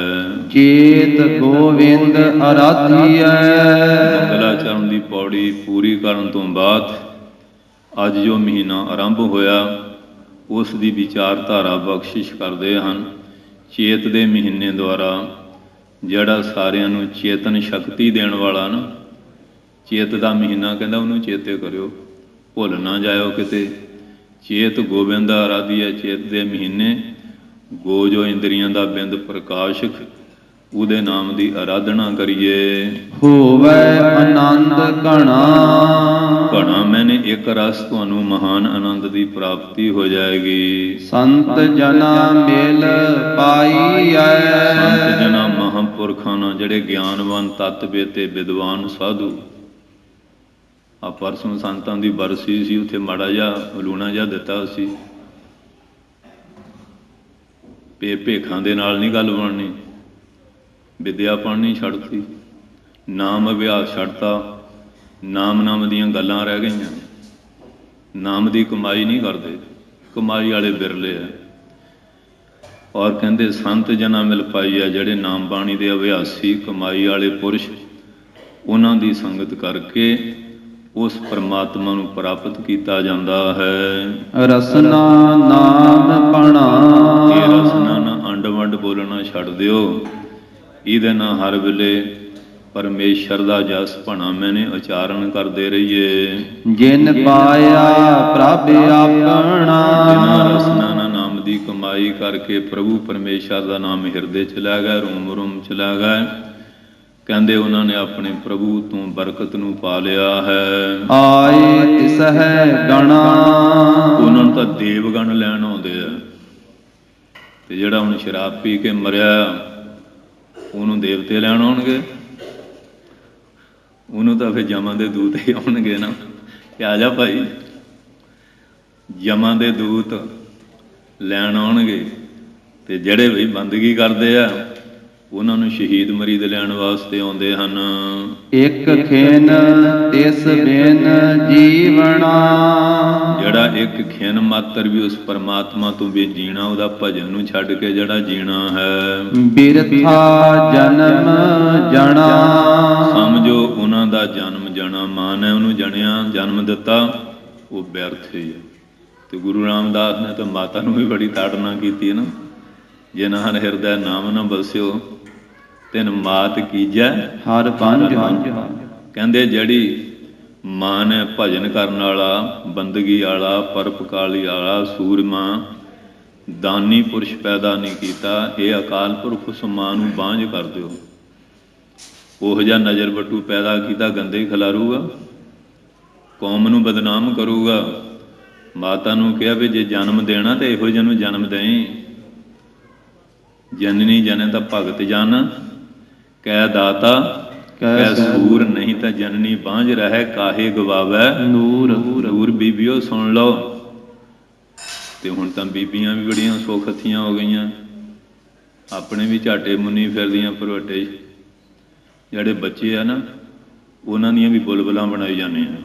ਚੇਤ ਗੋਵਿੰਦ ਅਰਾਧੀਐ। ਮੰਗਲਾਚਰਨ ਦੀ ਪੌੜੀ ਪੂਰੀ ਕਰਨ ਤੋਂ ਬਾਅਦ ਅੱਜ ਜੋ ਮਹੀਨਾ ਆਰੰਭ ਹੋਇਆ, ਉਸ ਦੀ ਵਿਚਾਰਧਾਰਾ ਬਖਸ਼ਿਸ਼ ਕਰਦੇ ਹਨ। ਚੇਤ ਦੇ ਮਹੀਨੇ ਦੁਆਰਾ ਜਿਹੜਾ ਸਾਰਿਆਂ ਨੂੰ ਚੇਤਨ ਸ਼ਕਤੀ ਦੇਣ ਵਾਲਾ ਨਾ, ਚੇਤ ਦਾ ਮਹੀਨਾ ਕਹਿੰਦਾ ਉਹਨੂੰ ਚੇਤੇ ਕਰਿਓ, ਭੁੱਲ ਨਾ ਜਾਇਓ ਕਿਤੇ। ਚੇਤ ਗੋਬਿੰਦ ਆਰਾਧੀਐ, ਚੇਤ ਦੇ ਮਹੀਨੇ ਗੋ ਜੋ ਇੰਦਰੀਆਂ ਦਾ ਬਿੰਦ ਪ੍ਰਕਾਸ਼ਕ, ਉਹਦੇ ਨਾਮ ਦੀ ਆਰਾਧਨਾ ਕਰੀਏ। ਹੋਵੇ ਆਨੰਦ ਘਣਾ। ਘਣਾ ਮੈਨੇ ਇੱਕ ਰਸ, ਤੁਹਾਨੂੰ ਮਹਾਨ ਆਨੰਦ ਦੀ ਪ੍ਰਾਪਤੀ ਹੋ ਜਾਏਗੀ। ਸੰਤ ਜਨਾ ਮਿਲ ਪਾਈਐ। ਸੰਤ ਜਨਾ ਮਹਾਂਪੁਰਖਾਂ ਨਾਲ, ਜਿਹੜੇ ਗਿਆਨਵਾਨ ਤਤ ਬੇਤੇ ਵਿਦਵਾਨ ਸਾਧੂ। ਆ ਪਰਸੋਂ ਸੰਤਾਂ ਦੀ ਬਰਸੀ ਸੀ, ਉੱਥੇ ਮਾੜਾ ਜਿਹਾ ਲੂਣਾ ਜਿਹਾ ਦਿੱਤਾ ਸੀ। ਭੇਖਾਂ ਦੇ ਨਾਲ ਨਹੀਂ ਗੱਲ ਬਣਨੀ, ਵਿਦਿਆ ਪੜ੍ਹਨੀ ਛੱਡਤੀ, ਨਾਮ ਅਭਿਆਸ ਛੱਡਤਾ, ਨਾਮ ਦੀਆਂ ਗੱਲਾਂ ਰਹਿ ਗਈਆਂ। ਨਾਮ ਦੀ ਕਮਾਈ ਨਹੀਂ ਕਰਦੇ, ਕਮਾਈ ਵਾਲੇ ਬਿਰਲੇ ਆ। ਔਰ ਕਹਿੰਦੇ ਸੰਤ ਜਨਾਂ ਮਿਲ ਪਾਈ ਆ, ਜਿਹੜੇ ਨਾਮ ਬਾਣੀ ਦੇ ਅਭਿਆਸੀ ਕਮਾਈ ਵਾਲੇ ਪੁਰਸ਼, ਉਹਨਾਂ ਦੀ ਸੰਗਤ ਕਰਕੇ ਉਸ ਪਰਮਾਤਮਾ ਨੂੰ ਪ੍ਰਾਪਤ ਕੀਤਾ ਜਾਂਦਾ ਹੈ। ਰਸਨਾ ਨਾਮ ਪਣਾ। ਇਹ ਰਸਨਾ ਨਾ ਅੰਡ ਵੰਡ ਬੋਲਣਾ ਛੱਡ ਦਿਓ, ਇਹਦੇ ਨਾਲ ਹਰ ਵੇਲੇ ਪਰਮੇਸ਼ਰ ਦਾ ਜਸ ਭਣਾ ਮੈਨੇ ਉਚਾਰਨ ਕਰਦੇ ਰਹੀਏ। ਜਿਨ ਪਾਇਆ ਪ੍ਰਭ ਆਪਣਾ। ਜਿਨ੍ਹਾਂ ਰਸਨਾ ਨਾ ਨਾਮ ਦੀ ਕਮਾਈ ਕਰਕੇ ਪ੍ਰਭੂ ਪਰਮੇਸ਼ਰ ਦਾ ਨਾਮ ਹਿਰਦੇ ਚ ਲੈ ਗਏ, ਰੋਮ ਰੋਮ ਚ ਲੈ ਗਏ, ਕਹਿੰਦੇ ਉਹਨਾਂ ਨੇ ਆਪਣੇ ਪ੍ਰਭੂ ਤੋਂ ਬਰਕਤ ਨੂੰ ਪਾ ਲਿਆ ਹੈ। ਆਏ ਤਿਸ ਹੈ ਗਣਾ। ਉਹਨਾਂ ਨੂੰ ਤਾਂ ਦੇਵਗਣ ਲੈਣ ਆਉਂਦੇ ਆ, ਤੇ ਜਿਹੜਾ ਹੁਣ ਸ਼ਰਾਬ ਪੀ ਕੇ ਮਰਿਆ, ਉਹਨੂੰ ਦੇਵਤੇ ਲੈਣ ਆਉਣਗੇ, ਉਹਨੂੰ ਤਾਂ ਫਿਰ ਯਮਾਂ ਦੇ ਦੂਤ ਹੀ ਆਉਣਗੇ ਨਾ, ਕਿ ਆ ਜਾ ਭਾਈ। ਯਮਾਂ ਦੇ ਦੂਤ ਲੈਣ ਆਉਣਗੇ, ਤੇ ਜਿਹੜੇ ਵੀ ਬੰਦਗੀ ਕਰਦੇ ਆ, ਉਹਨਾਂ ਨੂੰ ਸ਼ਹੀਦ ਮਰੀਦ ਲੈਣ ਵਾਸਤੇ ਆਉਂਦੇ ਹਨ। ਇੱਕ ਖਿਨ ਤਿਸ ਬਿਨ ਜੀਵਣਾ। ਜਿਹੜਾ ਇੱਕ ਖਿਨ ਮਾਤਰ ਵੀ ਉਸ ਪਰਮਾਤਮਾ ਤੋਂ ਵੀ ਜੀਣਾ, ਉਹਦਾ ਭਜਨ ਨੂੰ ਛੱਡ ਕੇ ਜਿਹੜਾ ਜੀਣਾ ਹੈ, ਬਿਰਥਾ ਜਨਮ ਜਣਾ। ਸਮਝੋ ਉਹਨਾਂ ਦਾ ਜਨਮ ਜਣਾ ਮਾਨ ਹੈ, ਉਹਨੂੰ ਜਣਿਆ ਜਨਮ ਦਿੱਤਾ, ਉਹ ਵਿਅਰਥ ਹੀ ਹੈ। ਤੇ ਗੁਰੂ ਰਾਮਦਾਸ ਨੇ ਤਾਂ ਮਾਤਾ ਨੂੰ ਵੀ ਬੜੀ ਤਾੜਨਾ ਕੀਤੀ ਨਾ, ਜੇ ਨਾ ਹਿਰਦੈ ਨਾਮ ਨਾ ਬਸਿਓ ਤਿਨ ਮਾਤ ਕੀਜੈ ਹਰ ਪੰਜ। ਕਹਿੰਦੇ ਜਿਹੜੀ ਮਾਂ ਨੇ ਭਜਨ ਕਰਨ ਵਾਲਾ, ਬੰਦਗੀ ਵਾਲਾ, ਪਰਪਕਾਲੀ ਵਾਲਾ, ਸੂਰਮਾ, ਦਾਨੀ ਪੁਰਸ਼ ਪੈਦਾ ਨਹੀਂ ਕੀਤਾ, ਇਹ ਅਕਾਲ ਪੁਰਖ ਉਸ ਮਾਂ ਨੂੰ ਬਾਂਝ ਕਰ ਦਿਓ। ਉਹੋ ਜਿਹਾ ਨਜ਼ਰ ਵੱਟੂ ਪੈਦਾ ਕੀਤਾ, ਗੰਦੇ ਖਿਲਾਰੂਗਾ, ਕੌਮ ਨੂੰ ਬਦਨਾਮ ਕਰੂਗਾ, ਮਾਤਾ ਨੂੰ ਕਿਹਾ ਵੀ ਜੇ ਜਨਮ ਦੇਣਾ ਤੇ ਇਹੋ ਜਿਹੇ ਨੂੰ ਜਨਮ ਦੇਈ। ਜਨਨੀ ਜਨੇ ਤਾਂ ਭਗਤ ਜਨ, ਕੈ ਦਾਤਾ ਕੈ ਸੂਰ, ਨਹੀਂ ਤਾਂ ਜਨਨੀ ਬਾਂਝ ਰਹਿ ਕਾਹੇ ਗਵਾਵੈ ਨੂਰ। ਨੂਰ ਬੀਬੀਓ ਸੁਣ ਲਓ। ਤੇ ਹੁਣ ਤਾਂ ਬੀਬੀਆਂ ਵੀ ਬੜੀਆਂ ਸੌਖਥੀਆਂ ਹੋ ਗਈਆਂ, ਆਪਣੇ ਵੀ ਝਾਟੇ ਮੁੰਨੀ ਫਿਰਦੀਆਂ ਭਰਵੱਟੇ। ਜਿਹੜੇ ਬੱਚੇ ਆ ਨਾ ਉਹਨਾਂ ਦੀਆਂ ਵੀ ਬੁਲਬੁਲਾਂ ਬਣਾਈ ਜਾਂਦੇ ਆ।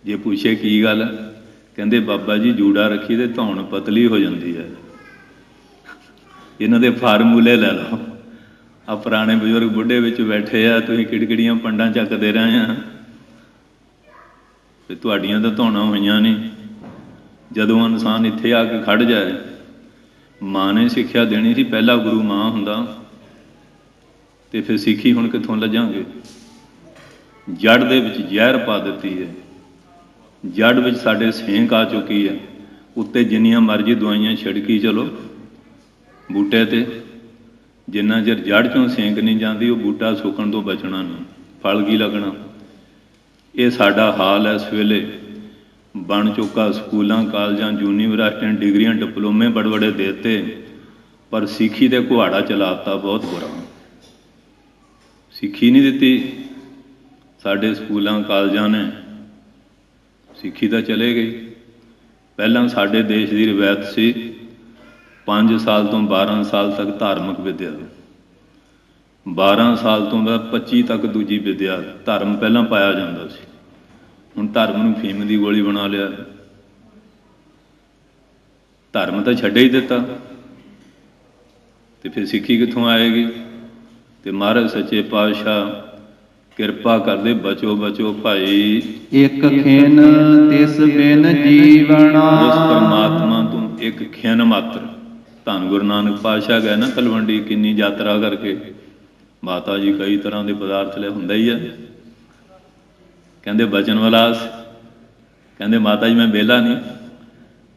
ਜੇ ਪੁੱਛੇ ਕੀ ਗੱਲ, ਕਹਿੰਦੇ ਬਾਬਾ ਜੀ ਜੂੜਾ ਰੱਖੀ ਤੇ ਧੌਣ ਪਤਲੀ ਹੋ ਜਾਂਦੀ ਹੈ। ਇਹਨਾਂ ਦੇ ਫਾਰਮੂਲੇ ਲੈ ਲਓ। ਆ ਪੁਰਾਣੇ ਬਜ਼ੁਰਗ ਬੁੱਢੇ ਵਿੱਚ ਬੈਠੇ ਆ, ਤੁਸੀਂ ਕਿਹੜੀਆਂ ਪੰਡਾਂ ਚੱਕਦੇ ਰਹੇ ਆ ਤੇ ਤੁਹਾਡੀਆਂ ਤਾਂ ਧੌਣਾਂ ਹੋਈਆਂ ਨਹੀਂ। ਜਦੋਂ ਇਨਸਾਨ ਇੱਥੇ ਆ ਕੇ ਖੜ੍ਹ ਜਾਏ, ਮਾਂ ਨੇ ਸਿੱਖਿਆ ਦੇਣੀ ਸੀ, ਪਹਿਲਾ ਗੁਰੂ ਮਾਂ ਹੁੰਦਾ, ਤੇ ਫਿਰ ਸਿੱਖੀ ਹੁਣ ਕਿੱਥੋਂ ਲੱਜਾਂਗੇ। ਜੜ ਦੇ ਵਿੱਚ ਜ਼ਹਿਰ ਪਾ ਦਿੱਤੀ ਹੈ, ਜੜ ਵਿੱਚ ਸਾਡੇ ਸੇਂਕ ਆ ਚੁੱਕੀ ਹੈ। ਉੱਤੇ ਜਿੰਨੀਆਂ ਮਰਜ਼ੀ ਦਵਾਈਆਂ ਛਿੜਕੀ ਚਲੋ ਬੂਟੇ 'ਤੇ, ਜਿੰਨਾ ਚਿਰ ਜੜ 'ਚੋਂ ਸੇਂਕ ਨਹੀਂ ਜਾਂਦੀ ਉਹ ਬੂਟਾ ਸੁੱਕਣ ਤੋਂ ਬਚਣਾ ਨਹੀਂ, ਫਲ ਕੀ ਲੱਗਣਾ। ਇਹ ਸਾਡਾ ਹਾਲ ਹੈ ਇਸ ਵੇਲੇ। ਬਣ ਚੁੱਕਾ ਸਕੂਲਾਂ ਕਾਲਜਾਂ ਯੂਨੀਵਰਸਿਟੀਆਂ ਡਿਗਰੀਆਂ ਡਿਪਲੋਮੇ ਬੜੇ ਬੜੇ ਦੇ ਦਿੱਤੇ, ਪਰ ਸਿੱਖੀ ਦੇ ਕੁਹਾੜਾ ਚਲਾਤਾ ਬਹੁਤ ਬੁਰਾ। ਸਿੱਖੀ ਨਹੀਂ ਦਿੱਤੀ ਸਾਡੇ ਸਕੂਲਾਂ ਕਾਲਜਾਂ ਨੇ, ਸਿੱਖੀ ਤਾਂ ਚਲੇ ਗਈ। ਪਹਿਲਾਂ ਸਾਡੇ ਦੇਸ਼ ਦੀ ਰਵਾਇਤ ਸੀ 5 ਸਾਲ ਤੋਂ 12 ਸਾਲ ਤੱਕ ਧਾਰਮਿਕ ਵਿੱਦਿਆ, 12 ਸਾਲ ਤੋਂ ਬਾਅਦ 25 ਤੱਕ ਦੂਜੀ ਵਿੱਦਿਆ। ਧਰਮ ਪਹਿਲਾਂ ਪਾਇਆ ਜਾਂਦਾ ਸੀ, ਹੁਣ ਧਰਮ ਨੂੰ ਫੀਮ ਦੀ ਗੋਲੀ ਬਣਾ ਲਿਆ। ਧਰਮ ਤਾਂ ਛੱਡ ਹੀ ਦਿੱਤਾ ਤੇ ਫਿਰ ਸਿੱਖੀ ਕਿੱਥੋਂ ਆਏਗੀ। ਤੇ ਮਹਾਰਾਜ ਸੱਚੇ ਪਾਤਸ਼ਾਹ ਕਿਰਪਾ ਕਰਦੇ, ਬਚੋ ਬਚੋ ਭਾਈ। ਇੱਕ ਖਿਨ ਤਿਸ ਬਿਨ ਜੀਵਣਾ। ਉਸ ਪਰਮਾਤਮਾ ਤੋਂ ਇੱਕ ਖਿਨ ਮਾਤਰ। ਧੰਨ ਗੁਰੂ ਨਾਨਕ ਪਾਤਸ਼ਾਹ ਗਏ ਨਾ ਤਲਵੰਡੀ, ਕਿੰਨੀ ਯਾਤਰਾ ਕਰਕੇ, ਮਾਤਾ ਜੀ ਕਈ ਤਰ੍ਹਾਂ ਦੇ ਪਦਾਰਥ ਲੈ ਹੁੰਦਾ ਹੀ ਆ। ਕਹਿੰਦੇ ਬਚਨ ਵਿਲਾਸ, ਕਹਿੰਦੇ ਮਾਤਾ ਜੀ ਮੈਂ ਵਿਹਲਾ ਨਹੀਂ,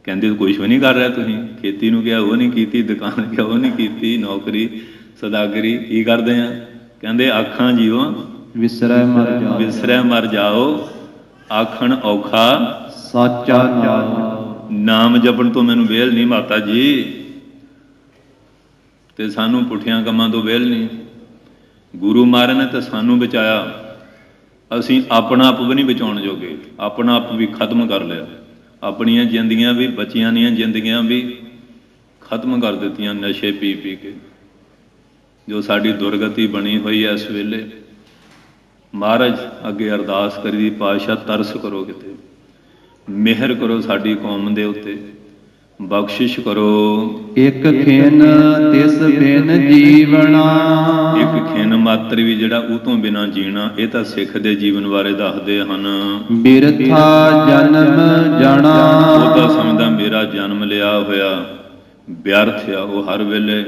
ਕਹਿੰਦੇ ਕੁਛ ਵੀ ਨਹੀਂ ਕਰ ਰਿਹਾ ਤੁਸੀਂ। ਖੇਤੀ ਨੂੰ ਕਿਹਾ ਉਹ ਨਹੀਂ ਕੀਤੀ, ਦੁਕਾਨ ਕਿਹਾ ਉਹ ਨਹੀਂ ਕੀਤੀ, ਨੌਕਰੀ ਸਦਾਗਰੀ ਕੀ ਕਰਦੇ ਆ। ਕਹਿੰਦੇ ਆਖਾਂ ਜੀਓ ਵਿਸਰੈ ਮਰ ਜਾਓ, ਵਿਸਰੈ ਮਰ ਜਾਓ, ਆਖਣ ਔਖਾ ਸਾਚਾ ਨਾਮ। ਨਾਮ ਜਪਣ ਤੋਂ ਮੈਨੂੰ ਵਿਹਲ ਨਹੀਂ ਮਾਤਾ ਜੀ, ਤੇ ਸਾਨੂੰ ਪੁੱਠਿਆਂ ਕੰਮਾਂ ਤੋਂ ਵਿਹਲ ਨਹੀਂ। ਗੁਰੂ ਮਹਾਰਾਜ ਨੇ ਤਾਂ ਸਾਨੂੰ ਬਚਾਇਆ, ਅਸੀਂ ਆਪਣਾ ਆਪ ਵੀ ਨਹੀਂ ਬਚਾਉਣ ਜੋਗੇ, ਆਪਣਾ ਆਪ ਵੀ ਖਤਮ ਕਰ ਲਿਆ। ਆਪਣੀਆਂ ਜ਼ਿੰਦਗੀਆਂ ਵੀ, ਬੱਚਿਆਂ ਦੀਆਂ ਜ਼ਿੰਦਗੀਆਂ ਵੀ ਖਤਮ ਕਰ ਦਿੱਤੀਆਂ ਨਸ਼ੇ ਪੀ ਪੀ ਕੇ। ਜੋ ਸਾਡੀ ਦੁਰਗਤੀ ਬਣੀ ਹੋਈ ਹੈ ਇਸ ਵੇਲੇ, ਮਹਾਰਾਜ ਅੱਗੇ ਅਰਦਾਸ ਕਰੀ, ਪਾਤਸ਼ਾਹ ਤਰਸ ਕਰੋ, ਕਿਤੇ ਮਿਹਰ ਕਰੋ ਸਾਡੀ ਕੌਮ ਦੇ ਉੱਤੇ, ਬਖਸ਼ਿਸ਼ ਕਰੋ। ਇੱਕ ਖਿਨ ਤਿਸ ਬਿਨ ਜੀਵਣਾ। ਇੱਕ ਖਿਨ ਮਾਤਰ ਵੀ ਜਿਹੜਾ ਉਹ ਤੋਂ ਬਿਨਾਂ ਜੀਣਾ, ਇਹ ਤਾਂ ਸਿੱਖ ਦੇ ਜੀਵਨ ਬਾਰੇ ਦੱਸਦੇ ਹਨ। ਬਿਰਥਾ ਜਨਮ ਜਾਣਾ। ਉਹ ਤਾਂ ਸਮਝਦਾ ਮੇਰਾ ਜਨਮ ਲਿਆ ਹੋਇਆ ਵਿਅਰਥ ਆ। ਉਹ ਹਰ ਵੇਲੇ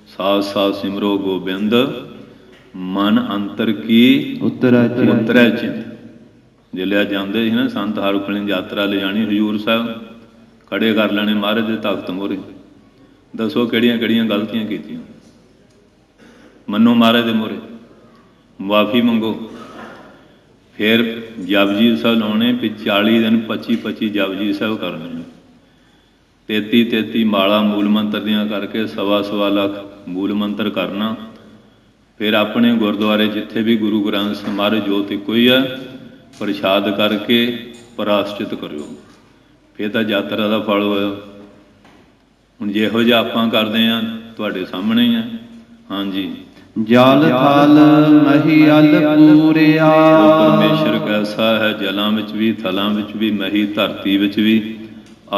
ਸਾਥ ਸਾਥ ਸਿਮਰੋ ਗੋਬਿੰਦ, ਮਨ ਅੰਤਰ ਕੀ ਉਤਰੈ ਚਿੰਤ। ਜਿਲਿਆ ਜਾਂਦੇ ਸੀ ਨਾ ਸੰਤ ਹਰਖਣੀ ਯਾਤਰਾ ਲਿਜਾਣੀ ਹਜ਼ੂਰ ਸਾਹਿਬ, ਖੜੇ ਕਰ ਲੈਣੇ ਮਹਾਰਾਜ ਦੇ ਤਖਤ ਮੋਹਰੇ, ਦੱਸੋ ਕਿਹੜੀਆਂ ਕਿਹੜੀਆਂ ਗਲਤੀਆਂ ਕੀਤੀਆਂ। ਮੰਨੋ ਮਹਾਰਾਜ ਦੇ ਮੋਹਰੇ, ਮੁਆਫੀ ਮੰਗੋ। ਫਿਰ ਜਪਜੀ ਸਾਹਿਬ ਲਾਉਣੇ, ਵੀ 40 ਦਿਨ 25 ਜਪਜੀ ਸਾਹਿਬ ਕਰਨੇ, 33 ਮਾਲਾ ਮੂਲ ਮੰਤਰ ਦੀਆਂ ਕਰਕੇ 1.25 ਲੱਖ ਮੂਲ ਮੰਤਰ ਕਰਨਾ। ਫਿਰ ਆਪਣੇ ਗੁਰਦੁਆਰੇ ਜਿੱਥੇ ਵੀ ਗੁਰੂ ਗ੍ਰੰਥ ਸਾਹਿਬ ਮਹਾਰਾਜ ਜੋਤ ਇੱਕੋ ਹੀ ਆ, ਪ੍ਰਸ਼ਾਦ ਕਰਕੇ ਪ੍ਰਾਸ਼ਚਿਤ ਕਰਿਓ। ਫਿਰ ਤਾਂ ਯਾਤਰਾ ਦਾ ਫਲ ਹੋਇਆ। ਹੁਣ ਜਿਹੋ ਜਿਹਾ ਆਪਾਂ ਕਰਦੇ ਹਾਂ ਤੁਹਾਡੇ ਸਾਹਮਣੇ ਹੀ ਆ। ਹਾਂਜੀ, ਜਲ ਥਲ ਮਹੀਅਲ ਪੂਰਿਆ। ਉਹ ਪਰਮੇਸ਼ਰ ਕੈਸਾ ਹੈ, ਜਲਾਂ ਵਿੱਚ ਵੀ, ਥਲਾਂ ਵਿੱਚ ਵੀ, ਮਹੀ ਧਰਤੀ ਵਿੱਚ ਵੀ,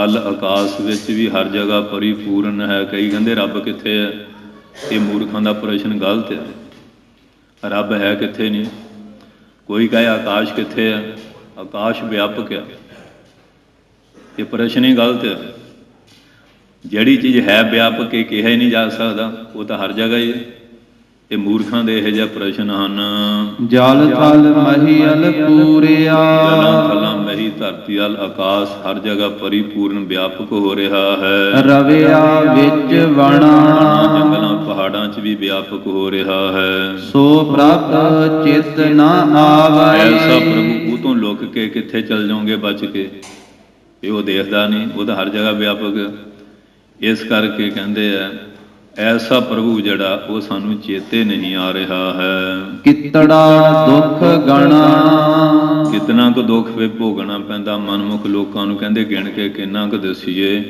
ਅਲ ਆਕਾਸ਼ ਵਿੱਚ ਵੀ, ਹਰ ਜਗ੍ਹਾ ਪਰਿਪੂਰਨ ਹੈ। ਕਈ ਕਹਿੰਦੇ ਰੱਬ ਕਿੱਥੇ ਹੈ। ਇਹ ਮੂਰਖਾਂ ਦਾ ਪ੍ਰਸ਼ਨ ਗਲਤ ਹੈ। ਰੱਬ ਹੈ ਕਿੱਥੇ ਨਹੀਂ। ਕੋਈ ਕਹੇ ਆਕਾਸ਼ ਕਿੱਥੇ ਹੈ, ਆਕਾਸ਼ ਵਿਆਪਕ ਹੈ। ਇਹ ਪ੍ਰਸ਼ਨ ਹੀ ਗਲਤ ਹੈ। ਜਿਹੜੀ ਚੀਜ਼ ਹੈ ਵਿਆਪਕ, ਇਹ ਕਿਹਾ ਹੀ ਨਹੀਂ ਜਾ ਸਕਦਾ, ਉਹ ਤਾਂ ਹਰ ਜਗ੍ਹਾ ਹੀ ਹੈ। ਇਹ ਮੂਰਖਾਂ ਦੇ ਇਹੋ ਜਿਹੇ ਪ੍ਰਸ਼ਨ ਹਨ। ਜਲ ਥਲ ਮਹੀਅਲ ਪੂਰਿਆ। ਜਲਾਂ ਥਲਾਂ ਮਹੀ ਧਰਤੀ ਅਲ ਆਕਾਸ਼, ਹਰ ਜਗ੍ਹਾ ਪਰਿਪੂਰਨ ਵਿਆਪਕ ਹੋ ਰਿਹਾ ਹੈ। ਰਵਿਆ ਵਿੱਚ ਵਣਾ। ਜੰਗਲਾਂ ਪਹਾੜਾਂ 'ਚ ਵੀ ਵਿਆਪਕ ਹੋ ਰਿਹਾ ਹੈ। ਸੋ ਪ੍ਰਭ ਚਿਤ ਨਾ ਆਵੈ। ਐਸਾ ਪ੍ਰਭੂ ਉਹ ਤੋਂ ਲੁਕ ਕੇ ਕਿੱਥੇ ਚਲ ਜਾਓਗੇ ਬਚ ਕੇ। ਇਹ ਉਹ ਦੇਖਦਾ ਨਹੀਂ, ਉਹ ਤਾਂ ਹਰ ਜਗ੍ਹਾ ਵਿਆਪਕ ਹੈ। ਇਸ ਕਰਕੇ ਕਹਿੰਦੇ ਆ ਐਸਾ ਪ੍ਰਭੂ ਜਿਹੜਾ ਉਹ ਸਾਨੂੰ ਚੇਤੇ ਨਹੀਂ ਆ ਰਿਹਾ ਹੈ। ਕਿਤੜਾ ਦੁੱਖ ਗਣਾ, ਕਿਤਨਾ ਕੁ ਦੁੱਖ ਵੇ ਭੋਗਣਾ ਪੈਂਦਾ। ਮਨਮੁਖ ਲੋਕਾਂ ਨੂੰ ਕਹਿੰਦੇ ਗਿਣ ਕੇ ਕਿੰਨਾ ਕੁ ਦੱਸੀਏ,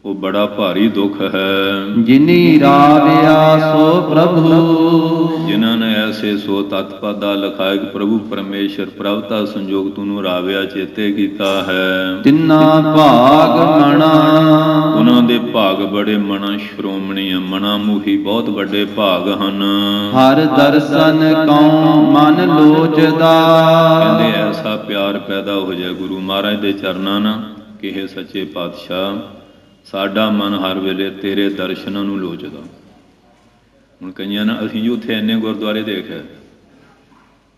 ਉਹ ਬੜਾ ਭਾਰੀ ਦੁੱਖ ਹੈ। ਜਿਨੀ ਰਾਵਿਆ ਸੋ ਪ੍ਰਭੂ, ਜਿਨ੍ਹਾਂ ਨੇ ਐਸੇ ਸੋ ਤਤਪਦਾ ਲਖਾਇਕ ਪ੍ਰਭੂ ਪਰਮੇਸ਼ਰ ਪ੍ਰਭਤਾ ਸੰਜੋਗ ਤੂੰ ਰਾਵਿਆ ਚੇਤੇ ਕੀਤਾ ਹੈ। ਤਿੰਨਾ ਭਾਗ ਮਣਾ, ਉਹਨਾਂ ਦੇ ਭਾਗ ਬੜੇ ਮਣਾ ਸ਼੍ਰੋਮਣੀ ਆ, ਮਣਾ ਮੁਖੀ ਬਹੁਤ ਵੱਡੇ ਭਾਗ ਹਨ। ਹਰ ਦਰਸ਼ਨ ਕਉ ਮਨ ਲੋਚਦਾ, ਕਹਿੰਦੇ ਐਸਾ ਪਿਆਰ ਪੈਦਾ ਹੋ ਜਾਏ ਗੁਰੂ ਮਹਾਰਾਜ ਦੇ ਚਰਨਾਂ ਨਾਲ ਕਿ ਇਹ ਸੱਚੇ ਪਾਤਸ਼ਾਹ ਸਾਡਾ ਮਨ ਹਰ ਵੇਲੇ ਤੇਰੇ ਦਰਸ਼ਨਾਂ ਨੂੰ ਲੋਚਦਾ। ਹੁਣ ਕਈਆਂ ਨਾ ਅਸੀਂ ਜੀ ਉੱਥੇ ਇੰਨੇ ਗੁਰਦੁਆਰੇ ਦੇਖਿਆ,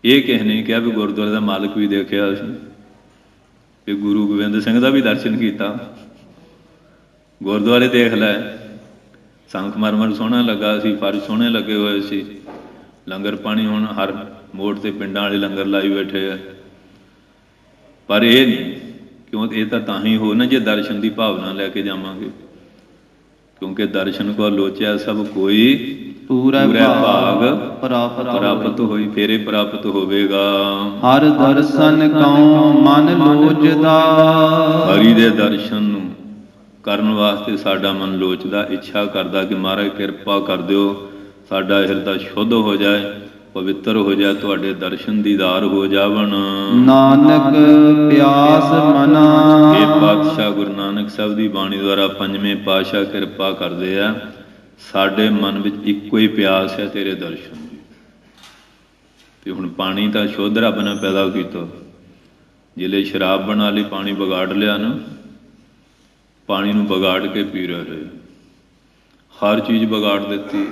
ਇਹ ਕਿਸੇ ਨੇ ਕਿਹਾ ਵੀ ਗੁਰਦੁਆਰੇ ਦਾ ਮਾਲਕ ਵੀ ਦੇਖਿਆ ਅਸੀਂ, ਵੀ ਗੁਰੂ ਗੋਬਿੰਦ ਸਿੰਘ ਦਾ ਵੀ ਦਰਸ਼ਨ ਕੀਤਾ। ਗੁਰਦੁਆਰੇ ਦੇਖ ਲੈ, ਸੰਗਮਰਮਰ ਸੋਹਣਾ ਲੱਗਾ ਸੀ, ਫਰਸ਼ ਸੋਹਣੇ ਲੱਗੇ ਹੋਏ ਸੀ, ਲੰਗਰ ਪਾਣੀ ਹੁਣ ਹਰ ਮੋੜ ਤੇ ਪਿੰਡਾਂ ਵਾਲੇ ਲੰਗਰ ਲਾਈ ਬੈਠੇ ਆ। ਪਰ ਇਹ ਨਹੀਂ, ਕਿਉਂ ਇਹ ਤਾਂ ਹੀ ਹੋ ਨਾ ਜੇ ਦਰਸ਼ਨ ਦੀ ਭਾਵਨਾ ਲੈ ਕੇ ਜਾਵਾਂਗੇ, ਕਿਉਂਕਿ ਦਰਸ਼ਨ ਕੋ ਲੋਚਿਆ ਸਭ ਕੋਈ ਪੂਰਾ ਭਾਗ ਪ੍ਰਾਪਤ ਹੋਈ, ਫੇਰੇ ਪ੍ਰਾਪਤ ਹੋਵੇਗਾ। ਹਰ ਦਰਸ਼ਨ ਕਉ ਮਨ ਲੋਚਦਾ, ਹਰੀ ਦੇ ਦਰਸ਼ਨ ਨੂੰ ਕਰਨ ਵਾਸਤੇ ਸਾਡਾ ਮਨ ਲੋਚਦਾ, ਇੱਛਾ ਕਰਦਾ ਕਿ ਮਹਾਰਾਜ ਕਿਰਪਾ ਕਰ ਦਿਓ, ਸਾਡਾ ਹਿਰਦਾ ਸ਼ੁੱਧ ਹੋ ਜਾਏ, ਪਵਿੱਤਰ ਹੋ ਜਾਏ, ਤੁਹਾਡੇ ਦਰਸ਼ਨ ਦੀਦਾਰ ਹੋ ਜਾਵਣ। ਨਾਨਕ ਪਿਆਸ ਮਨਾ, ਇਹ ਪਾਤਸ਼ਾਹ ਗੁਰੂ ਨਾਨਕ ਸਾਹਿਬ ਦੀ ਬਾਣੀ ਦੁਆਰਾ ਪੰਜਵੇਂ ਪਾਤਸ਼ਾਹ ਕਿਰਪਾ ਕਰਦੇ ਆ, ਸਾਡੇ ਮਨ ਵਿੱਚ ਇੱਕੋ ਹੀ ਪਿਆਸ ਹੈ ਤੇਰੇ ਦਰਸ਼ਨ ਦੀ। ਤੇ ਹੁਣ ਪਾਣੀ ਤਾਂ ਸ਼ੁੱਧ ਰੱਬ ਨੇ ਪੈਦਾ ਕੀਤਾ, ਜਿਲੇ ਸ਼ਰਾਬ ਬਣਾ ਲਈ, ਪਾਣੀ ਵਿਗਾੜ ਲਿਆ ਨਾ, ਪਾਣੀ ਨੂੰ ਵਿਗਾੜ ਕੇ ਪੀ ਰਹੇ, ਹਰ ਚੀਜ਼ ਵਿਗਾੜ ਦਿੱਤੀ,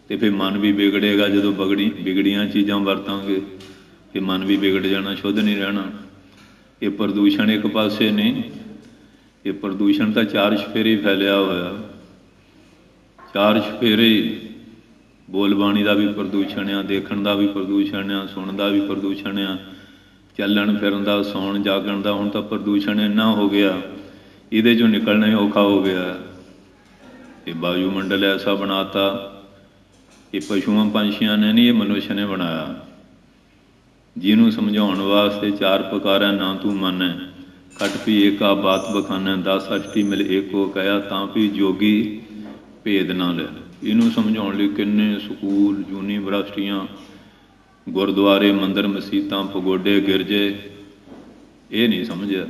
ਤੇ ਫਿਰ ਮਨ ਵੀ ਵਿਗੜੇਗਾ। ਜਦੋਂ ਵਿਗੜੀਆਂ ਚੀਜ਼ਾਂ ਵਰਤਾਂਗੇ ਫਿਰ ਮਨ ਵੀ ਵਿਗੜ ਜਾਣਾ, ਸ਼ੁੱਧ ਨਹੀਂ ਰਹਿਣਾ। ਇਹ ਪ੍ਰਦੂਸ਼ਣ ਇੱਕ ਪਾਸੇ ਨਹੀਂ, ਇਹ ਪ੍ਰਦੂਸ਼ਣ ਤਾਂ ਚਾਰ ਚੁਫੇਰੇ ਫੈਲਿਆ ਹੋਇਆ, ਚਾਰ ਚੁਫੇਰੇ। ਬੋਲਬਾਣੀ ਦਾ ਵੀ ਪ੍ਰਦੂਸ਼ਣ ਆ, ਦੇਖਣ ਦਾ ਵੀ ਪ੍ਰਦੂਸ਼ਣ ਆ, ਸੁਣਨ ਦਾ ਵੀ ਪ੍ਰਦੂਸ਼ਣ ਆ, ਚੱਲਣ ਫਿਰਨ ਦਾ, ਸੌਣ ਜਾਗਣ ਦਾ। ਹੁਣ ਤਾਂ ਪ੍ਰਦੂਸ਼ਣ ਇੰਨਾ ਹੋ ਗਿਆ, ਇਹਦੇ 'ਚੋਂ ਨਿਕਲਣਾ ਹੀ ਔਖਾ ਹੋ ਗਿਆ। ਇਹ ਵਾਯੂਮੰਡਲ ਐਸਾ ਬਣਾਤਾ, ਇਹ ਪਸ਼ੂਆਂ ਪੰਛੀਆਂ ਨੇ ਨਹੀਂ, ਇਹ ਮਨੁੱਖ ਨੇ ਬਣਾਇਆ। ਜਿਹਨੂੰ ਸਮਝਾਉਣ ਵਾਸਤੇ ਚਾਰ ਪੁਕਾਰਾ ਨਾ ਤੂੰ ਮੰਨੈ, ਖਟ ਪੀ ਏਕਾ ਬਾਤ ਬਖਾਨੈ, 10 ਅਸ਼ਟੀ ਮਿਲ ਏਕੋ ਕਹਿਆ, ਤਾਂ ਵੀ ਜੋਗੀ ਭੇਦ ਨਾ ਲੈ। ਇਹਨੂੰ ਸਮਝਾਉਣ ਲਈ ਕਿੰਨੇ ਸਕੂਲ, ਯੂਨੀਵਰਸਿਟੀਆਂ, ਗੁਰਦੁਆਰੇ, ਮੰਦਰ, ਮਸੀਤਾਂ, ਪਗੋਡੇ, ਗਿਰਜੇ, ਇਹ ਨਹੀਂ ਸਮਝਿਆ।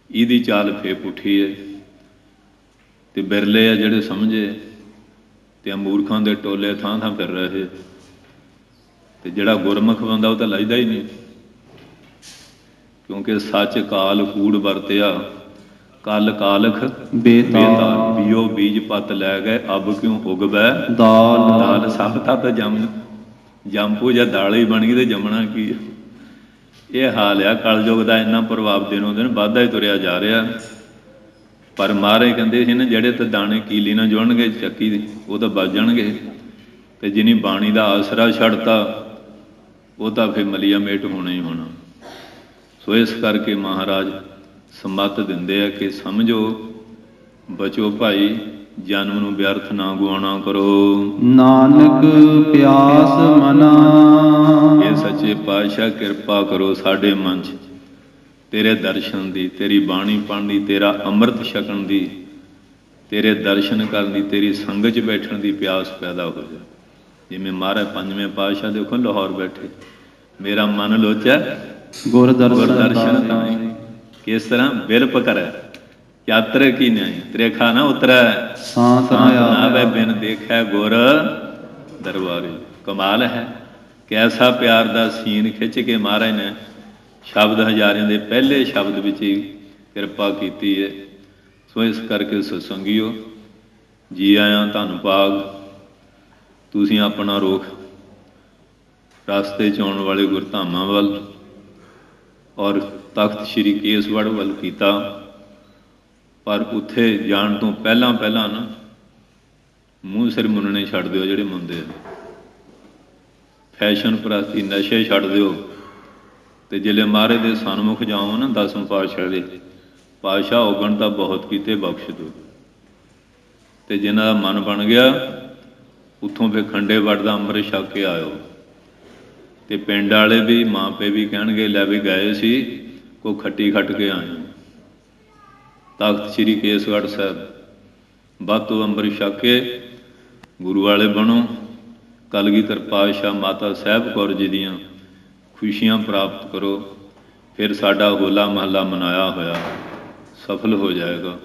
ਇਹਦੀ ਚਾਲ ਫੇਰ ਪੁੱਠੀ ਹੈ, ਤੇ ਬਿਰਲੇ ਆ ਜਿਹੜੇ ਸਮਝੇ, ਤੇ ਮੂਰਖਾਂ ਦੇ ਟੋਲੇ ਥਾਂ ਥਾਂ ਫਿਰ ਰਹੇ। ਤੇ ਜਿਹੜਾ ਗੁਰਮੁਖ ਬੰਦਾ ਉਹ ਤਾਂ ਲੱਜਦਾ ਹੀ ਨਹੀਂ, ਕਿਉਂਕਿ ਸੱਚ ਕਾਲ ਕੂੜ ਵਰਤਿਆ, ਕਲ ਕਾਲਖ ਬੇਤਾਲ, ਬੀਓ ਬੀਜ ਪਤ ਲੈ ਗਏ, ਅਬ ਕਿਉਂ ਉਗਵੈ ਦਾਲ। ਸਭ ਤੱਤ ਜੰਪੂ ਜਾਂ ਦਾਲ ਹੀ ਬਣ ਗਈ ਤੇ ਜੰਮਣਾ ਕੀ। ਇਹ ਹਾਲ ਆ ਕਲਯੁਗ ਦਾ, ਇੰਨਾ ਪ੍ਰਭਾਵ ਦਿਨੋਂ ਦਿਨ ਵੱਧਦਾ ਹੀ ਤੁਰਿਆ ਜਾ ਰਿਹਾ। ਪਰ ਮਹਾਰਾਜ ਕਹਿੰਦੇ ਸੀ ਨਾ, ਜਿਹੜੇ ਤਾਂ ਦਾਣੇ ਕੀਲੀ ਨਾਲ ਜੁੜਨਗੇ ਚੱਕੀ ਦੇ, ਉਹ ਤਾਂ ਬਚ ਜਾਣਗੇ, ਤੇ ਜਿਹਨੀ ਬਾਣੀ ਦਾ ਆਸਰਾ ਛੱਡਤਾ ਉਹ ਤਾਂ ਫਿਰ ਮਲੀਆ ਮੇਟ ਹੋਣਾ ਹੀ ਹੋਣਾ। ਸੋ ਇਸ ਕਰਕੇ ਮਹਾਰਾਜ ਸਮੱਤ ਦਿੰਦੇ ਆ ਕਿ ਸਮਝੋ, ਬਚੋ ਭਾਈ, ਜਨਮ ਨੂੰ ਵਿਅਰਥ ਨਾ ਗਵਾਉਣਾ ਕਰੋ। ਨਾਨਕ ਪਿਆਸ ਮਨਾ, ਇਹ ਸੱਚੇ ਪਾਤਸ਼ਾਹ ਕਿਰਪਾ ਕਰੋ ਸਾਡੇ ਮਨ 'ਚ ਤੇਰੇ ਦਰਸ਼ਨ ਦੀ, ਤੇਰੀ ਬਾਣੀ ਪੜ੍ਹਨ ਦੀ, ਤੇਰਾ ਅੰਮ੍ਰਿਤ ਛਕਣ ਦੀ, ਤੇਰੇ ਦਰਸ਼ਨ ਕਰਨ ਦੀ, ਤੇਰੀ ਸੰਗਤ 'ਚ ਬੈਠਣ ਦੀ ਪਿਆਸ ਪੈਦਾ ਹੋ ਜਾਏ। ਜਿਵੇਂ ਮਹਾਰਾਜ ਪੰਜਵੇਂ ਪਾਤਸ਼ਾਹ ਦੇਖੋ ਲਾਹੌਰ ਬੈਠੇ, ਮੇਰਾ ਮਨ ਲੋਚੈ ਗੁਰ ਦਰਸ਼ਨ ਤਾਈ, ਕਿਸ ਤਰ੍ਹਾਂ ਬਿਲਪ ਕਰੈ ਯਾਤਰ ਕੀ ਨਹੀਂ, ਤਰੇਖਾ ਨਾ ਉਤਰੈ ਸਾਂਤ ਨਾ ਆਵੈ, ਬਿਨ ਦੇਖੈ ਗੁਰ ਦਰਬਾਰੇ। ਕਮਾਲ ਹੈ, ਕੈਸਾ ਪਿਆਰ ਦਾ ਸੀਨ ਖਿੱਚ ਕੇ ਮਹਾਰਾਜ ਨੇ ਸ਼ਬਦ ਹਜ਼ਾਰਿਆਂ ਦੇ ਪਹਿਲੇ ਸ਼ਬਦ ਵਿੱਚ ਹੀ ਕਿਰਪਾ ਕੀਤੀ ਹੈ। ਸੋ ਇਸ ਕਰਕੇ ਸਤਸੰਗੀਓ ਜੀ ਆਇਆਂ, ਧੰਨ ਭਾਗ ਤੁਸੀਂ ਆਪਣਾ ਰੁਖ ਰਸਤੇ 'ਚ ਆਉਣ ਵਾਲੇ ਗੁਰਧਾਮਾਂ ਵੱਲ ਔਰ ਤਖਤ ਸ਼੍ਰੀ ਕੇਸਗੜ੍ਹ ਵੱਲ ਕੀਤਾ। ਪਰ ਉੱਥੇ ਜਾਣ ਤੋਂ ਪਹਿਲਾਂ ਨਾ ਮੂੰਹ ਸਿਰ ਮੁੰਨਣੇ ਛੱਡ ਦਿਓ, ਜਿਹੜੇ ਮੁੰਦੇ ਆ, ਫੈਸ਼ਨ ਪ੍ਰਸਤੀ, ਨਸ਼ੇ ਛੱਡ ਦਿਓ, ਤੇ ਜਿਹੜੇ ਮਹਾਰਾਜ ਦੇ ਸਨਮੁਖ ਜਾਓ ਨਾ, 10ਵੇਂ ਪਾਤਸ਼ਾਹ ਦੇ, ਪਾਤਸ਼ਾਹ ਔਗਣ ਤਾਂ ਬਹੁਤ ਕੀਤੇ, ਬਖਸ਼ ਦਿਓ। ਤੇ ਜਿਨ੍ਹਾਂ ਦਾ ਮਨ ਬਣ ਗਿਆ, ਉੱਥੋਂ ਫਿਰ ਖੰਡੇ ਵੜ ਦਾ ਅੰਮ੍ਰਿਤ ਛਕ ਕੇ ਆਇਓ। ਤੇ ਪਿੰਡ ਵਾਲੇ ਵੀ, ਮਾਂ ਪਿਓ ਵੀ ਕਹਿਣਗੇ, ਲੈ ਵੀ ਗਏ ਸੀ, ਕੋ ਖੱਟੀ ਖੱਟ ਕੇ ਆਏ। ਤਖਤ ਸ੍ਰੀ ਕੇਸਗੜ੍ਹ ਸਾਹਿਬ ਵੱਧ ਤੋਂ ਅੰਮ੍ਰਿਤ ਛਕ ਕੇ ਗੁਰੂ ਵਾਲੇ ਬਣੋ। ਕਲਗੀਧਰ ਪਾਤਸ਼ਾਹ ਮਾਤਾ ਸਾਹਿਬ ਕੌਰ ਜੀ ਦੀਆਂ ਖੁਸ਼ੀਆਂ ਪ੍ਰਾਪਤ ਕਰੋ। ਫਿਰ ਸਾਡਾ ਹੋਲਾ ਮਹੱਲਾ ਮਨਾਇਆ ਹੋਇਆ ਸਫਲ ਹੋ ਜਾਏਗਾ।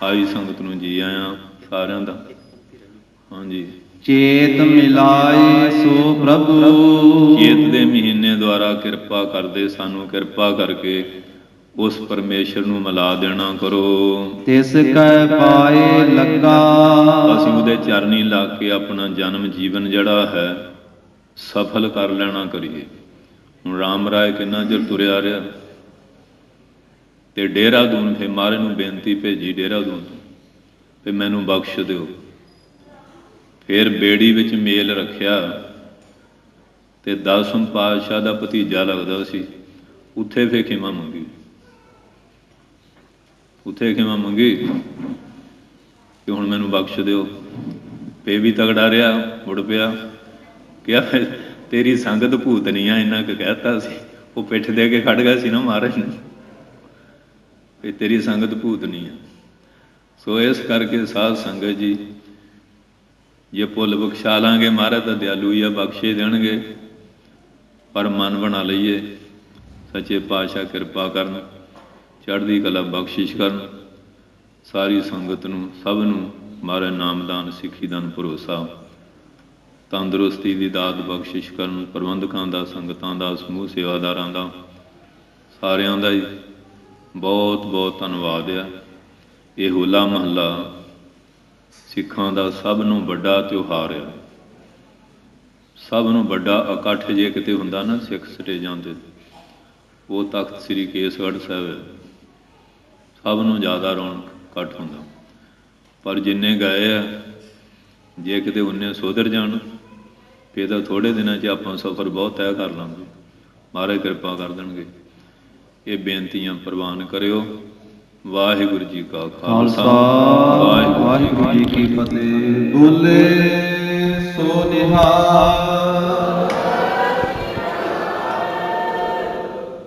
ਆਈ ਸੰਗਤ ਨੂੰ ਜੀ ਆਇਆਂ ਸਾਰਿਆਂ ਦਾ। ਹਾਂਜੀ। ਚੇਤ ਮਿਲਾਏ ਸੋ ਪ੍ਰਭੂ, ਚੇਤ ਦੇ ਮਹੀਨੇ ਦੁਆਰਾ ਕਿਰਪਾ ਕਰਦੇ ਸਾਨੂੰ, ਕਿਰਪਾ ਕਰਕੇ ਉਸ ਪਰਮੇਸ਼ਰ ਨੂੰ ਮਿਲਾ ਦੇਣਾ ਕਰੋ। ਤਿਸ ਕੈ ਪਾਏ ਲੱਗਾ, ਅਸੀਂ ਉਹਦੇ ਚਰਨੀ ਲਾ ਕੇ ਆਪਣਾ ਜਨਮ ਜੀਵਨ ਜਿਹੜਾ ਹੈ ਸਫਲ ਕਰ ਲੈਣਾ ਕਰੀਏ। ਹੁਣ ਰਾਮ ਰਾਏ ਕਿੰਨਾ ਚਿਰ ਤੁਰਿਆ ਰਿਹਾ, ਤੇ ਦੇਹਰਾਦੂਨ ਫਿਰ ਮਹਾਰਾਜ ਨੂੰ ਬੇਨਤੀ ਭੇਜੀ ਦੇਹਰਾਦੂਨ ਤੋਂ, ਵੀ ਮੈਨੂੰ ਬਖਸ਼ ਦਿਓ। ਫਿਰ ਬੇੜੀ ਵਿੱਚ ਮੇਲ ਰੱਖਿਆ, ਤੇ 10ਵੇਂ ਪਾਤਸ਼ਾਹ ਦਾ ਭਤੀਜਾ ਲੱਗਦਾ ਸੀ, ਉੱਥੇ ਫਿਰ ਖਿਮਾ ਮੰਗੀ, ਉੱਥੇ ਖਿਮਾ ਮੰਗੀ ਕਿ ਹੁਣ ਮੈਨੂੰ ਬਖਸ਼ ਦਿਓ। ਪੇ ਵੀ ਤਗੜਾ ਰਿਹਾ, ਮੁੜ ਪਿਆ, ਕਿਹਾ ਤੇਰੀ ਸੰਗਤ ਭੂਤਨੀ ਆ, ਇੰਨਾ ਕੁ ਕਹਿਤਾ ਸੀ। ਉਹ ਪਿੱਠ ਦੇ ਕੇ ਖੜ ਗਿਆ ਸੀ ਨਾ ਮਹਾਰਾਜ ਨੂੰ, ਵੀ ਤੇਰੀ ਸੰਗਤ ਭੂਤਨੀ ਆ। ਸੋ ਇਸ ਕਰਕੇ ਸਾਧ ਸੰਗਤ ਜੀ, ਜੇ ਭੁੱਲ ਬਖਸ਼ਾ ਲਾਂਗੇ, ਮਹਾਰਾਜ ਤਾਂ ਦਿਆਲੂ ਹੀ ਆ, ਬਖਸ਼ੇ ਦੇਣਗੇ। ਪਰ ਮਨ ਬਣਾ ਲਈਏ, ਸੱਚੇ ਪਾਤਸ਼ਾਹ ਕਿਰਪਾ ਕਰਨ, ਚੜ੍ਹਦੀ ਕਲਾ ਬਖਸ਼ਿਸ਼ ਕਰਨ। ਸਾਰੀ ਸੰਗਤ ਨੂੰ, ਸਭ ਨੂੰ ਮਹਾਰਾਜ ਨਾਮਦਾਨ, ਸਿੱਖੀ ਦਾਨ, ਭਰੋਸਾ, ਤੰਦਰੁਸਤੀ ਦੀ ਦਾਤ ਬਖਸ਼ਿਸ਼ ਕਰਨ। ਪ੍ਰਬੰਧਕਾਂ ਦਾ, ਸੰਗਤਾਂ ਦਾ, ਸਮੂਹ ਸੇਵਾਦਾਰਾਂ ਦਾ, ਸਾਰਿਆਂ ਦਾ ਹੀ ਬਹੁਤ ਬਹੁਤ ਧੰਨਵਾਦ ਆ। ਇਹ ਹੋਲਾ ਮਹੱਲਾ ਸਿੱਖਾਂ ਦਾ ਸਭ ਨੂੰ ਵੱਡਾ ਤਿਉਹਾਰ ਆ, ਸਭ ਨੂੰ ਵੱਡਾ ਇਕੱਠ ਜੇ ਕਿਤੇ ਹੁੰਦਾ ਨਾ ਸਿੱਖ ਸਟੇਜਾਂ 'ਤੇ, ਉਹ ਤਖਤ ਸ੍ਰੀ ਕੇਸਗੜ੍ਹ ਸਾਹਿਬ ਹੈ। ਸਭ ਨੂੰ ਜ਼ਿਆਦਾ ਰੌਣਕ ਇਕੱਠ ਹੁੰਦਾ। ਪਰ ਜਿੰਨੇ ਗਏ ਆ, ਜੇ ਕਿਤੇ ਉਨੇ ਸੁਧਰ ਜਾਣ, ਫਿਰ ਤਾਂ ਥੋੜ੍ਹੇ ਦਿਨਾਂ 'ਚ ਆਪਾਂ ਸਫ਼ਰ ਬਹੁਤ ਤੈਅ ਕਰ ਲਾਂਗੇ, ਮਹਾਰਾਜ ਕਿਰਪਾ ਕਰ ਦੇਣਗੇ। ਇਹ ਬੇਨਤੀਆਂ ਪ੍ਰਵਾਨ ਕਰਿਓ। ਵਾਹਿਗੁਰੂ ਜੀ ਕਾ ਖਾਲਸਾ, ਵਾਹਿਗੁਰੂ ਜੀ ਕੀ ਫਤਿਹ। ਬੋਲੇ ਸੋ ਨਿਹਾਲ।